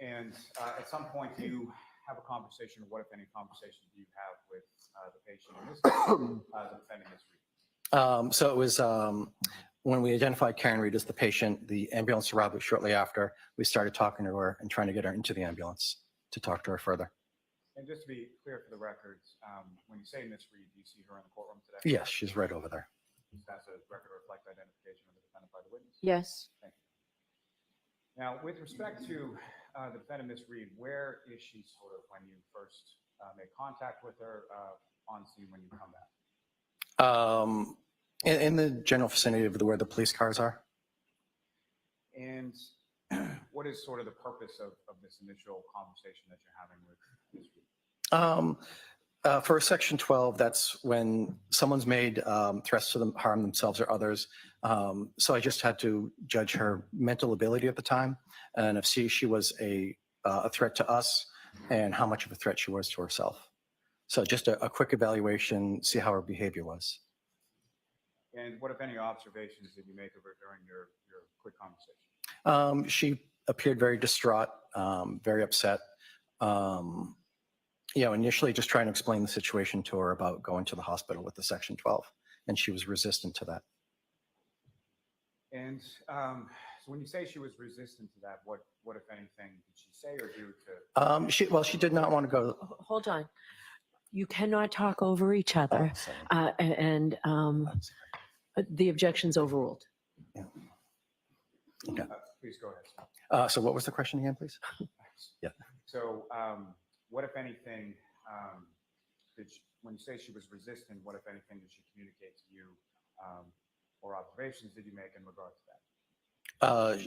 And at some point, do you have a conversation, or what, if any, conversation do you have with the patient in this case, the defendant, Ms. Reed? So it was when we identified Karen Reed as the patient, the ambulance arrived shortly after. We started talking to her and trying to get her into the ambulance to talk to her further. And just to be clear for the records, when you say Ms. Reed, do you see her in the courtroom today? Yes, she's right over there. Does the record reflect identification of the defendant by the witness? Yes. Thank you. Now, with respect to the defendant, Ms. Reed, where is she sort of when you first make contact with her on scene when you come back? In the general vicinity of where the police cars are. And what is sort of the purpose of this initial conversation that you're having with Ms. Reed? For Section 12, that's when someone's made threats to them, harm themselves or others. So I just had to judge her mental ability at the time, and if she was a threat to us, and how much of a threat she was to herself. So just a quick evaluation, see how her behavior was. And what, if any, observations did you make of her during your quick conversation? She appeared very distraught, very upset. Initially just trying to explain the situation to her about going to the hospital with the Section 12, and she was resistant to that. And so when you say she was resistant to that, what, if anything, did she say or do to? She did not want to go. Hold on. You cannot talk over each other. The objection's overruled. Yeah. Okay. Please go ahead. So what was the question again, please? Yeah. So what, if anything, when you say she was resistant, what, if anything, did she communicate to you or observations did you make in regard to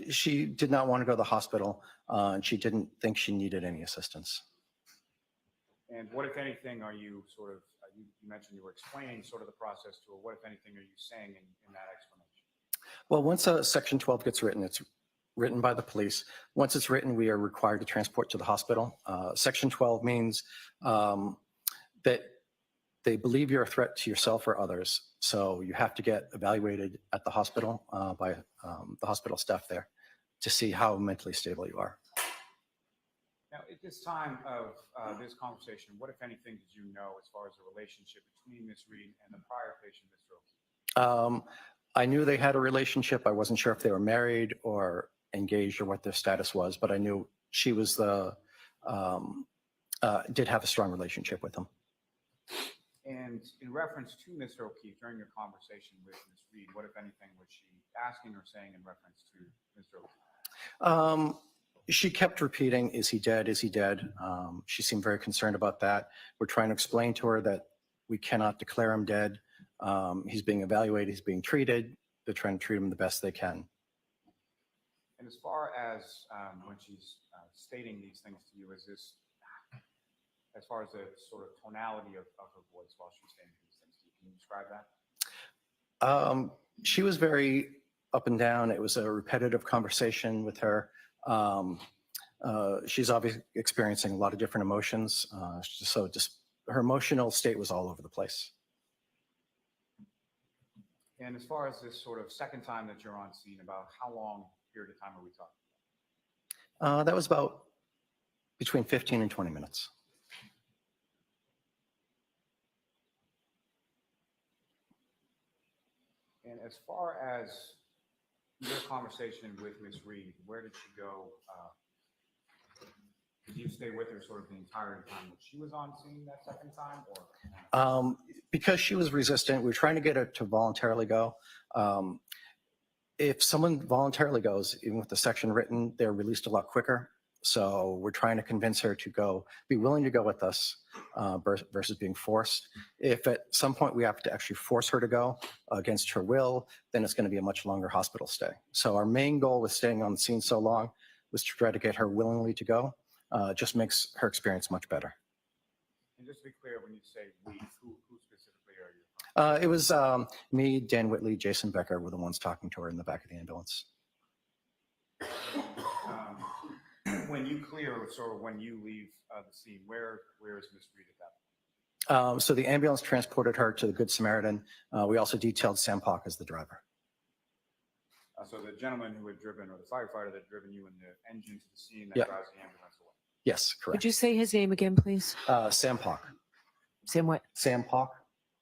that? She did not want to go to the hospital, and she didn't think she needed any assistance. And what, if anything, are you sort of, you mentioned you were explaining sort of the process to her. What, if anything, are you saying in that explanation? Well, once a Section 12 gets written, it's written by the police. Once it's written, we are required to transport to the hospital. Section 12 means that they believe you're a threat to yourself or others. So you have to get evaluated at the hospital by the hospital staff there to see how mentally stable you are. Now, at this time of this conversation, what, if anything, did you know as far as the relationship between Ms. Reed and the prior patient, Mr. O'Keefe? I knew they had a relationship. I wasn't sure if they were married or engaged or what their status was, but I knew she was did have a strong relationship with him. And in reference to Mr. O'Keefe, during your conversation with Ms. Reed, what, if anything, was she asking or saying in reference to Mr. O'Keefe? She kept repeating, "Is he dead? Is he dead?" She seemed very concerned about that. We're trying to explain to her that we cannot declare him dead. He's being evaluated. He's being treated. They're trying to treat him the best they can. And as far as when she's stating these things to you, is this, as far as the sort of tonality of her voice while she's saying these things to you, can you describe that? She was very up and down. It was a repetitive conversation with her. She's obviously experiencing a lot of different emotions. So just her emotional state was all over the place. And as far as this sort of second time that you're on scene, about how long period of time are we talking about? That was about between 15 and 20 minutes. And as far as your conversation with Ms. Reed, where did she go? Did you stay with her sort of the entire time that she was on scene that second time? Or because she was resistant, we were trying to get her to voluntarily go. If someone voluntarily goes, even with the section written, they're released a lot quicker. So we're trying to convince her to go, be willing to go with us versus being forced. If at some point we have to actually force her to go against her will, then it's going to be a much longer hospital stay. So our main goal with staying on the scene so long was to try to get her willingly to go. Just makes her experience much better. And just to be clear, when you say we, who specifically It was me, Dan Whitley, Jason Becker were the ones talking to her in the back of the ambulance. When you clear, so when you leave the scene, where is Miss Reed at that point? So the ambulance transported her to the Good Samaritan. We also detailed Sam Park as the driver. So the gentleman who had driven, or the firefighter that had driven you in the engine to the scene that Yep. drives the ambulance away. Yes, Could correct. you say his name again, please? Sam Park. Sam what? Sam Park.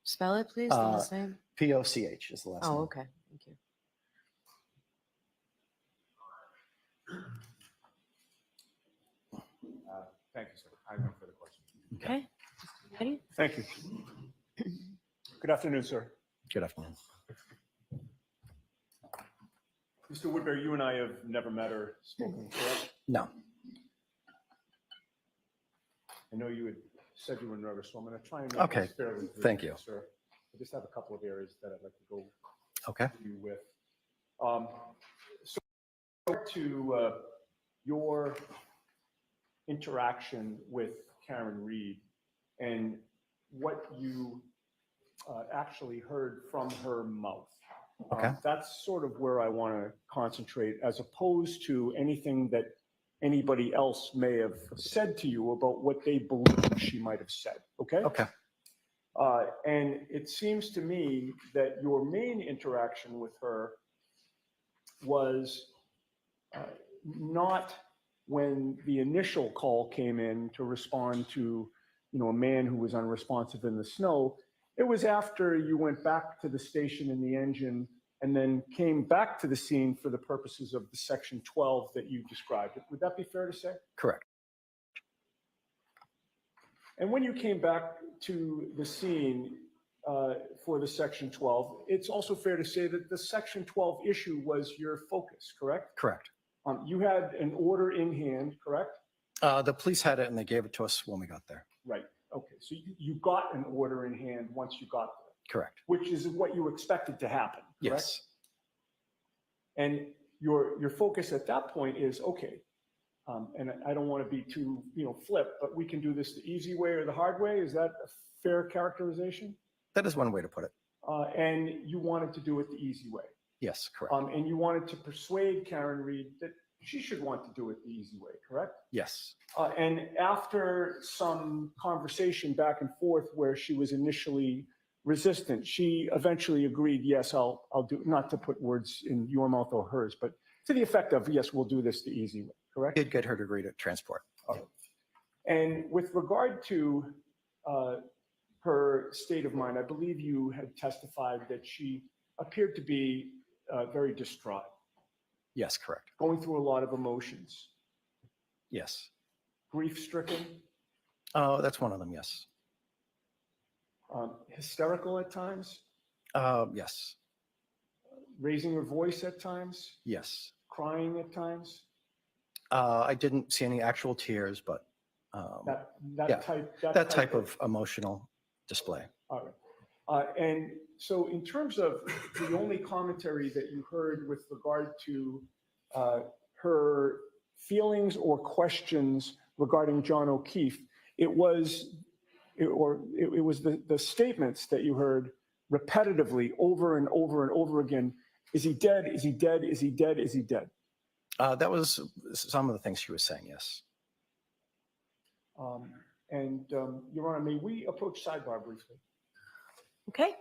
Spell it, please, the last name? P-O-C-H is the last name. Oh, okay, thank you. Thank you, sir. I have no further questions. Okay. Ready? Thank you. Good afternoon, sir. Good afternoon. Mr. Woodbury, you and I have never met or spoken, correct? No. I know you had said you were nervous, so I'm going to try and make Okay. this fairly brief, Thank you. sir. I just have a couple of areas that I'd like to go Okay. to you with. So to your interaction with Karen Reed and what you actually heard from her mouth. Okay. That's sort of where I want to concentrate, as opposed to anything that anybody else may have said to you about what they believe she might have said. Okay? Okay. And it seems to me that your main interaction with her was not when the initial call came in to respond to, a man who was unresponsive in the snow. It was after you went back to the station in the engine and then came back to the scene for the purposes of the section 12 that you described. Would that be fair to say? Correct. And when you came back to the scene for the section 12, it's also fair to say that the section 12 issue was your focus, correct? Correct. You had an order in hand, correct? The police had it and they gave it to us when we got there. Right. Okay. So you got an order in hand once you got there, Correct. which is what you expected to happen, correct? Yes. And your focus at that point is, okay, and I don't want to be too, flip, but we can do this the easy way or the hard way. Is that a fair characterization? That is one way to put it. And you wanted to do it the easy way. Yes, correct. And you wanted to persuade Karen Reed that she should want to do it the easy way, correct? Yes. And after some conversation back and forth where she was initially resistant, she eventually agreed, yes, I'll do, not to put words in your mouth or hers, but to the effect of, yes, we'll do this the easy way, correct? Did get her to agree to transport. And with regard to her state of mind, I believe you had testified that she appeared to be very distraught, Yes, correct. going through a lot of emotions, Yes. grief-stricken, Oh, that's one of them. Yes. hysterical at times, Yes. raising her voice at times, Yes. crying at times. I didn't see any actual tears, but That yeah, type, type of emotional display. All right. And so in terms of the only commentary that you heard with regard to her feelings or questions regarding John O'Keefe, it was the statements that you heard repetitively over and over and over again. Is he dead? Is he dead? Is he dead? Is he dead? That was some of the things she was saying. Yes. Your Honor, may we approach sidebar briefly? Okay.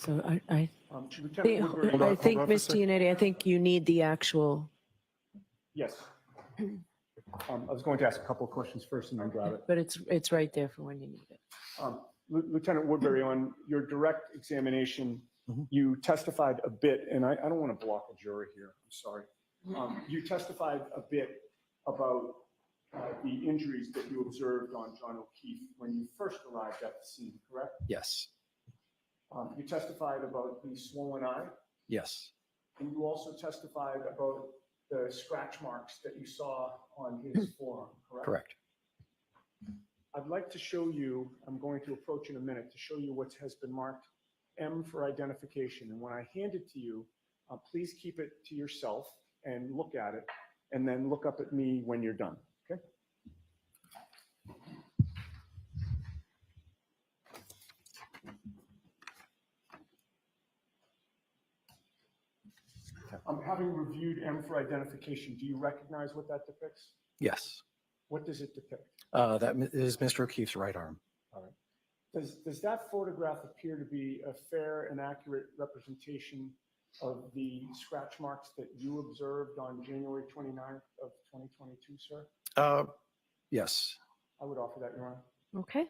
So Lieutenant Woodbury. I think, hold on for a Ms. second. Giannetti, I think you need the actual, Yes. I was going to ask a couple of questions first and then grab it. but it's right there for when you need it. Lieutenant Woodbury, on your direct examination, Mhm. you testified a bit, and I don't want to block a jury here, I'm sorry. You testified a bit about the injuries that you observed on John O'Keefe when you first arrived at the scene, correct? Yes, You testified about the swollen eye, yes, and you also testified about the scratch marks that you saw on his forearm, correct? correct. I'd like to show you, I'm going to approach in a minute to show you what has been marked M for identification. And when I hand it to you, please keep it to yourself and look at it, and then look up at me when you're done, okay? Having reviewed M for identification, do you recognize what that depicts? Yes. What does it depict? That is Mr. O'Keefe's right arm. All right. Does that photograph appear to be a fair and accurate representation of the scratch marks that you observed on January 29th of 2022, sir? Yes. I would offer that, Your Honor. Okay.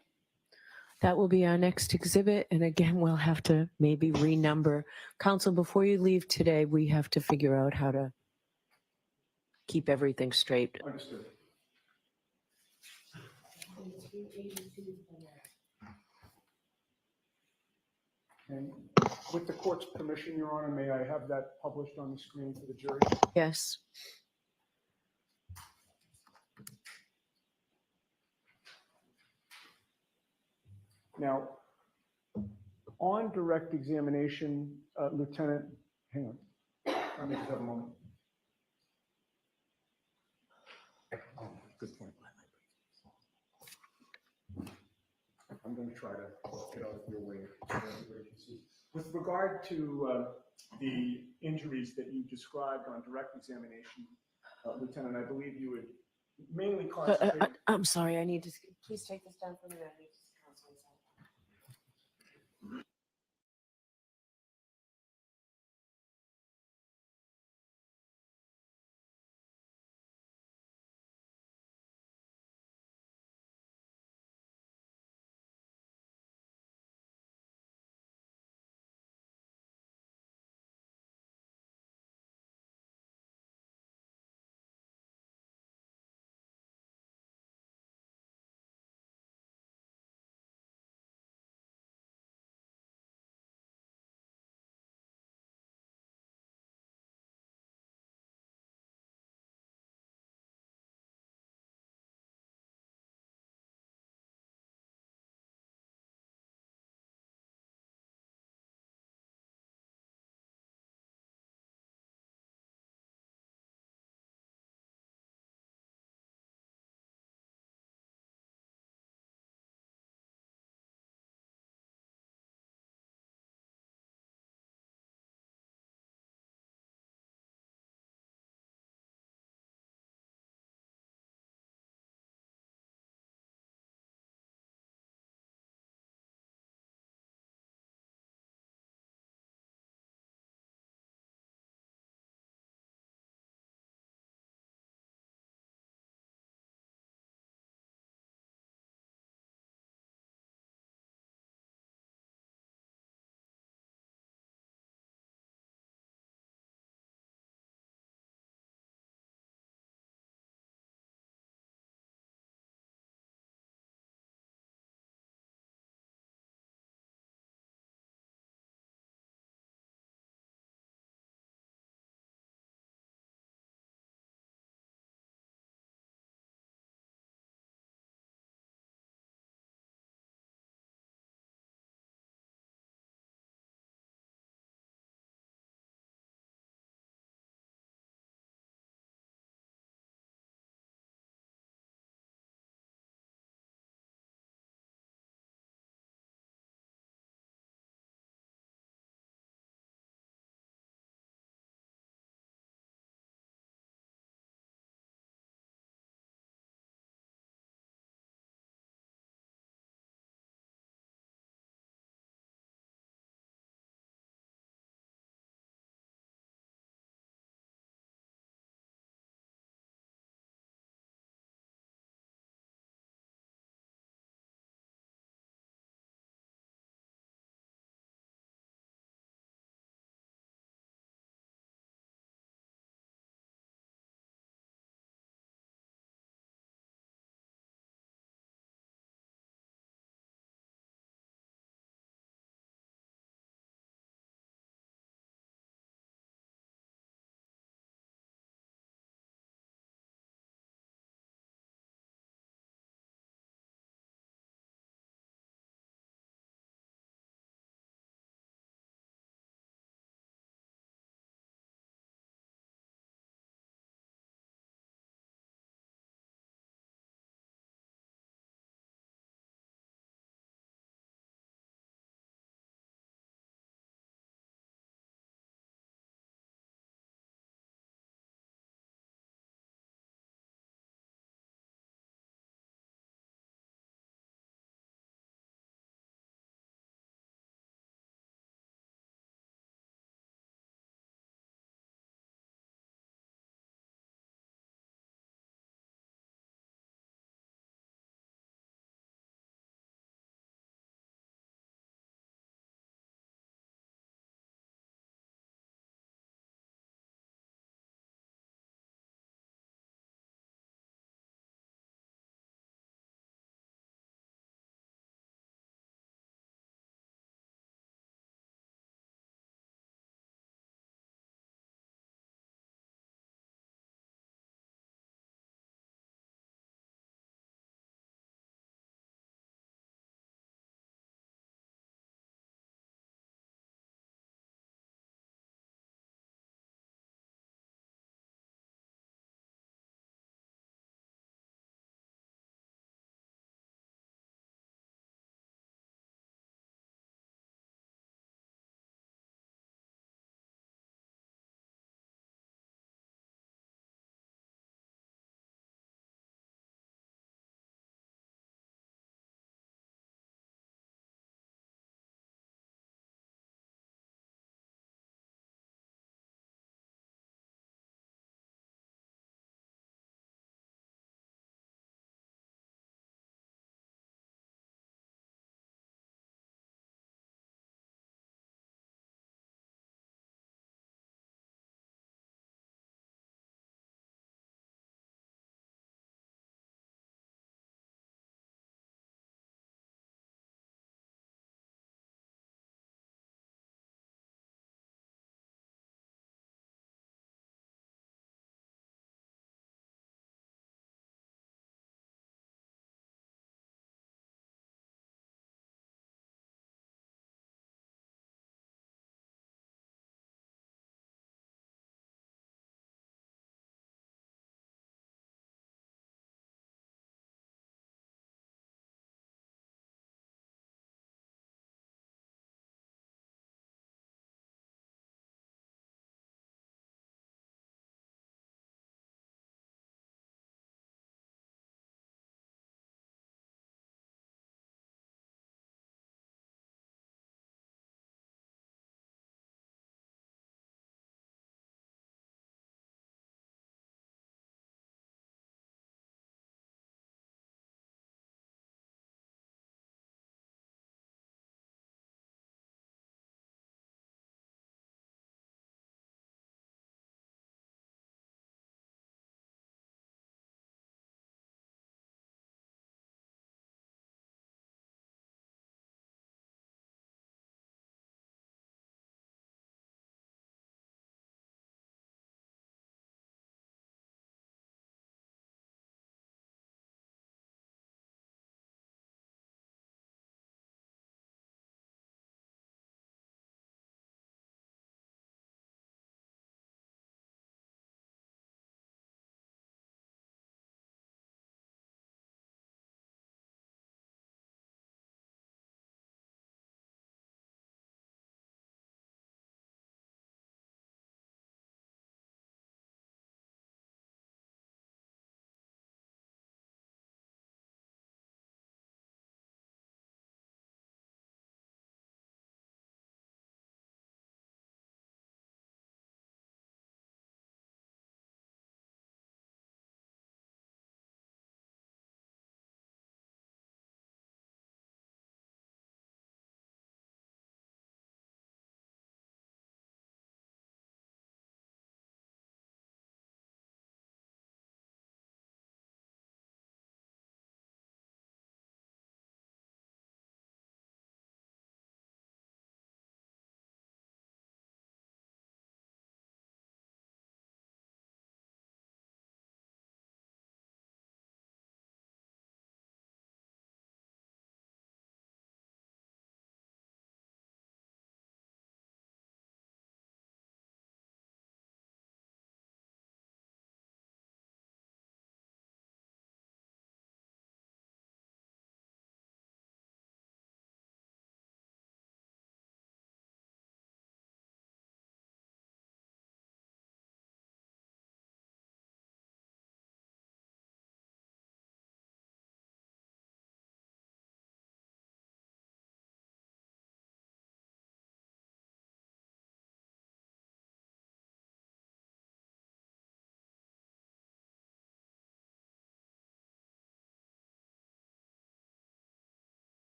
That will be our next exhibit. And again, we'll have to maybe renumber. Counsel, before you leave today, we have to figure out how to keep everything straight. Understood. And with the court's permission, Your Honor, may I have that published on the screen for the jury? Yes. Now, on direct examination, Lieutenant, hang on. Let me just have a moment. Good point. I'm going to try to get out of your way so everybody can see. With regard to the injuries that you described on direct examination, Lieutenant, I believe you would mainly concentrate. I'm sorry. I need to, please take this down for me. I need to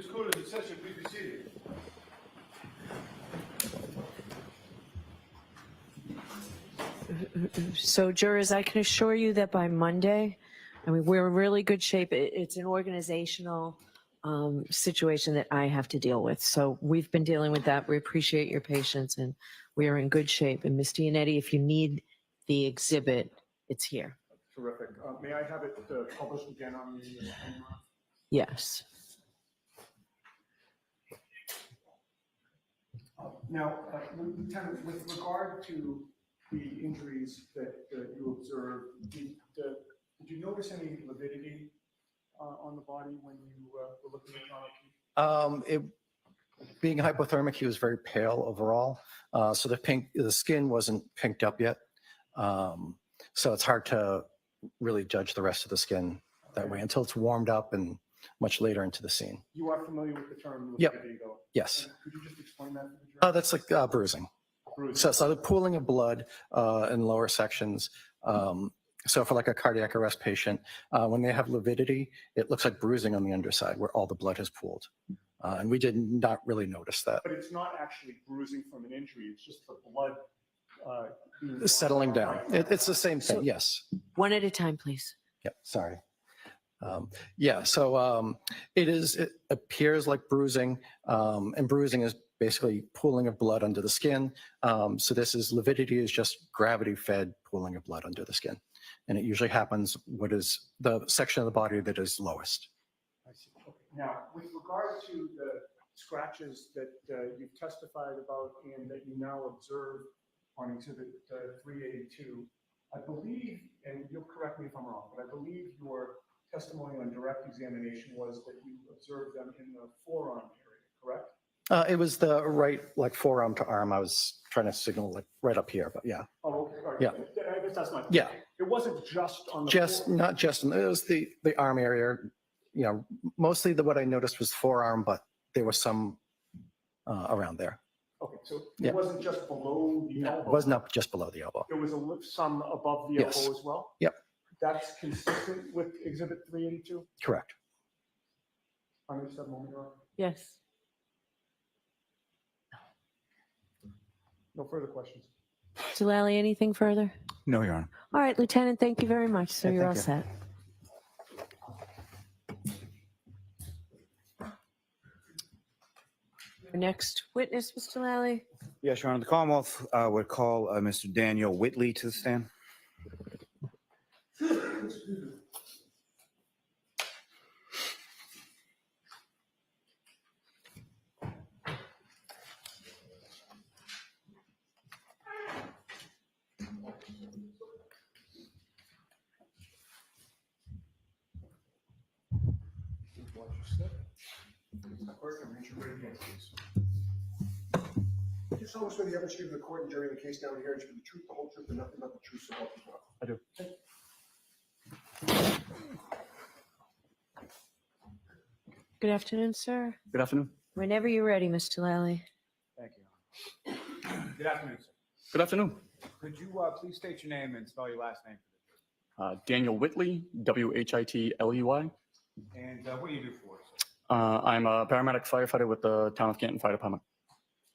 This court is in session. Please be seated. So jurors, I can assure you that by Monday, I mean, we're in really good shape. It's an organizational situation that I have to deal with. So we've been dealing with that. We appreciate your patience and we are in good shape. And Ms. Dianetti, if you need the exhibit, it's here. Terrific. May I have it published again on the Yes. Now, Lieutenant, with regard to the injuries that you observed, did you notice any lividity on the body when you were looking at John O'Keefe? Being hypothermic, he was very pale overall. So the skin wasn't pinked up yet. So it's hard to really judge the rest of the skin that way until it's warmed up and much later into the scene. You are familiar with the term Yep. lividity, though? Yes. And could you just explain that to the jury? That's like bruising. Bruising. So the pooling of blood in lower sections. So for like a cardiac arrest patient, when they have lividity, it looks like bruising on the underside where all the blood has pooled. And we did not really notice that. But it's not actually bruising from an injury. It's just the blood being Settling down. Right. It's the same thing, yes. One at a time, please. Yep, sorry. So it appears like bruising, and bruising is basically pooling of blood under the skin. So lividity is just gravity-fed pooling of blood under the skin. And it usually happens what is the section of the body that is lowest. I see. Okay. Now, with regard to the scratches that you've testified about and that you now observe on Exhibit 382, I believe, and you'll correct me if I'm wrong, but I believe your testimony on direct examination was that you observed them in the forearm area, correct? It was the right, like forearm to arm. I was trying to signal like right up here, but yeah. Oh, okay. All right. Yeah. I guess that's my point. Yeah. It wasn't just on the Not just, it was the arm area. You know, mostly what I noticed was forearm, but there was some around there. Okay, so Yeah. it wasn't just below the No, elbow? it was not just below the elbow. There was some above the Yes. elbow as well? Yep. That's consistent with Exhibit 382? Correct. Understood, moment, Your Honor. Yes. No further questions. Mr. Lally, anything further? No, Your Honor. All right, Lieutenant, thank you very much. So Okay, you're all thank set. Your next witness, Mr. Lally. Yes, Your Honor. The Commonwealth would call Mr. Daniel Whitley to the stand. You tell us whether you ever stated to the court and jury in the case down here and speak the truth, the whole truth, and nothing but the truth, so help you God. I do. Good afternoon, sir. Good afternoon. Whenever you're ready, Mr. Lally. Thank you. Your Honor. Good afternoon, sir. Good afternoon. Could you please state your name and spell your last name? Daniel Whitley, Whitley. And what do you do for us, sir? I'm a paramedic firefighter with the Town of Canton Fire Department.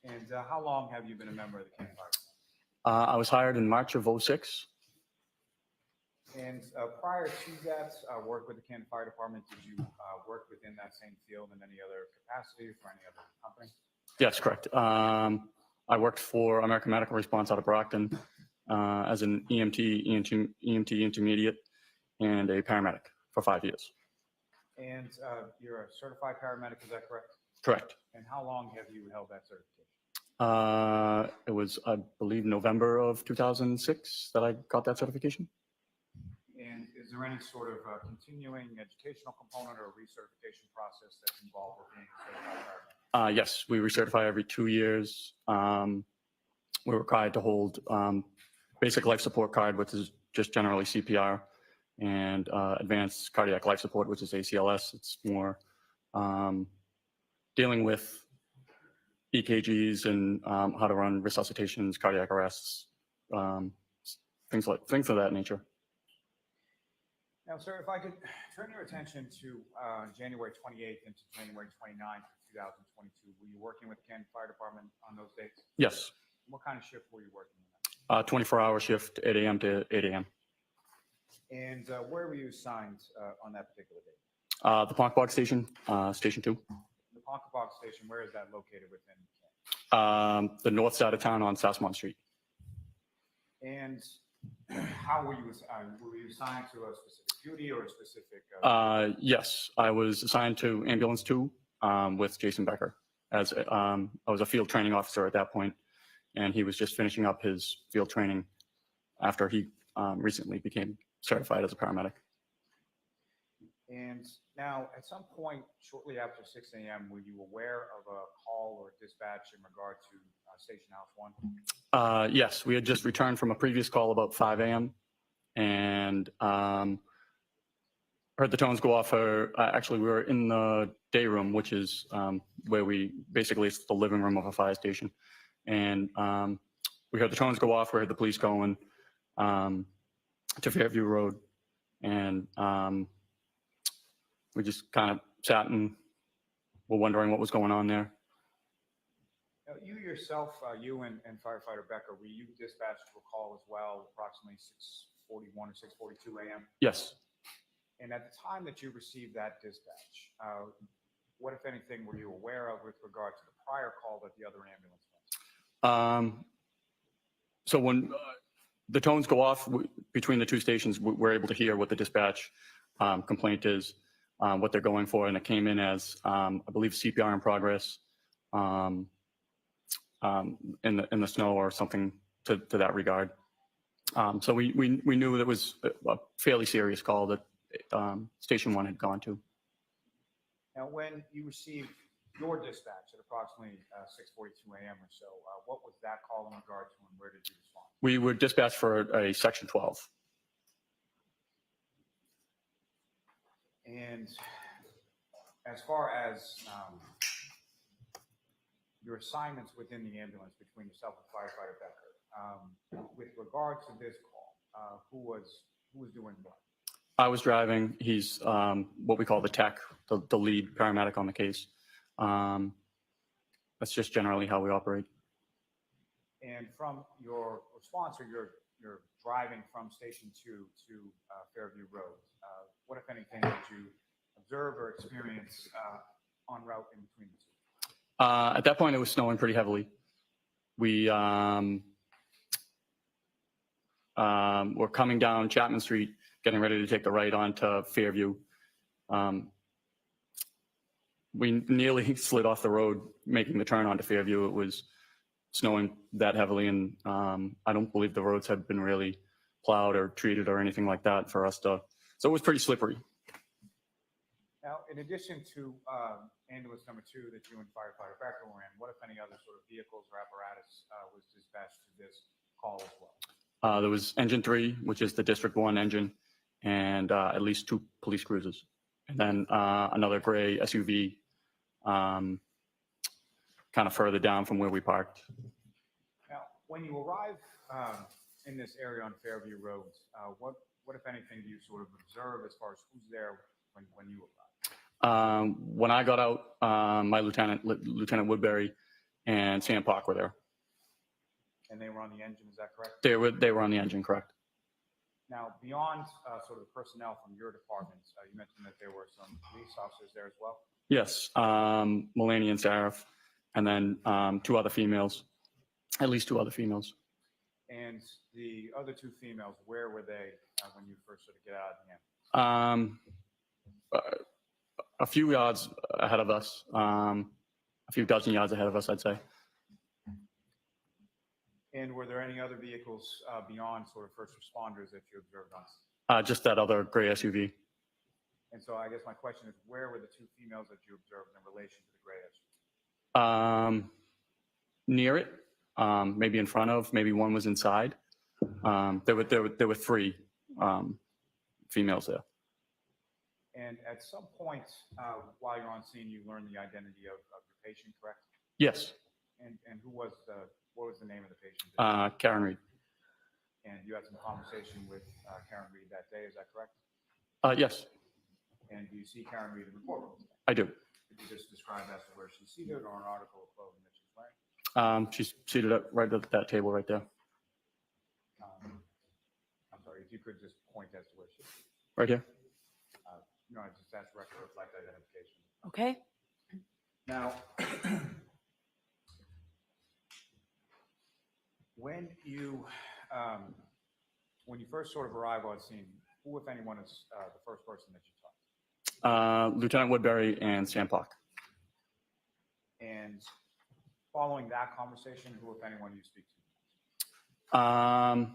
And how long have you been a member of the Canton Fire Department? I was hired in March of '06. And prior to that work with the Canton Fire Department, did you work within that same field in any other capacity for any other company? Yes, correct. I worked for American Medical Response out of Brockton as an EMT intermediate and a paramedic for 5 years. And you're a certified paramedic, is that correct? Correct. And how long have you held that certification? It was, I believe, November of 2006 that I got that certification. And is there any sort of continuing educational component or recertification process that's involved with being a certified paramedic? Yes, we recertify every 2 years. We're required to hold basic life support card, which is just generally CPR, and advanced cardiac life support, which is ACLS. It's more dealing with EKGs and how to run resuscitations, cardiac arrests, things of that nature. Now, sir, if I could turn your attention to January 28th into January 29th of 2022, were you working with the Canton Fire Department on those dates? Yes. What kind of shift were you working in? 24-hour shift, 8 a.m. to 8 a.m. And where were you assigned on that particular date? The Ponkbog Station, Station 2. The Ponkabog Station, where is that located within Canton? The north side of town on Southmont Street. And how were you assigned to a specific duty or a specific? Yes, I was assigned to Ambulance 2 with Jason Becker. As I was a field training officer at that point, and he was just finishing up his field training after he recently became certified as a paramedic. And now, at some point shortly after 6 a.m., were you aware of a call or dispatch in regard to Station House 1? Yes, we had just returned from a previous call about 5 a.m. and heard the tones go off. Actually, we were in the day room, which is where it's the living room of a fire station. And we heard the tones go off. We heard the police going to Fairview Road. And we just kind of sat and were wondering what was going on there. Now, you yourself, you and firefighter Becker, were you dispatched to a call as well, approximately 6:41 or 6:42 a.m.? Yes. And at the time that you received that dispatch, what, if anything, were you aware of with regard to the prior call that the other ambulance went? So when the tones go off between the two stations, we're able to hear what the dispatch complaint is, what they're going for, and it came in as, I believe, CPR in progress in the snow or something to that regard. So we knew that it was a fairly serious call that Station 1 had gone to. Now, when you received your dispatch at approximately 6:42 a.m. or so, what was that call in regard to, and where did you respond? We were dispatched for a Section 12. And as far as your assignments within the ambulance between yourself and firefighter Becker, with regard to this call, who was doing what? I was driving. He's what we call the tech, the lead paramedic on the case. That's just generally how we operate. And from your response, or your driving from Station 2 to Fairview Road, what, if anything, did you observe or experience en route in between the two? At that point, it was snowing pretty heavily. We were coming down Chapman Street, getting ready to take the right onto Fairview. We nearly slid off the road, making the turn onto Fairview. It was snowing that heavily, and I don't believe the roads had been really plowed or treated or anything like that for us to, so it was pretty slippery. Now, in addition to ambulance number 2 that you and firefighter Becker were in, what, if any, other sort of vehicles or apparatus was dispatched to this call as well? There was Engine 3, which is the District 1 engine, and at least 2 police cruisers. And then another gray SUV kind of further down from where we parked. Now, when you arrive in this area on Fairview Road, what, if anything, do you sort of observe as far as who's there when you arrive? When I got out, my Lieutenant Woodbury and Sam Park were there. And they were on the engine, is that correct? They were on the engine, correct. Now, beyond sort of the personnel from your department, you mentioned that there were some police officers there as well? Yes, Melanie and Sarah, and then 2 other females, at least 2 other females. And the other 2 females, where were they when you first sort of get out of the ambulance? A few yards ahead of us, a few dozen yards ahead of us, I'd say. And were there any other vehicles beyond sort of first responders that you observed on? Just that other gray SUV. And so I guess my question is, where were the 2 females that you observed in relation to the gray SUV? Near it, maybe in front of, maybe one was inside. There were 3 females there. And at some point while you're on scene, you learned the identity of your patient, correct? Yes. And what was the name of the patient? Karen Reed. And you had some conversation with Karen Reed that day, is that correct? Yes, And do you see Karen Reed in the courtroom? I do. Could you just describe as to where she's seated or an article of clothing that she's wearing? She's seated right at that table right there. I'm sorry, if you could just point as to where she is. Right here. No, I just asked record reflect identification. Okay. Now, when you first sort of arrive on scene, who, if anyone, is the first person that you talk to? Lieutenant Woodbury and Sam Park. And following that conversation, who, if anyone, you speak to?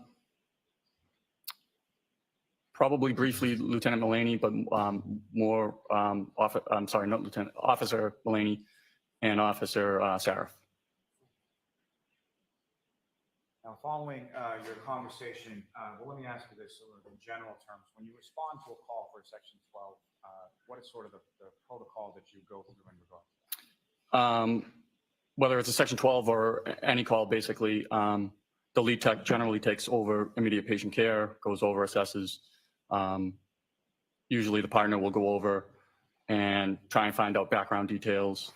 Probably briefly Lieutenant Mullaney, but more, I'm sorry, not Lieutenant, Officer Mullaney and Officer Saraf. Now, following your conversation, well, let me ask you this sort of in general terms. When you respond to a call for Section 12, what is sort of the protocol that you go through in regard to that? Whether it's a Section 12 or any call, basically, the lead tech generally takes over immediate patient care, goes over, assesses. Usually the partner will go over and try and find out background details,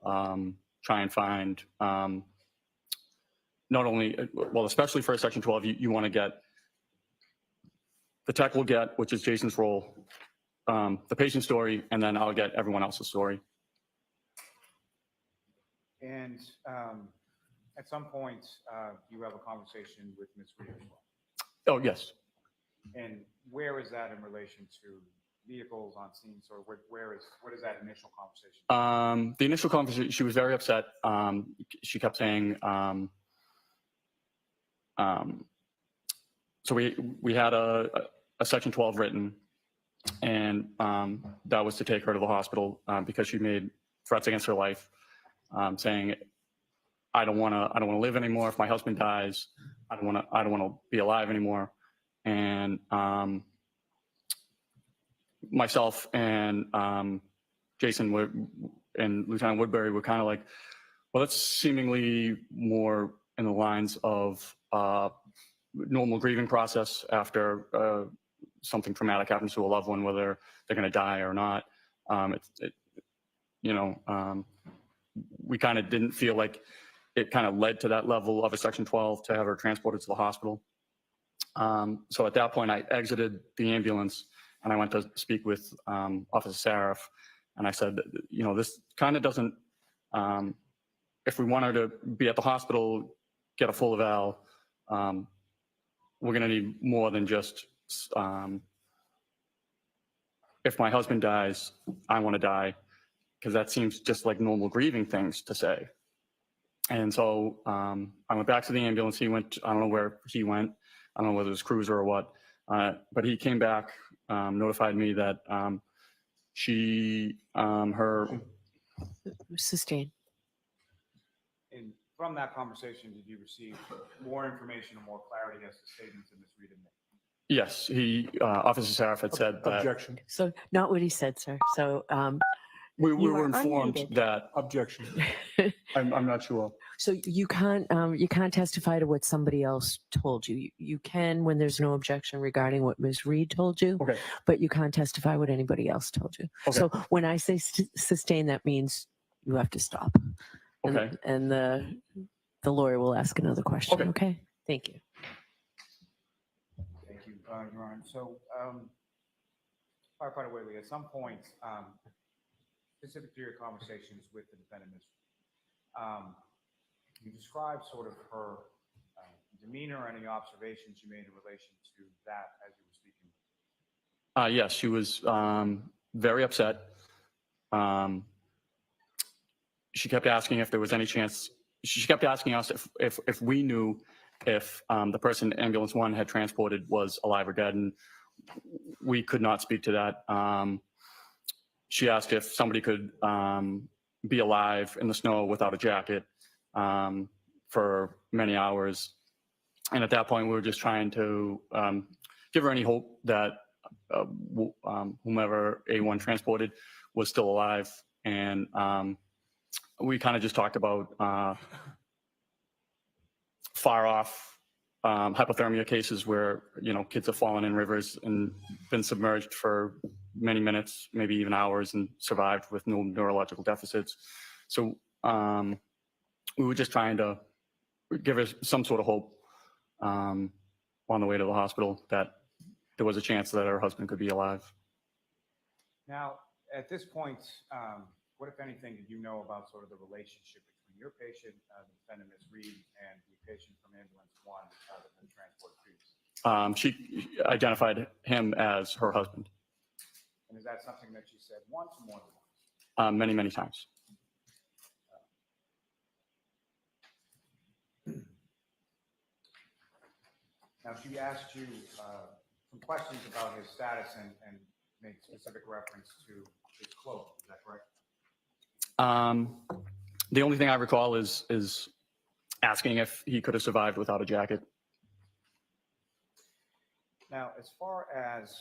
try and find not only, well, especially for a Section 12, you want to get, the tech will get, which is Jason's role, the patient story, and then I'll get everyone else's story. And at some point, you have a conversation with Ms. Reed as well. Oh, yes. And where is that in relation to vehicles on scene? So what is that initial conversation? The initial conversation, she was very upset. She kept saying, so we had a Section 12 written, and that was to take her to the hospital because she made threats against her life, saying, I don't want to live anymore. If my husband dies, I don't want to be alive anymore. And myself and Jason and Lieutenant Woodbury were kind of like, well, that's seemingly more in the lines of normal grieving process after something traumatic happens to a loved one, whether they're going to die or not. We kind of didn't feel like it kind of led to that level of a Section 12 to have her transported to the hospital. So at that point, I exited the ambulance and I went to speak with Officer Saraf, and I said, this kind of doesn't, if we want her to be at the hospital, get a full eval, we're going to need more than just, if my husband dies, I want to die, because that seems just like normal grieving things to say. And so I went back to the ambulance. He went, I don't know where he went. I don't know whether it was cruiser or what, but he came back, notified me that her Sustained. And from that conversation, did you receive more information or more clarity as to statements that Ms. Reed had made? Yes, Officer Saraf had said that. Objection. So not what he said, sir. So We you were are informed unmuted. that. Objection. I'm not sure. So you can't testify to what somebody else told you. You can when there's no objection regarding what Ms. Reed told you, Okay. but you can't testify what anybody else told you. Okay. So when I say sustain, that means you have to stop. Okay. And the lawyer will ask another question. Okay. Okay. Thank you. Thank you, Your Honor. So, Firefighter Whaley, at some point, specific to your conversations with the defendant, Ms. you described sort of her demeanor or any observations you made in relation to that as you were speaking. Yes, she was very upset. She kept asking if there was any chance. She kept asking us if we knew if the person ambulance 1 had transported was alive or dead, and we could not speak to that. She asked if somebody could be alive in the snow without a jacket for many hours. And at that point, we were just trying to give her any hope that whomever A1 transported was still alive. And we kind of just talked about far off hypothermia cases where, kids have fallen in rivers and been submerged for many minutes, maybe even hours, and survived with no neurological deficits. So we were just trying to give her some sort of hope on the way to the hospital that there was a chance that her husband could be alive. Now, at this point, what, if anything, did you know about sort of the relationship between your patient, the defendant, Ms. Reed, and the patient from ambulance 1 that been transported previously? She identified him as her husband. And is that something that she said once or more than once? Many, many times. Now, she asked you some questions about his status and made specific reference to his cloak. Is that correct? The only thing I recall is asking if he could have survived without a jacket. Now, as far as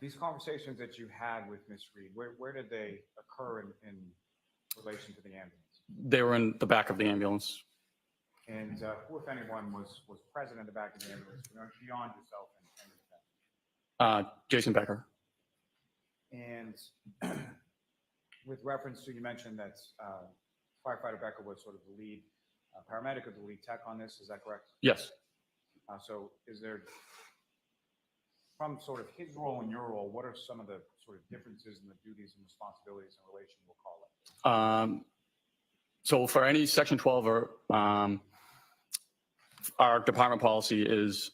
these conversations that you had with Ms. Reed, where did they occur in relation to the ambulance? They were in the back of the ambulance. And who, if anyone, was present in the back of the ambulance beyond yourself and the defendant? Jason Becker. And with reference to, you mentioned that firefighter Becker was sort of the lead paramedic or the lead tech on this. Is that correct? Yes. So is there, from sort of his role and your role, what are some of the sort of differences in the duties and responsibilities in relation, we'll call it? So for any Section 12 or our department policy is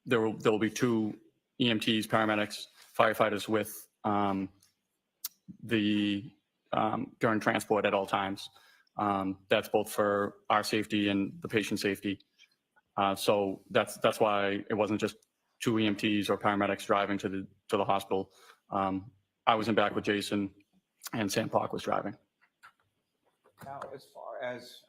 there will be 2 EMTs, paramedics, firefighters with during transport at all times. That's both for our safety and the patient safety. So that's why it wasn't just 2 EMTs or paramedics driving to the hospital. I was in back with Jason, and Sam Park was driving. Now, as far as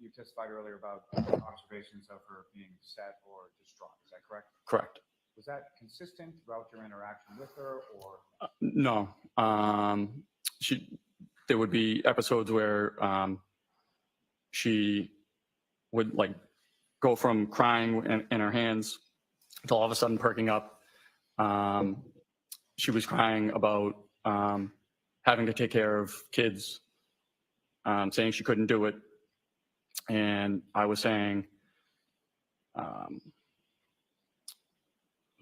you testified earlier about observations of her being upset or distraught, is that correct? Correct. Was that consistent throughout your interaction with her, or? No. There would be episodes where she would go from crying in her hands to all of a sudden perking up. She was crying about having to take care of kids, saying she couldn't do it. And I was saying,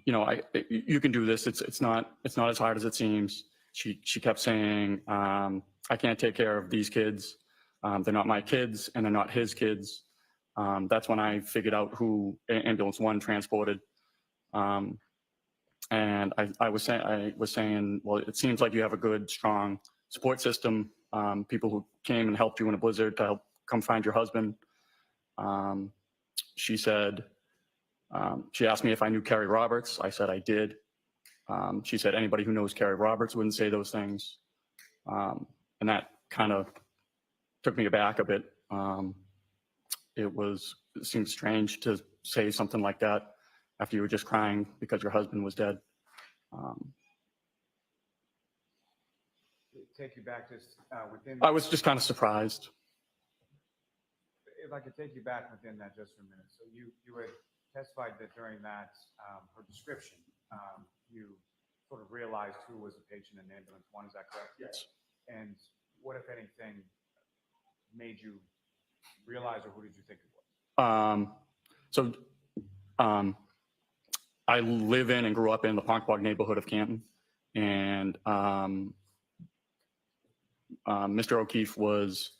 you can do this. It's not as hard as it seems. She kept saying, I can't take care of these kids. They're not my kids and they're not his kids. That's when I figured out who ambulance 1 transported. And I was saying, well, it seems like you have a good, strong support system. People who came and helped you in a blizzard to help come find your husband. She said, she asked me if I knew Kerry Roberts. I said I did. She said anybody who knows Kerry Roberts wouldn't say those things. And that kind of took me aback a bit. It seemed strange to say something like that after you were just crying because your husband was dead. Take you back just within. I was just kind of surprised. If I could take you back within that just for a minute. So you had testified that during that, her description, you sort of realized who was the patient in ambulance 1, is that correct? Yes. And what, if anything, made you realize, or who did you think it was? I live in and grew up in the Ponquag neighborhood of Canton, and Mr. O'Keefe was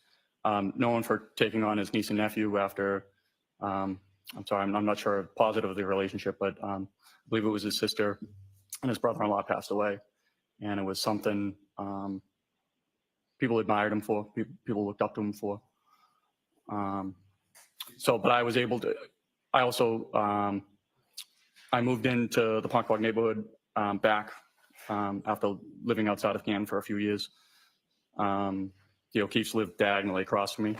known for taking on his niece and nephew after, I'm not sure positive of the relationship, but I believe it was his sister and his brother-in-law passed away. And it was something people admired him for, people looked up to him for. But I was able to, I moved into the Ponquag neighborhood back after living outside of Canton for a few years. The O'Keefes lived diagonally across from me.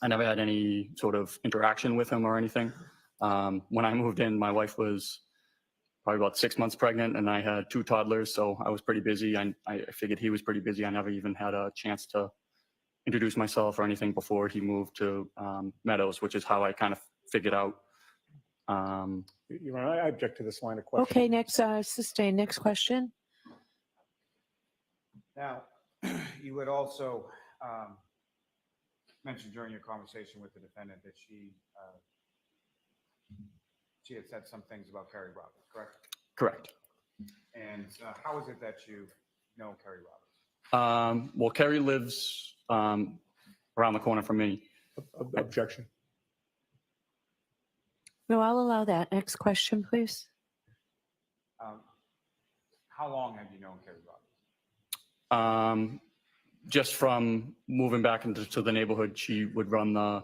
I never had any sort of interaction with him or anything. When I moved in, my wife was probably about 6 months pregnant, and I had 2 toddlers, so I was pretty busy. I figured he was pretty busy. I never even had a chance to introduce myself or anything before he moved to Meadows, which is how I kind of figured out. Your Honor, I object to this line of questioning. Okay, next, sustain, next question. Now, you had also mentioned during your conversation with the defendant that she had said some things about Carrie Roberts, correct? Correct. And how is it that you know Carrie Roberts? Well, Carrie lives around the corner from me. Objection. No, I'll allow that. Next question, please. How long have you known Carrie Roberts? Just from moving back into the neighborhood, she would run the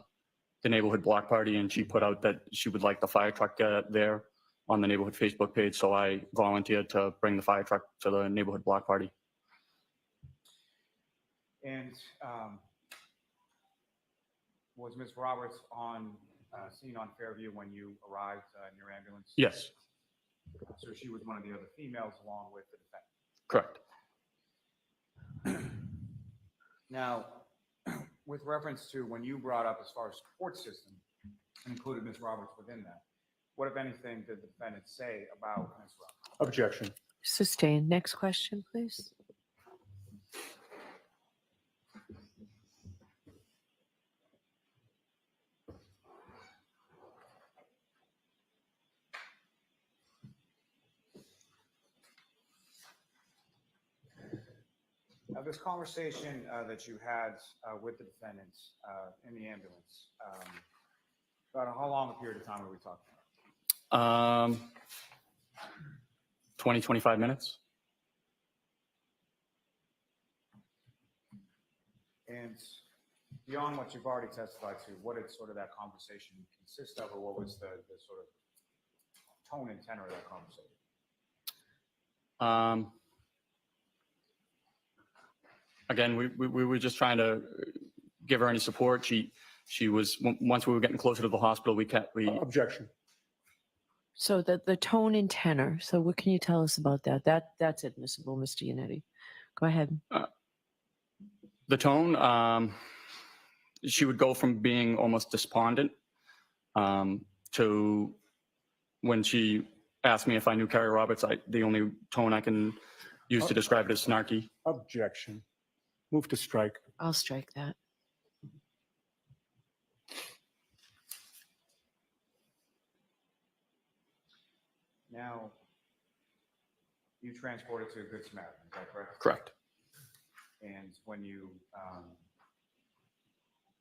neighborhood block party, and she put out that she would like the fire truck there on the neighborhood Facebook page. So I volunteered to bring the fire truck to the neighborhood block party. And was Ms. Roberts on scene on Fairview when you arrived in your ambulance? Yes. So she was one of the other females along with the defendant. Correct. Now, with reference to when you brought up as far as support system, and included Ms. Roberts within that, what, if anything, did the defendant say about Ms. Roberts? Objection. Sustain. Next question, please. Now, this conversation that you had with the defendant in the ambulance, about how long a period of time were we talking about? 20, 25 minutes. And beyond what you've already testified to, what did sort of that conversation consist of, or what was the sort of tone and tenor of that conversation? Again, we were just trying to give her any support. She was, once we were getting closer to the hospital, we Objection. So the tone and tenor. So what can you tell us about that? That's admissible, Mr. Yannetti. Go ahead. The tone, she would go from being almost despondent to when she asked me if I knew Carrie Roberts, the only tone I can use to describe it is snarky. Objection. Move to strike. I'll strike that. Now, you transported to a Good Samaritan, is that correct? Correct. And when you,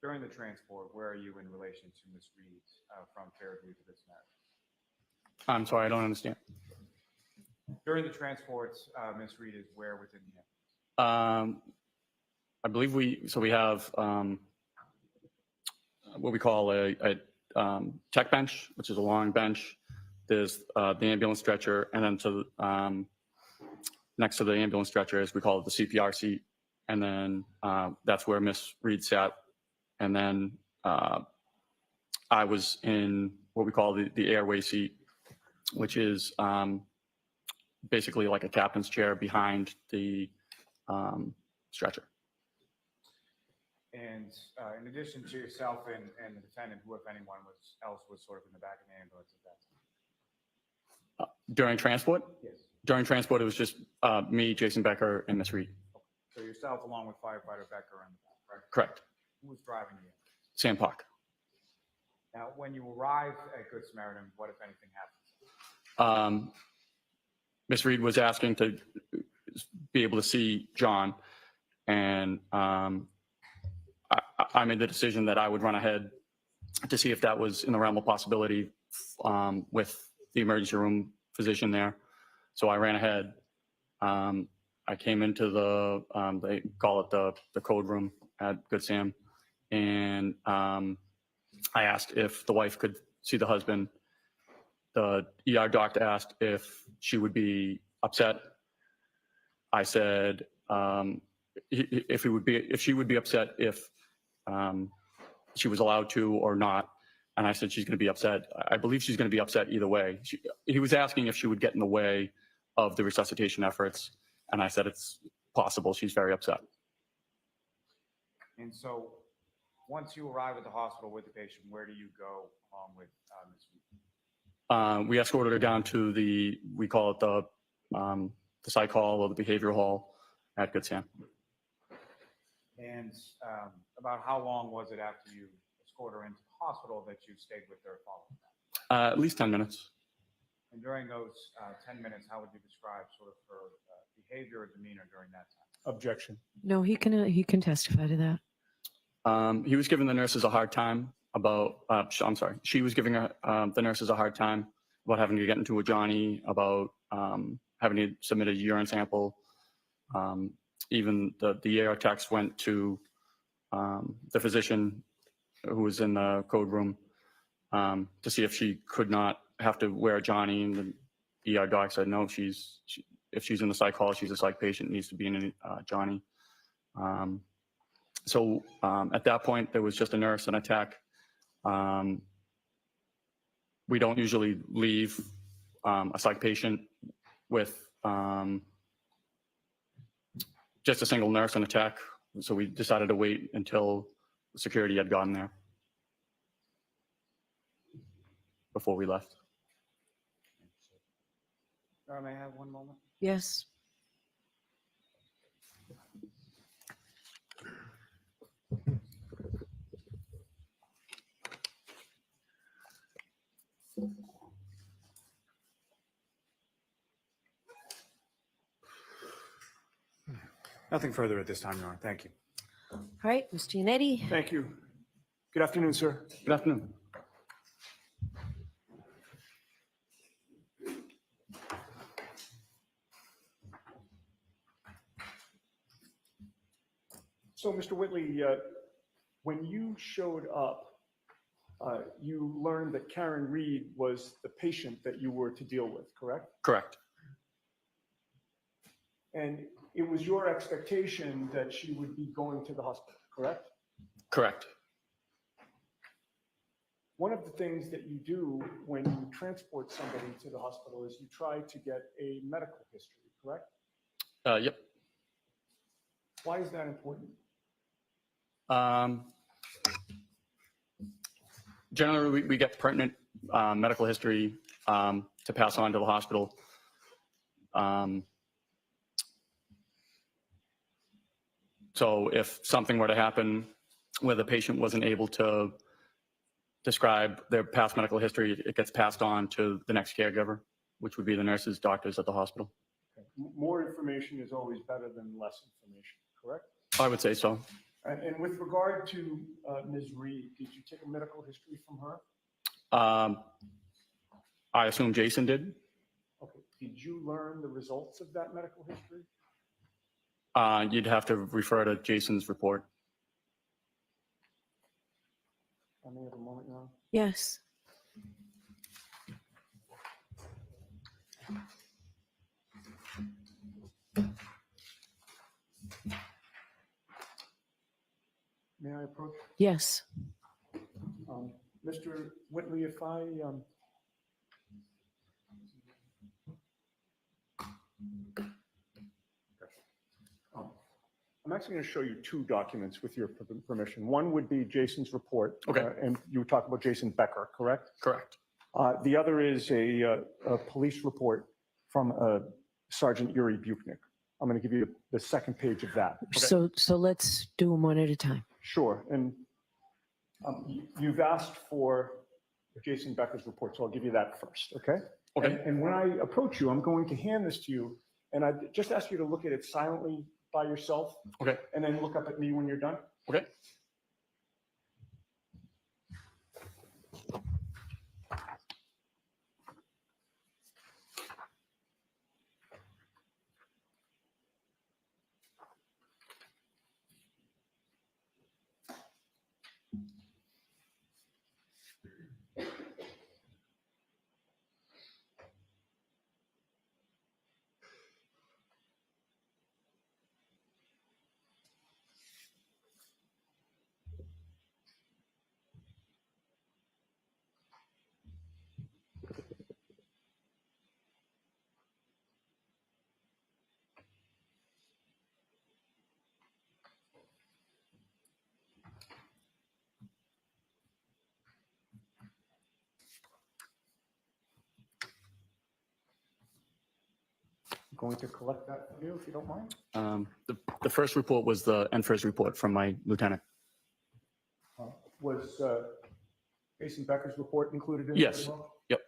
during the transport, where are you in relation to Ms. Reed from Fairview to Good Samaritan? I'm sorry, I don't understand. During the transport, Ms. Reed is where within the ambulance? I believe we have what we call a tech bench, which is a long bench. There's the ambulance stretcher, and then to next to the ambulance stretcher, as we call it, the CPR seat. And then that's where Miss Reed sat. And then I was in what we call the airway seat, which is basically like a captain's chair behind the stretcher. And in addition to yourself and the defendant, who, if anyone, else was sort of in the back of the ambulance at that time? During transport? Yes. During transport, it was just me, Jason Becker, and Miss Reed. So yourself along with firefighter Becker in the back, right? Correct. Who was driving the ambulance? Sam Park. Now, when you arrived at Good Samaritan, what, if anything, happened? Miss Reed was asking to be able to see John, and I made the decision that I would run ahead to see if that was in the realm of possibility with the emergency room physician there. So I ran ahead. I came into they call it the code room at Good Sam, and I asked if the wife could see the husband. The ER doctor asked if she would be upset. I said if she would be upset if she was allowed to or not. And I said she's going to be upset. I believe she's going to be upset either way. He was asking if she would get in the way of the resuscitation efforts. And I said it's possible. She's very upset. And so once you arrive at the hospital with the patient, where do you go along with Ms. Reed? We escorted her down to we call it the psych hall or the behavioral hall at Good Sam. And about how long was it after you escorted her into the hospital that you stayed with her following that? At least 10 minutes. And during those 10 minutes, how would you describe sort of her behavior or demeanor during that time? Objection. No, he can testify to that. He was giving the nurses a hard time about, I'm sorry, she was giving the nurses a hard time about having to get into a Johnny, about having to submit a urine sample. Even the ER techs went to the physician who was in the code room to see if she could not have to wear a Johnny, and the ER doc said no. If she's in the psych hall, she's a psych patient, needs to be in a Johnny. So at that point, there was just a nurse and a tech. We don't usually leave a psych patient with just a single nurse and a tech. So we decided to wait until security had gotten there before we left. May I have one moment? Yes. Nothing further at this time, Your Honor. Thank you. All right, Mr. Yannetti. Thank you. Good afternoon, sir. Good afternoon. So, Mr. Whitley, when you showed up, you learned that Karen Reed was the patient that you were to deal with, correct? Correct. And it was your expectation that she would be going to the hospital, correct? Correct. One of the things that you do when you transport somebody to the hospital is you try to get a medical history, correct? Yep. Why is that important? Generally, we get pertinent medical history to pass on to the hospital. So if something were to happen where the patient wasn't able to describe their past medical history, it gets passed on to the next caregiver, which would be the nurses, doctors at the hospital. Okay. More information is always better than less information, correct? I would say so. And with regard to Ms. Reed, did you take a medical history from her? I assume Jason did. Okay. Did you learn the results of that medical history? You'd have to refer to Jason's report. I may have a moment now. Yes. May I approach? Yes. Mr. Whitley, if I'm actually going to show you two documents with your permission. One would be Jason's report. Okay. And you were talking about Jason Becker, correct? Correct. The other is a police report from Sergeant Yuri Buchnick. I'm going to give you the second page of that. So let's do them one at a time. Sure. And you've asked for Jason Becker's report, so I'll give you that first, okay? Okay. And when I approach you, I'm going to hand this to you, and I just ask you to look at it silently by yourself. Okay. And then look up at me when you're done. Okay. Going to collect that from you if you don't mind. The first report was the first report from my lieutenant. Was Jason Becker's report included in it Yes. as well? Yep.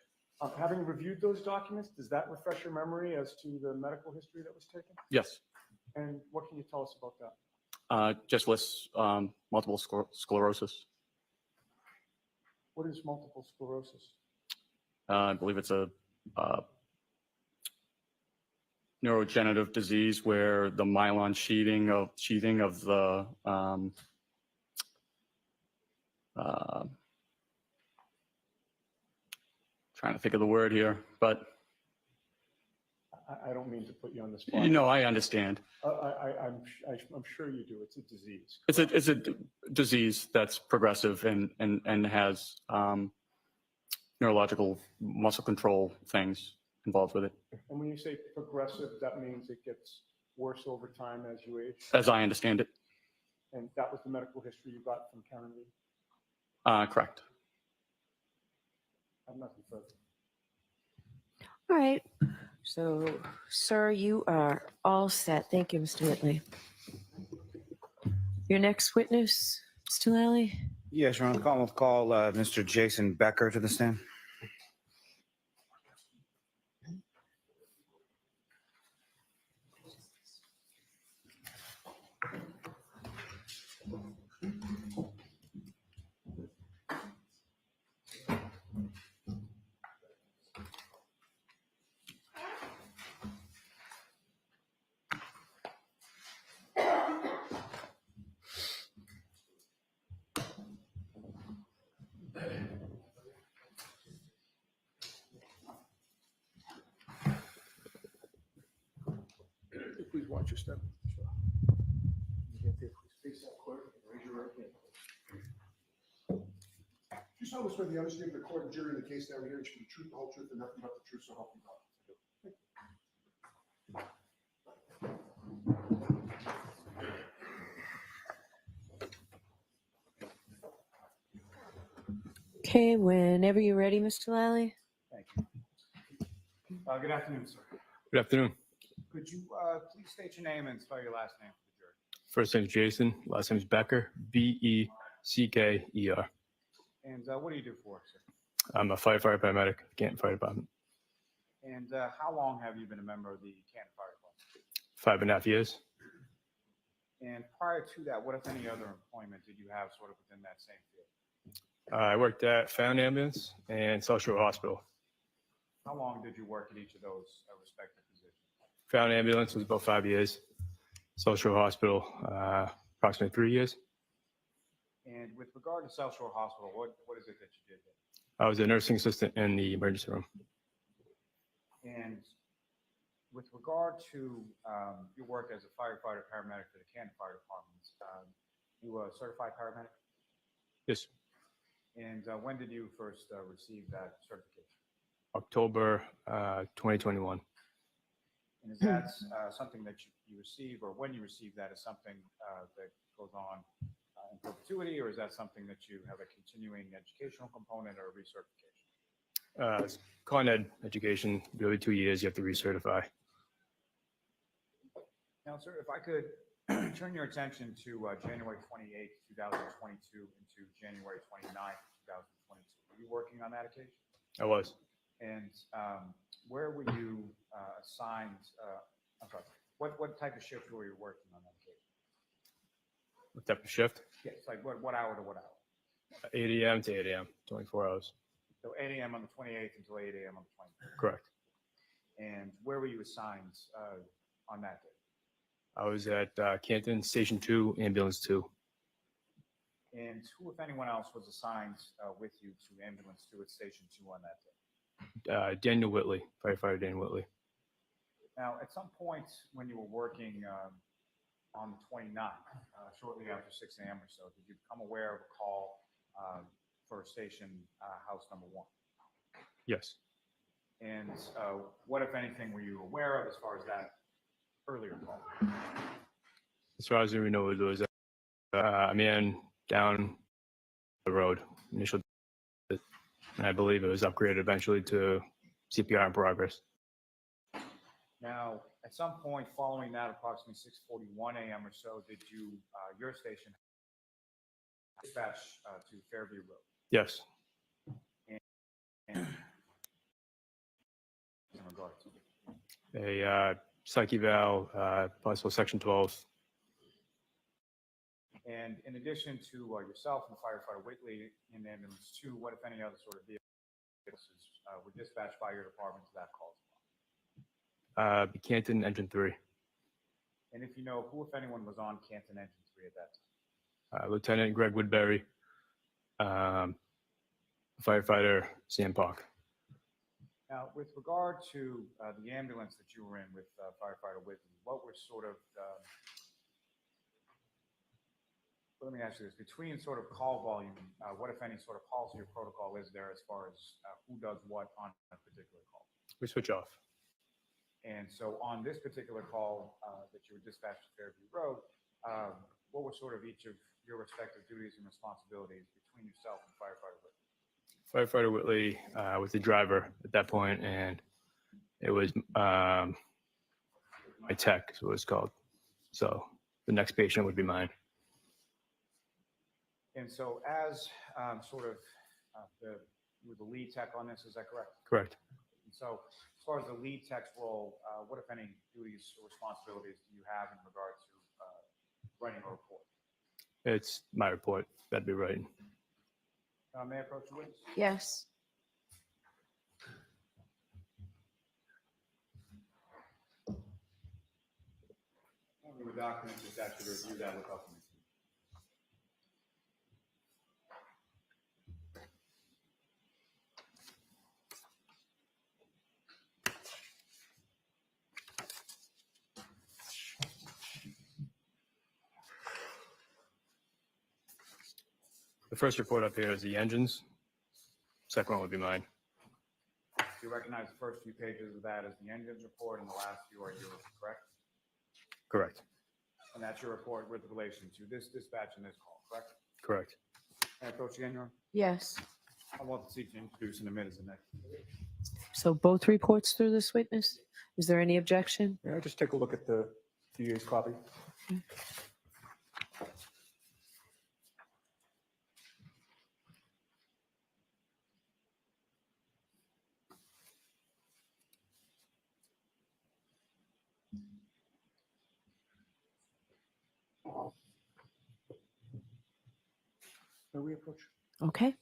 Having reviewed those documents, does that refresh your memory as to the medical history that was taken? Yes. And what can you tell us about that? Just lists multiple sclerosis. What is multiple sclerosis? I believe it's a neurodegenerative disease where the myelin sheathing of the trying to think of the word here, but I don't mean to put you on the spot. you know, I understand. I'm sure you do. It's a disease. It's a disease that's progressive and has neurological muscle control things involved with it. And when you say progressive, that means it gets worse over time as you age? As I understand it. And that was the medical history you got from Karen Reed? Correct. I have nothing further. All right. So, sir, you are all set. Thank you, Mr. Whitley. Your next witness, Mr. Lally? Yes, Your Honor, we'll call Mr. Jason Becker to the stand. Please watch your step. Face that clerk and raise your right hand. Do you solemnly swear the understanding of the court and jury in the case now hearing should be the truth, the whole truth, and nothing but the truth, so help you God? Okay, whenever you're ready, Mr. Lally. Thank you. Good afternoon, sir. Good afternoon. Could you please state your name and spell your last name for the jury? First name is Jason. Last name is Becker. Becker. And what do you do for work, sir? I'm a firefighter paramedic, Canton Fire Department. And how long have you been a member of the Canton Fire Department? 5.5 years. And prior to that, what, if any, other employment did you have sort of within that same field? I worked at Found Ambulance and South Shore Hospital. How long did you work at each of those respective positions? Found Ambulance was about 5 years. South Shore Hospital, approximately 3 years. And with regard to South Shore Hospital, what is it that you did there? I was a nursing assistant in the emergency room. And with regard to your work as a firefighter paramedic for the Canton Fire Department, you were a certified paramedic? Yes. And when did you first receive that certification? October 2021. And is that something that you receive, or when you receive that, is something that goes on in perpetuity, or is that something that you have a continuing educational component or recertification? It's con ed education, every 2 years you have to recertify. Now, sir, if I could turn your attention to January 28th, 2022 into January 29th, 2022. Were you working on that occasion? I was. And where were you assigned? I'm sorry. What type of shift were you working on that occasion? What type of shift? Yes, like what hour to what hour? 8 a.m. to 8 a.m., 24 hours. So 8 a.m. on the 28th until 8 a.m. on the 29th. Correct. And where were you assigned on that day? I was at Canton Station 2, Ambulance 2. And who, if anyone else, was assigned with you to Ambulance 2 at Station 2 on that day? Daniel Whitley, firefighter Daniel Whitley. Now, at some point when you were working on the 29th, shortly after 6 a.m. or so, did you become aware of a call for station house number 1? Yes. And what, if anything, were you aware of as far as that earlier call? As far as we know, it was a man down the road, initially, and I believe it was upgraded eventually to CPR in progress. Now, At some point following that, approximately 6:41 a.m. or so, did you, your station, dispatch to Fairview Road? Yes. And in regard to A psych eval, possible section 12. And in addition to yourself and firefighter Whitley in ambulance 2, what, if any, other sort of vehicles were dispatched by your department to that call? The Canton engine 3. And if you know, who, if anyone, was on Canton engine 3 at that time? Lieutenant Greg Woodbury, firefighter Sam Park. Now, with regard to the ambulance that you were in with firefighter Whitley, what were sort of, let me ask you this, between sort of call volume, what, if any, sort of policy or protocol is there as far as who does what on a particular call? We switch off. And so on this particular call that you were dispatched to Fairview Road, what were sort of each of your respective duties and responsibilities between yourself and firefighter Whitley? Firefighter Whitley was the driver at that point, and it was my tech, is what it's called. So the next patient would be mine. And so as sort of you were the lead tech on this, is that correct? Correct. And so as far as the lead tech's role, what, if any, duties or responsibilities do you have in regard to writing a report? It's my report. That'd be right. May I approach the witness? Yes. The documents is actually review that with us. The first report up here is the engines. Second one would be mine. You recognize the first few pages of that as the engines report, and the last few are yours, correct? Correct. And that's your report with relation to this dispatch and this call, correct? Correct. May I approach again, Your Honor? Yes. I want the chief to introduce in a minute as the next. So both reports through this witness? Is there any objection? May I just take a look at the DA's copy? May we approach? Okay.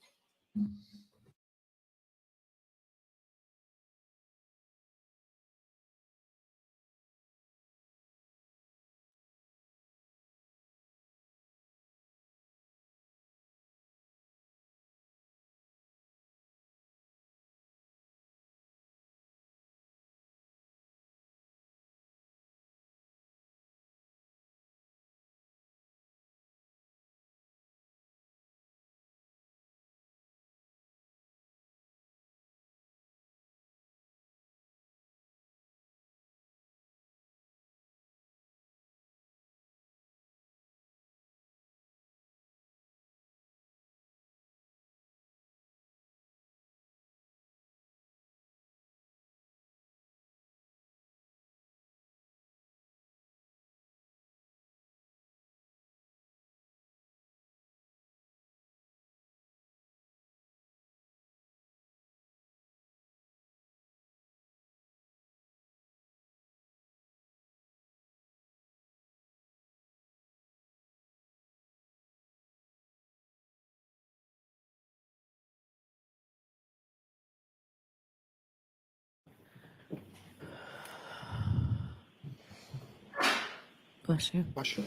Bless you. Bless you.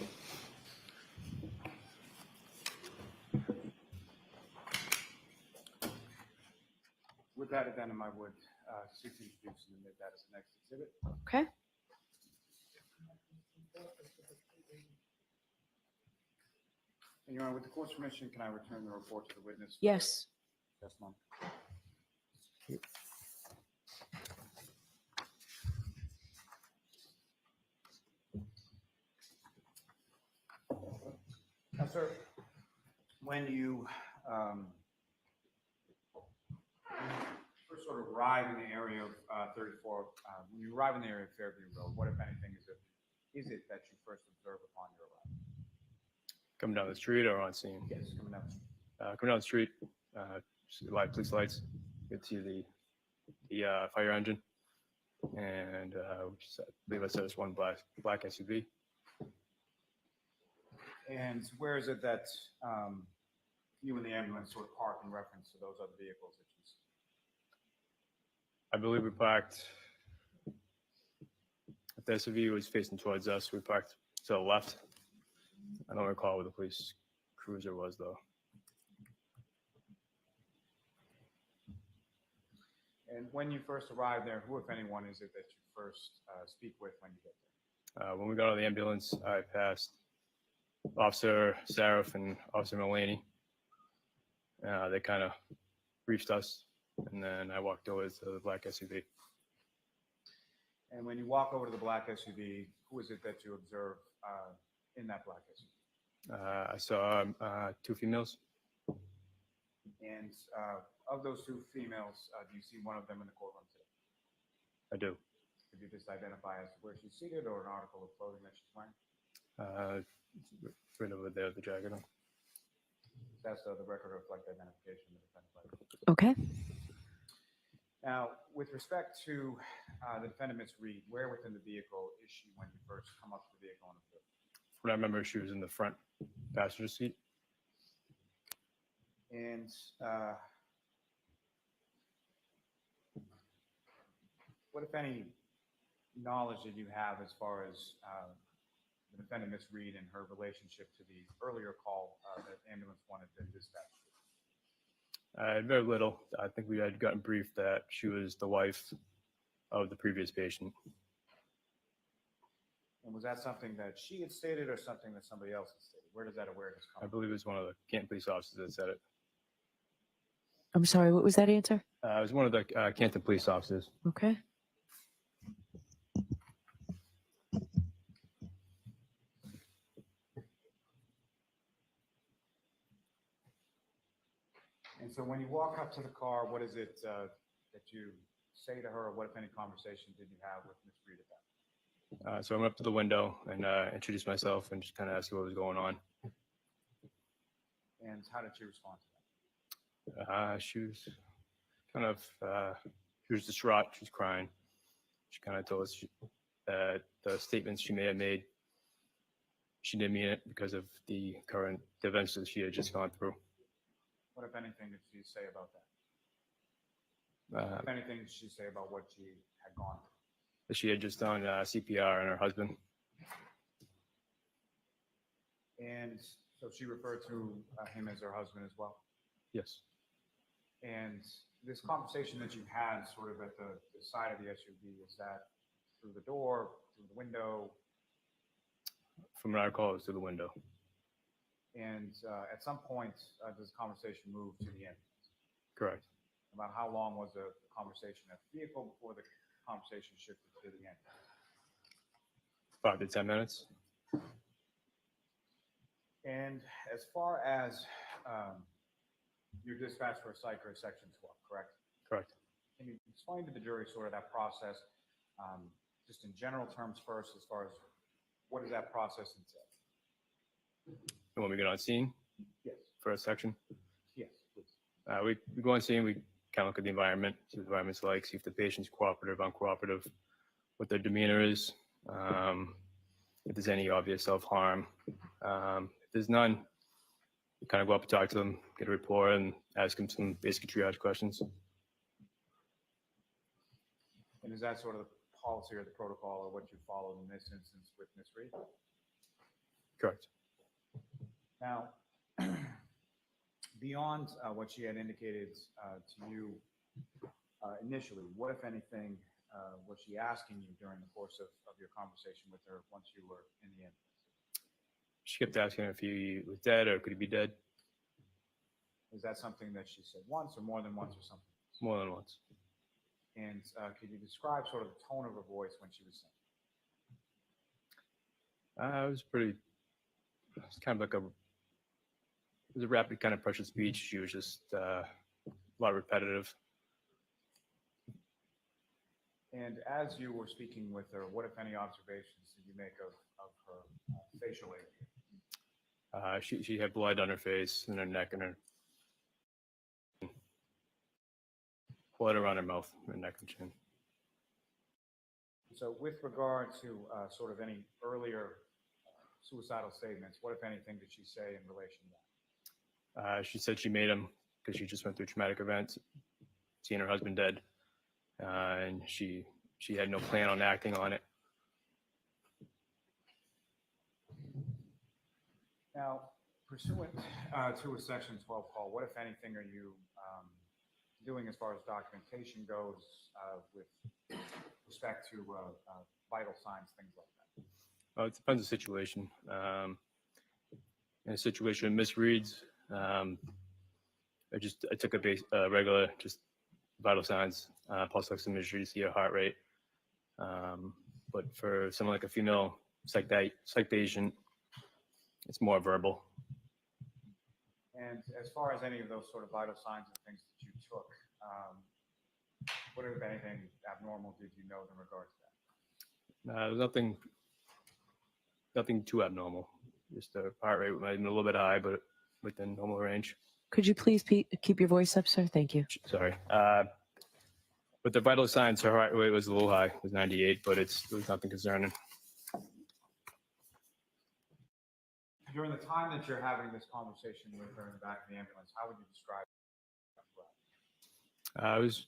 With that addendum, I would seek to introduce and admit that as the next exhibit. Okay. And Your Honor, with the court's permission, can I return the report to the witness? Yes. Yes, ma'am. Now, sir, when you first sort of sort of arrive in the area of 34, when you arrive in the area of Fairview Road, what, if anything, is it that you first observe upon your arrival? Coming down the street or on scene? Yes, coming down the street. Coming down the street, see live police lights. You can see the fire engine, and which I believe I said it's one black SUV. And where is it that you and the ambulance sort of park in reference to those other vehicles that you see? I believe we parked. If the SUV was facing towards us, we parked to the left. I don't recall where the police cruiser was, though. And when you first arrived there, who, if anyone, is it that you first speak with when you get there? When we got out of the ambulance, I passed Officer Sarif and Officer Mulaney. They kind of briefed us, and then I walked over to the black SUV. And when you walk over to the black SUV, who is it that you observe in that black SUV? I saw two females. And of those two females, do you see one of them in the courtroom today? I do. Could you just identify as to where she's seated or an article of clothing that she's wearing? Right over there, the jacket on. That's the record reflect identification of the defendant. Okay. Now, with respect to the defendant, Ms. Reed, where within the vehicle is she when you first come up to the vehicle on the field? When I remember, she was in the front passenger seat. And what, if any, knowledge did you have as far as the defendant, Ms. Reed, and her relationship to the earlier call that ambulance wanted to dispatch? Very little. I think we had gotten briefed that she was the wife of the previous patient. And was that something that she had stated or something that somebody else had stated? Where does that awareness come I from? believe it was one of the Canton police officers that said it. I'm sorry, what was that answer? It was one of the Canton police officers. Okay. And so when you walk up to the car, what is it that you say to her? Or what, if any, conversation did you have with Ms. Reed at that? So I went up to the window and introduced myself and just kind of asked what was going on. And how did she respond to that? She was kind of, she was distraught. She was crying. She kind of told us that the statements she may have made, she didn't mean it because of the current events that she had just gone through. What, if anything, did she say about that? If anything, did she say about what she had gone through? She had just done CPR on her husband. And so she referred to him as her husband as well? Yes. And this conversation that you had sort of at the side of the SUV, is that through the door, through the window? From what I recall, it was through the window. And at some point, does the conversation move to the end? Correct. About how long was the conversation at the vehicle before the conversation shifted to the end? 5 to 10 minutes. And as far as your dispatch for a psych or a section 12, correct? Correct. Can you explain to the jury sort of that process, just in general terms first, as far as what does that process entail? And when we get on scene? Yes. For a section? Yes, please. We go on scene, we kind of look at the environment, see what the environment's like, see if the patient's cooperative, uncooperative, what their demeanor is, if there's any obvious self-harm. If there's none, we kind of go up and talk to them, get a report, and ask them some basic triage questions. And is that sort of the policy or the protocol or what you followed in this instance with Ms. Reed? Correct. Now, beyond what she had indicated to you initially, what, if anything, was she asking you during the course of your conversation with her once you were in the ambulance? She kept asking if he was dead or could he be dead? Is that something that she said once or more than once or something? More than once. And could you describe sort of the tone of her voice when she was saying? It was pretty, it was kind of like it was a rapid kind of pressure speech. She was just a lot repetitive. And as you were speaking with her, what, if any, observations did you make of her facial area? She had blood on her face and her neck and her blood around her mouth, her neck and chin. So with regard to sort of any earlier suicidal statements, what, if anything, did she say in relation to that? She said she made them because she just went through traumatic events, seeing her husband dead, and she had no plan on acting on it. Now, pursuant to a Section 12 call, what, if anything, are you doing as far as documentation goes with respect to vital signs, things like that? Well, it depends on the situation. In a situation of misreads, I took a regular just vital signs, pulse oximetry to see her heart rate. But for someone like a female psych patient, it's more verbal. And as far as any of those sort of vital signs and things that you took, what, if anything, abnormal did you note in regard to that? There's nothing too abnormal. Just the heart rate might have been a little bit high, but within normal range. Could you please keep your voice up, sir? Thank you. Sorry. But the vital signs, her heart rate was a little high, it was 98, but it was nothing concerning. During the time that you're having this conversation with her in the back of the ambulance, how would you describe it?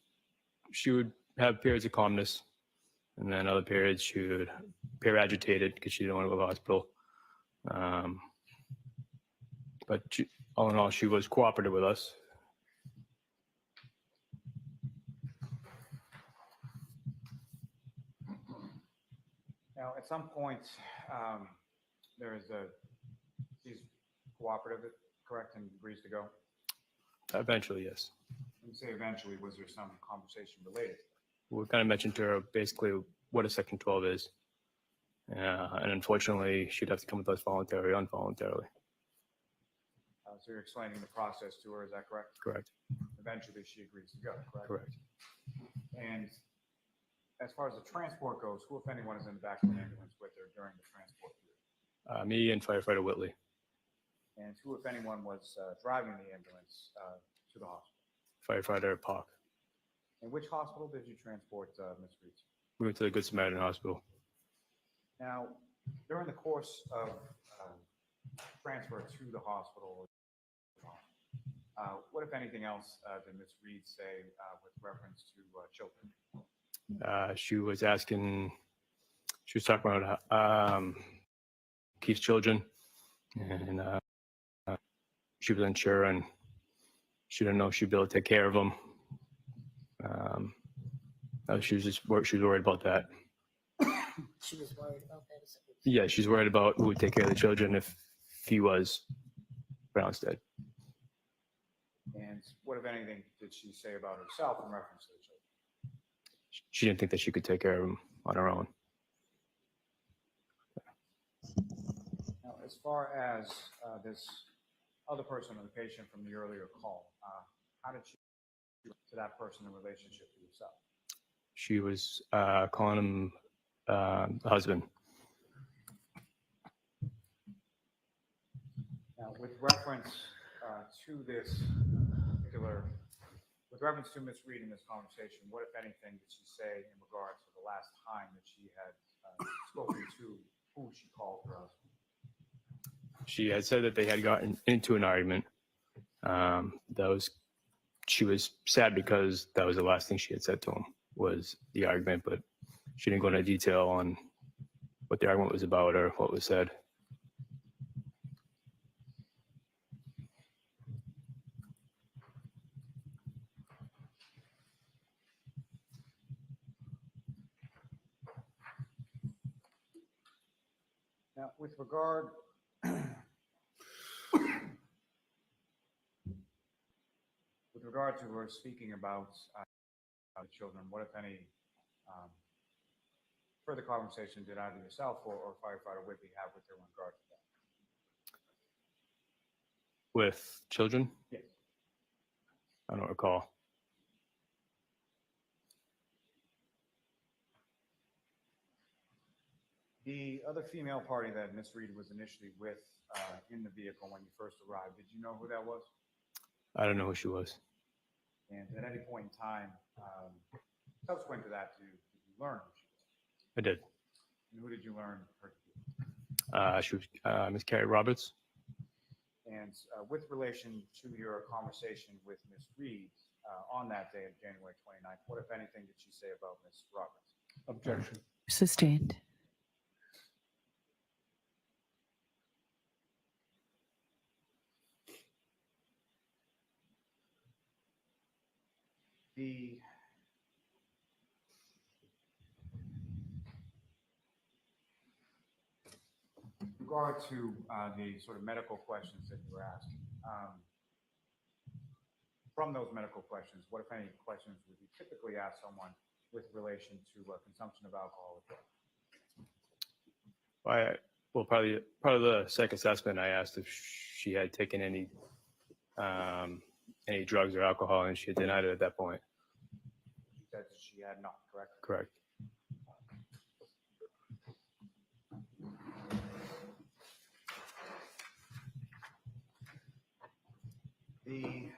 She would have periods of calmness, and then other periods she would appear agitated because she didn't want to go to the hospital. But all in all, she was cooperative with us. Now, at some point, she's cooperative, correct, and agrees to go? Eventually, yes. When you say eventually, was there some conversation related to that? We kind of mentioned to her basically what a Section 12 is. And unfortunately, she'd have to come with us voluntarily, involuntarily. So you're explaining the process to her, is that correct? Correct. Eventually, she agrees to go, correct? Correct. And as far as the transport goes, who, if anyone, is in the back of the ambulance with her during the transport period? Me and Firefighter Whitley. And who, if anyone, was driving the ambulance to the hospital? Firefighter Park. And which hospital did you transport Ms. Reed? We went to the Good Samaritan Hospital. Now, during the course of transfer to the hospital, what, if anything else, did Ms. Reed say with reference to children? She was talking about Keith's children, and she was unsure, and she didn't know if she'd be able to take care of them. She was worried about that. She was worried about that. Yeah, she's worried about who would take care of the children if he was pronounced dead. And what, if anything, did she say about herself in reference to the children? She didn't think that she could take care of them on her own. Now, as far as this other person or the patient from the earlier call, how did she to that person in relationship to yourself? She was calling him husband. Now, with reference to this particular, with reference to Ms. Reed in this conversation, what, if anything, did she say in regards to the last time that she had spoken to who she called her husband? She had said that they had gotten into an argument. She was sad because that was the last thing she had said to him was the argument, but she didn't go into detail on what the argument was about or what was said. Now, with regard to her speaking about the children, what, if any, further conversation did either yourself or Firefighter Whitby have with her in regard to that? With children? Yes. I don't recall. The other female party that Ms. Reed was initially with in the vehicle when you first arrived, did you know who that was? I don't know who she was. And at any point in time, subsequent to that, did you learn who she was? I did. And who did you learn her to be? She was Miss Carrie Roberts. And with relation to your conversation with Ms. Reed on that day of January 29th, what, if anything, did she say about Ms. Roberts? Objection. Sustained. With regard to the sort of medical questions that you were asked, from those medical questions, what, if any, questions would you typically ask someone with relation to consumption of alcohol or drugs? Well, probably part of the psych assessment, I asked if she had taken any drugs or alcohol, and she had denied it at that point. She said that she had not, correct? Correct. The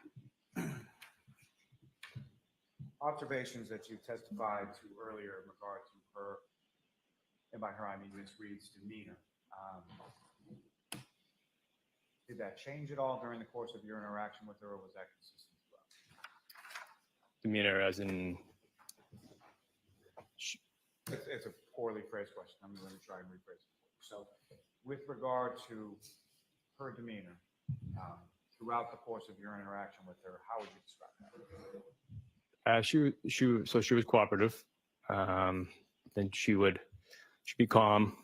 observations that you testified to earlier in regard to her, and by her I mean Ms. Reed's demeanor, did that change at all during the course of your interaction with her, or was that consistent throughout? Demeanor as in? It's a poorly phrased question. I'm going to try and rephrase it. So with regard to her demeanor, throughout the course of your interaction with her, how would you describe that? She was cooperative. Then she'd be calm,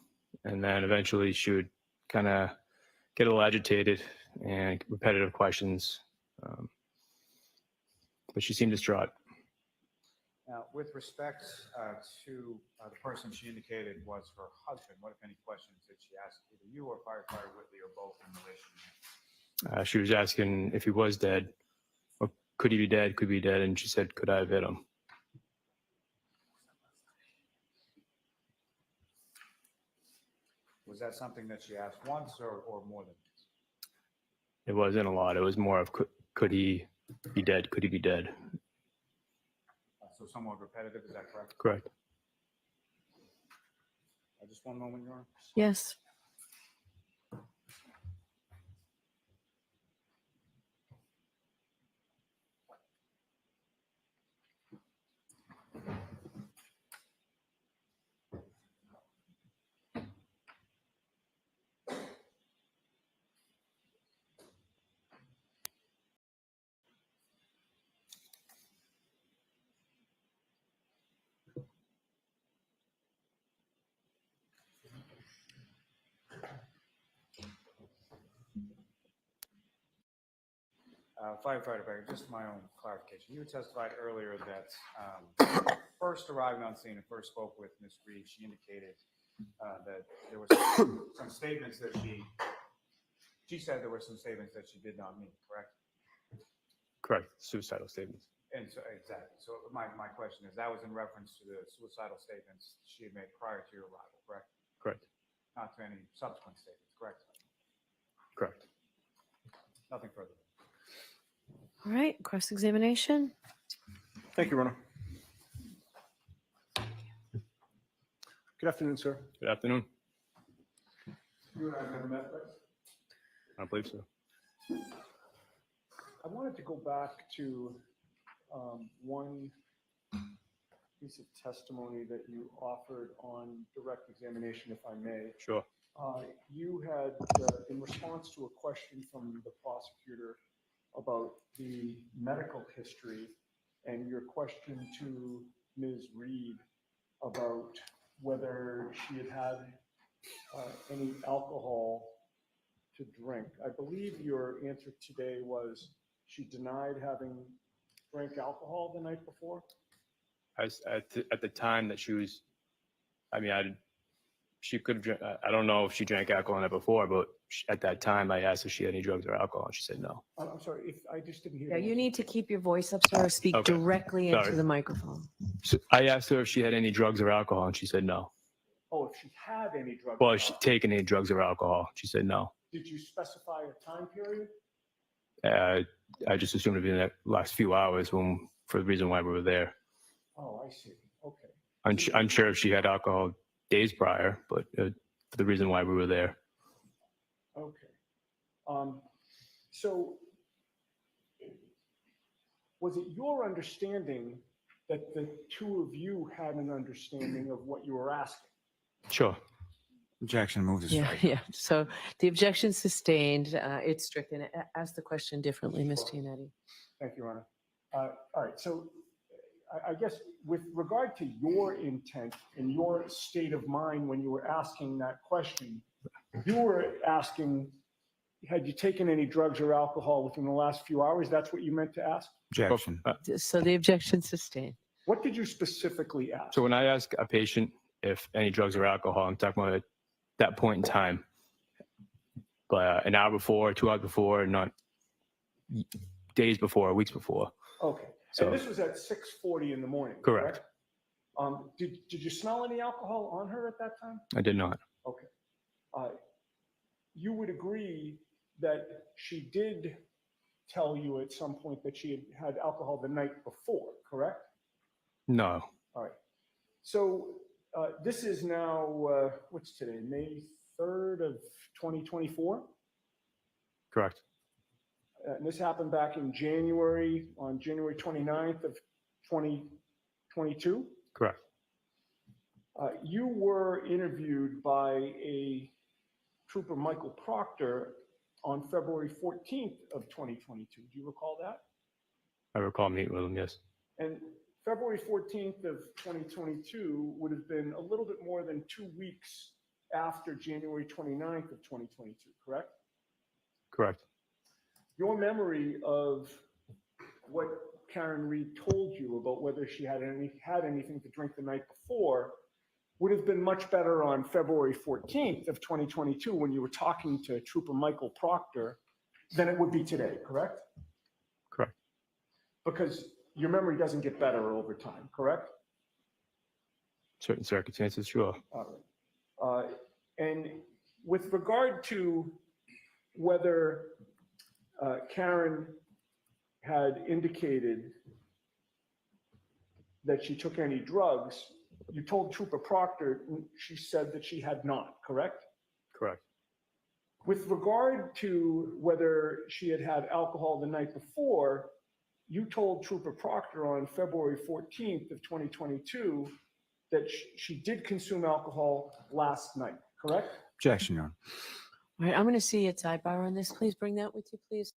and then eventually she would kind of get a little agitated and repetitive questions. But she seemed distraught. Now, with respect to the person she indicated was her husband, what, if any, questions did she ask either you or Firefighter Whitley or both in relation to him? She was asking if he was dead, or could he be dead, could be dead, and she said, could I have hit him? Was that something that she asked once or more than once? It wasn't a lot. It was more of, could he be dead, could he be dead? So somewhat repetitive, is that correct? Correct. Just one moment, Your Honor. Yes. Firefighter Becker, just my own clarification. You testified earlier that first arriving on scene and first spoke with Ms. Reed, she indicated that there were some statements that she said there were some statements that she did not mean, correct? Correct. Suicidal statements. And so, exactly. So my question is, that was in reference to the suicidal statements she had made prior to your arrival, correct? Correct. Not to any subsequent statements, correct? Correct. Nothing further. All right, cross-examination. Thank you, Rona. Good afternoon, sir. Good afternoon. You and I have never met, right? I believe so. I wanted to go back to one piece of testimony that you offered on direct examination, if I may. Sure. You had, in response to a question from the prosecutor about the medical history and your question to Ms. Reed about whether she had had any alcohol to drink. I believe your answer today was she denied having drank alcohol the night before? At the time that she was, she could have, I don't know if she drank alcohol the night before, but at that time I asked if she had any drugs or alcohol, and she said no. I'm sorry, if I just didn't hear. Yeah, the you answer. need to keep your voice up, sir, or speak Okay. directly into Sorry. the microphone. So I asked her if she had any drugs or alcohol, and she said no. Oh, if she had any drugs. Well, or has she alcohol. taken any drugs or alcohol? She said no. Did you specify a time period? I just assumed it'd be in the last few hours for the reason why we were there. Oh, I see. Okay. Unsure if she had alcohol days prior, but for the reason why we were there. Okay. So was it your understanding that the two of you had an understanding of what you were asking? Sure. Objection, move to Yeah, strike. yeah. So the objection sustained. It's stricken. Ask the question differently, Ms. Giannetti. Thank you, Your Honor. All right, so I guess with regard to your intent and your state of mind when you were asking that question, you were asking, had you taken any drugs or alcohol within the last few hours? That's what you meant to ask? Objection. So the objection sustained. What did you specifically ask? So when I ask a patient if any drugs or alcohol, I'm talking about at that point in time, but an hour before, 2 hours before, not days before, weeks before. Okay, So- and this was at 6:40 in the morning, Correct. Did you smell any alcohol on her at that time? I did not. Okay. You would agree that she did tell you at some point that she had alcohol the night before, correct? No. All right. So this is now, what's today, May 3rd of 2024? Correct. And this happened back in January, on January 29th of 2022? Correct. You were interviewed by a Trooper Michael Proctor on February 14th of 2022. Do you recall that? I recall meeting with him, yes. And February 14th of 2022 would have been a little bit more than 2 weeks after January 29th of 2022, correct? Correct. Your memory of what Karen Reed told you about whether she had anything to drink the night before would have been much better on February 14th of 2022 when you were talking to Trooper Michael Proctor than it would be today, correct? Correct. Because your memory doesn't get better over time, correct? Certain circumstances, sure. All right. And with regard to whether Karen had indicated that she took any drugs, you told Trooper Proctor she said that she had not, correct? Correct. With regard to whether she had had alcohol the night before, you told Trooper Proctor on February 14th of 2022 that she did consume alcohol last night, correct? Objection, Your Honor. All right, I'm going to see a sidebar on this. Please bring that with you, please.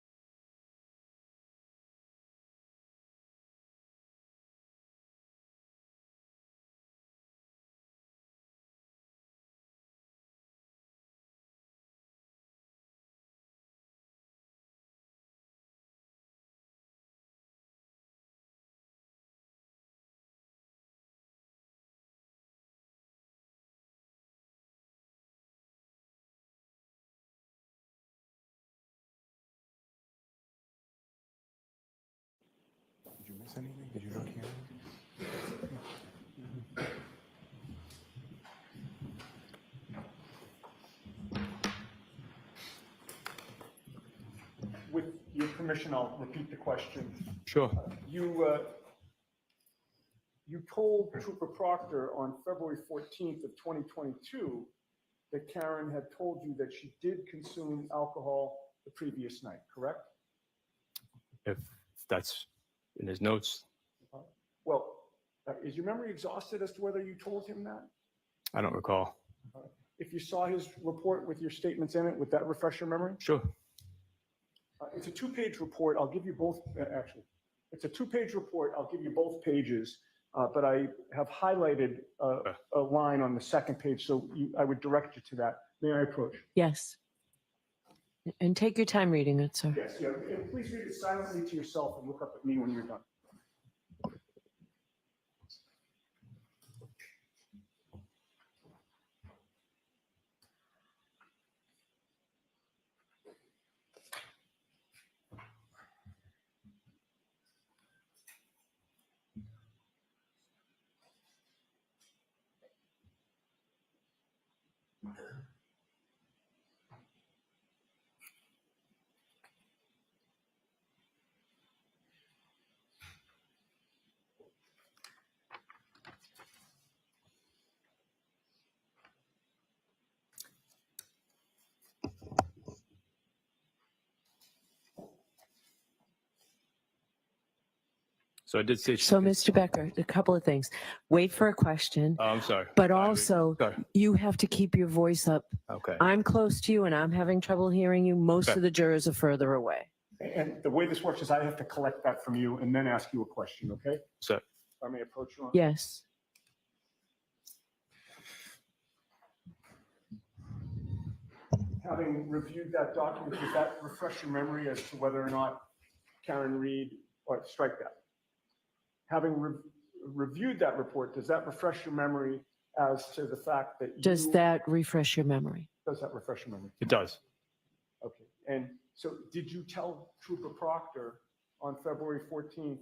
Did you miss anything? Did you not hear anything? With your permission, I'll repeat the question. Sure. You told Trooper Proctor on February 14th of 2022 that Karen had told you that she did consume alcohol the previous night, correct? If that's in his notes, Well, is your memory exhausted as to whether you told him that? I don't recall. If you saw his report with your statements in it, would that refresh your memory? Sure. It's a two-page report. I'll give you both, actually. It's a two-page report. I'll give you both pages, but I have highlighted a line on the second page, so I would direct you to that. May I approach? Yes. And take your time reading it, sir. Yes, yeah. And please read it silently to yourself and look up at me when you're done. So I did say. So, Mr. Becker, a couple of things. Wait for a question, Oh, I'm sorry. but also Sorry. you have to keep your voice up. Okay. I'm close to you and I'm having trouble hearing you. Most Okay. of the jurors are further away. And the way this works is I have to collect that from you and then ask you a question, okay? So, If I may approach you on. Yes. Having reviewed that document, does that refresh your memory as to whether or not Karen Reed, or strike that? Having reviewed that report, does that refresh your memory as to the fact that you? Does that refresh your memory? Does that refresh your memory? it does. Okay. And so did you tell Trooper Proctor on February 14th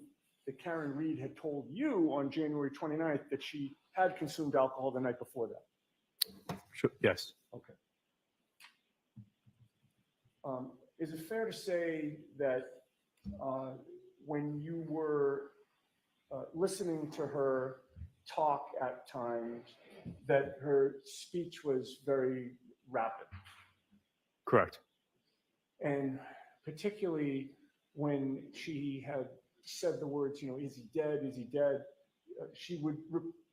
that Karen Reed had told you on January 29th that she had consumed alcohol the night before that? Sure. Yes. Okay. Is it fair to say that when you were listening to her talk at times, that her speech was very rapid? Correct. And particularly when she had said the words, you know, is he dead? Is he dead? She would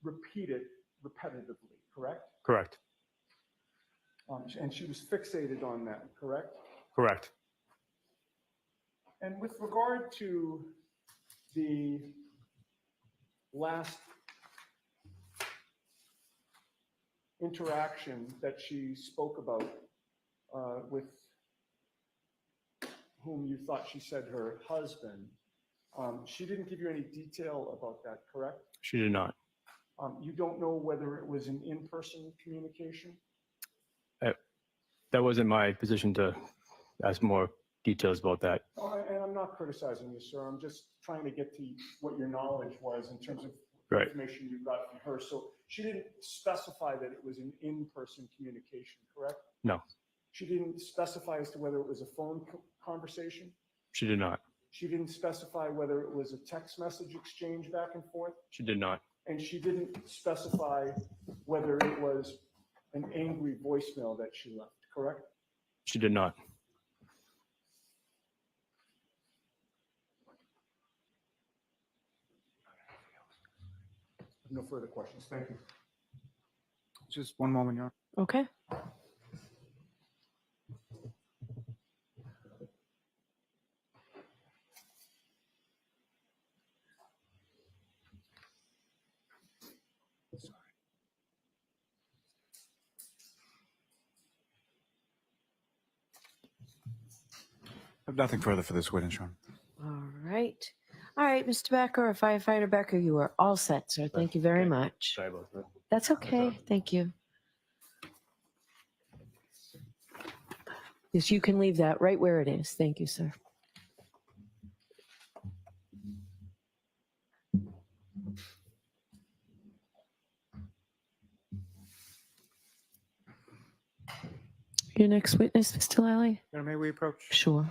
repeat it repetitively, correct? Correct. And she was fixated on that, correct? Correct. And with regard to the last interaction that she spoke about with whom you thought she said her husband, she didn't give you any detail about that, correct? She did not. You don't know whether it was an in-person communication? That wasn't my position to ask more details about that. And I'm not criticizing you, sir. I'm just trying to get to what your knowledge was in terms of Right. information you got from her. So she didn't specify that it was an in-person communication, correct? No, She didn't specify as to whether it was a phone conversation? she did not. She didn't specify whether it was a text message exchange back and forth? She did not. And she didn't specify whether it was an angry voicemail that she left, correct? She did not. No further questions. Thank you. Just one moment, Your Honor. Okay. I have nothing further for this witness, Your Honor. All right. All right, Mr. Becker, or Firefighter Becker, you are all set, sir. Thank you very Okay. much. Sorry about that. That's okay. Thank you. Yes, you can leave that right where it is. Thank you, sir. Your next witness, Mr. Lally? Your Honor, may we approach? Sure.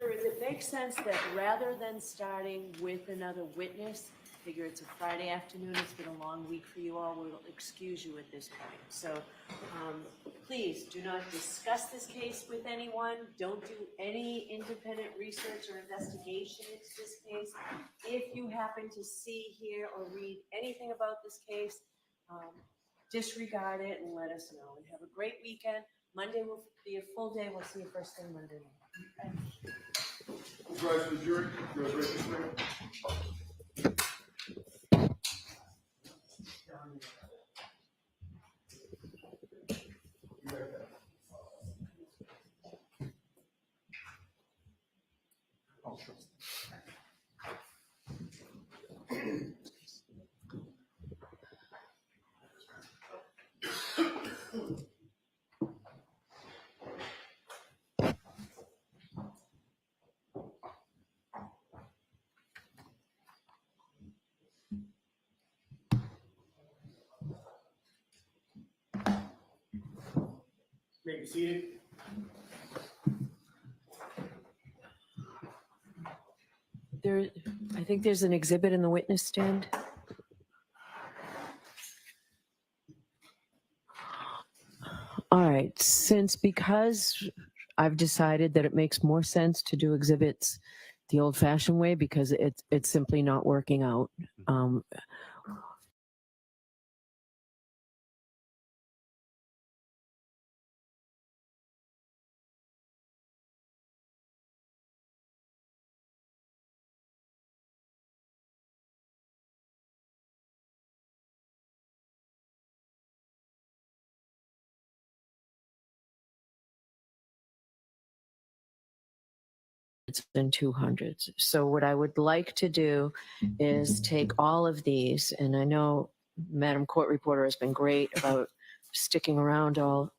Does it make sense that rather than starting with another witness, figure it's a Friday afternoon. It's been a long week for you all. We'll excuse you at this point. So please do not discuss this case with anyone. Don't do any independent research or investigation into this case. If you happen to see, hear, or read anything about this case, disregard it and let us know. And have a great weekend. Monday will be a full day. We'll see you first thing Monday night. Rise to the jury. You guys ready to swear? May be seated. I think there's an exhibit in the witness stand. All right, because I've decided that it makes more sense to do exhibits the old-fashioned way because it's simply not working out. It's in 200s. So what I would like to do is take all of these, and I know Madam Court Reporter has been great about sticking around all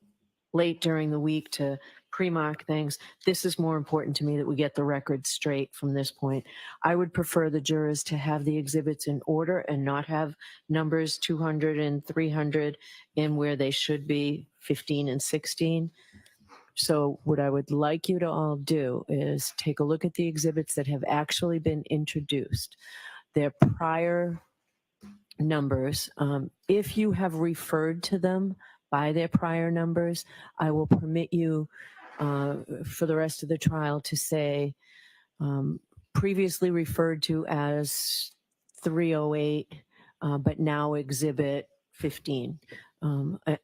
late during the week to pre-mark things. This is more important to me that we get the record straight from this point. I would prefer the jurors to have the exhibits in order and not have numbers 200 and 300 in where they should be 15 and 16. So what I would like you to all do is take a look at the exhibits that have actually been introduced. Their prior numbers, if you have referred to them by their prior numbers, I will permit you for the rest of the trial to say previously referred to as 308, but now exhibit 15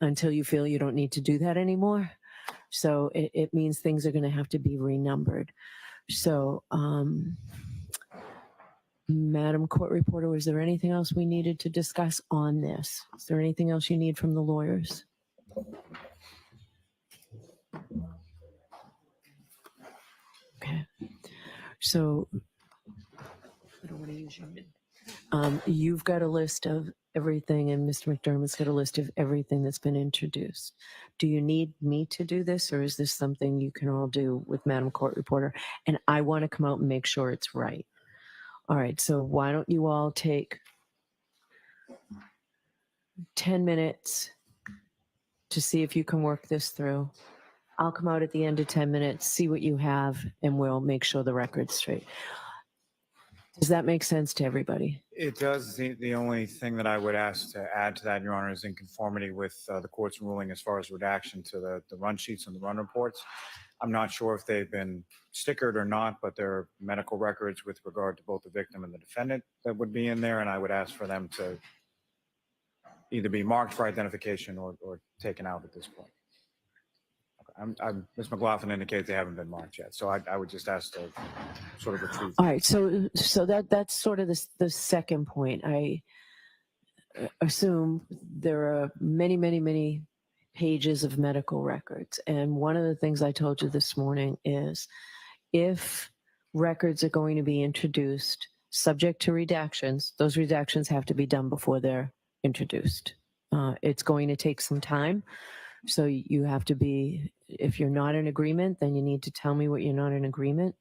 until you feel you don't need to do that anymore. So it means things are going to have to be renumbered. So, Madam Court Reporter, was there anything else we needed to discuss on this? Is there anything else you need from the lawyers? Okay. So, I don't want to use your you've got a list of everything, and Mr. McDermott's got a list of everything that's been introduced. Do you need me to do this, or is this something you can all do with Madam Court Reporter? And I want to come out and make sure it's right. All right, so why don't you all take 10 minutes to see if you can work this through. I'll come out at the end of 10 minutes, see what you have, and we'll make sure the record's straight. Does that make sense to everybody? It does. The only thing that I would ask to add to that, Your Honor, is in conformity with the court's ruling as far as redaction to the run sheets and the run reports. I'm not sure if they've been stickered or not, but there are medical records with regard to both the victim and the defendant that would be in there, and I would ask for them to either be marked for identification or taken out at this point. Ms. McLaughlin indicates they haven't been marked yet, so I would just ask to sort of retrieve. All right, so that's sort of the second point. I assume there are many pages of medical records, and one of the things I told you this morning is if records are going to be introduced subject to redactions, those redactions have to be done before they're introduced. It's going to take some time. So you have to be, if you're not in agreement, then you need to tell me what you're not in agreement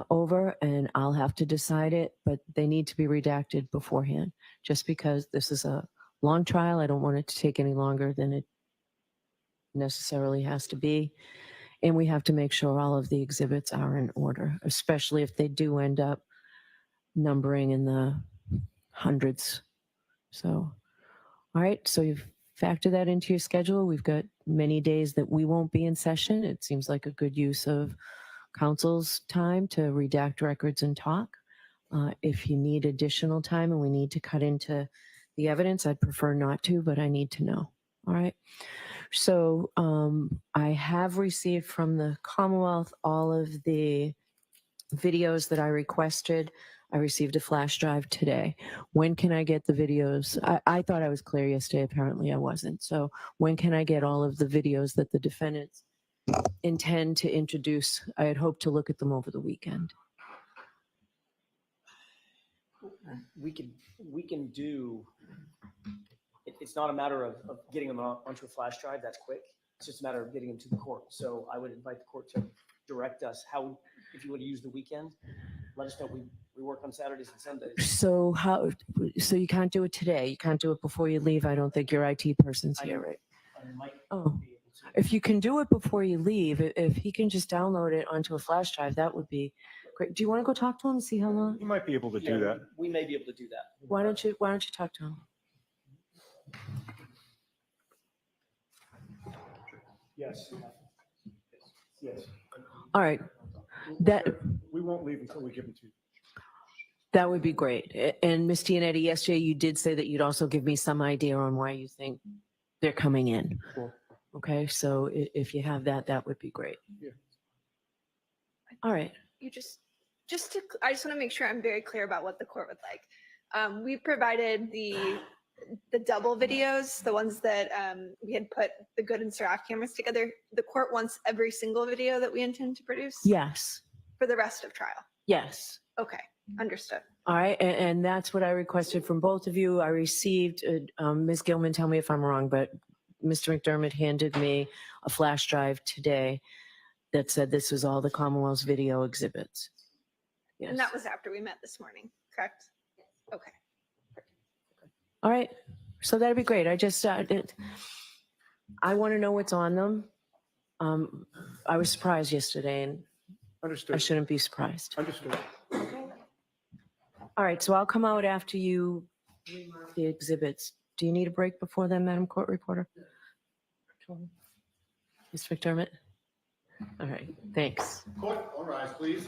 over, and I'll have to decide it, but they need to be redacted beforehand. Just because this is a long trial, I don't want it to take any longer than it necessarily has to be. And we have to make sure all of the exhibits are in order, especially if they do end up numbering in the hundreds. So, all right, so you've factored that into your schedule. We've got many days that we won't be in session. It seems like a good use of council's time to redact records and talk. If you need additional time and we need to cut into the evidence, I'd prefer not to, but I need to know. All right. So I have received from the Commonwealth all of the videos that I requested. I received a flash drive today. When can I get the videos? I thought I was clear yesterday. Apparently I wasn't. So when can I get all of the videos that the defendants intend to introduce? I had hoped to look at them over the weekend. We can do, it's not a matter of getting them onto a flash drive, that's quick. It's just a matter of getting them to the court. So I would invite the court to direct us how, if you would use the weekend, let us know. We work on Saturdays and Sundays. So so you can't do it today? You can't do it before you leave? I don't think your IT person's here, right? I might Oh, be able to. if you can do it before you leave, if he can just download it onto a flash drive, that would be great. Do you want to go talk to him and see how long? You might be able to do that. We may be able to do that. Why don't you talk to him? Yes. Yes. All right. We won't leave until we give them to you. That would be great. And Ms. Gianetti, yesterday you did say that you'd also give me some idea on why you think they're coming in. Sure. Okay, so if you have that, that would be great. Yeah. All right. You I just want to make sure I'm very clear about what the court would like. We provided the double videos, the ones that we had put the good and Suraf cameras together. The court wants every single video that we intend to produce? Yes. For the rest of trial? Yes. Okay, understood. All right, and that's what I requested from both of you. I received, Ms. Gilman, tell me if I'm wrong, but Mr. McDermott handed me a flash drive today that said this was all the Commonwealth's video exhibits. Yes. And that was after we met this morning, correct? Yes. Okay. All right, so that'd be great. I just, I want to know what's on them. I was surprised yesterday and Understood. I shouldn't be surprised. Understood. All right, so I'll come out after you remark the exhibits. Do you need a break before then, Madam Court Reporter? Ms. McDermott? All right, thanks. Court, all rise, please.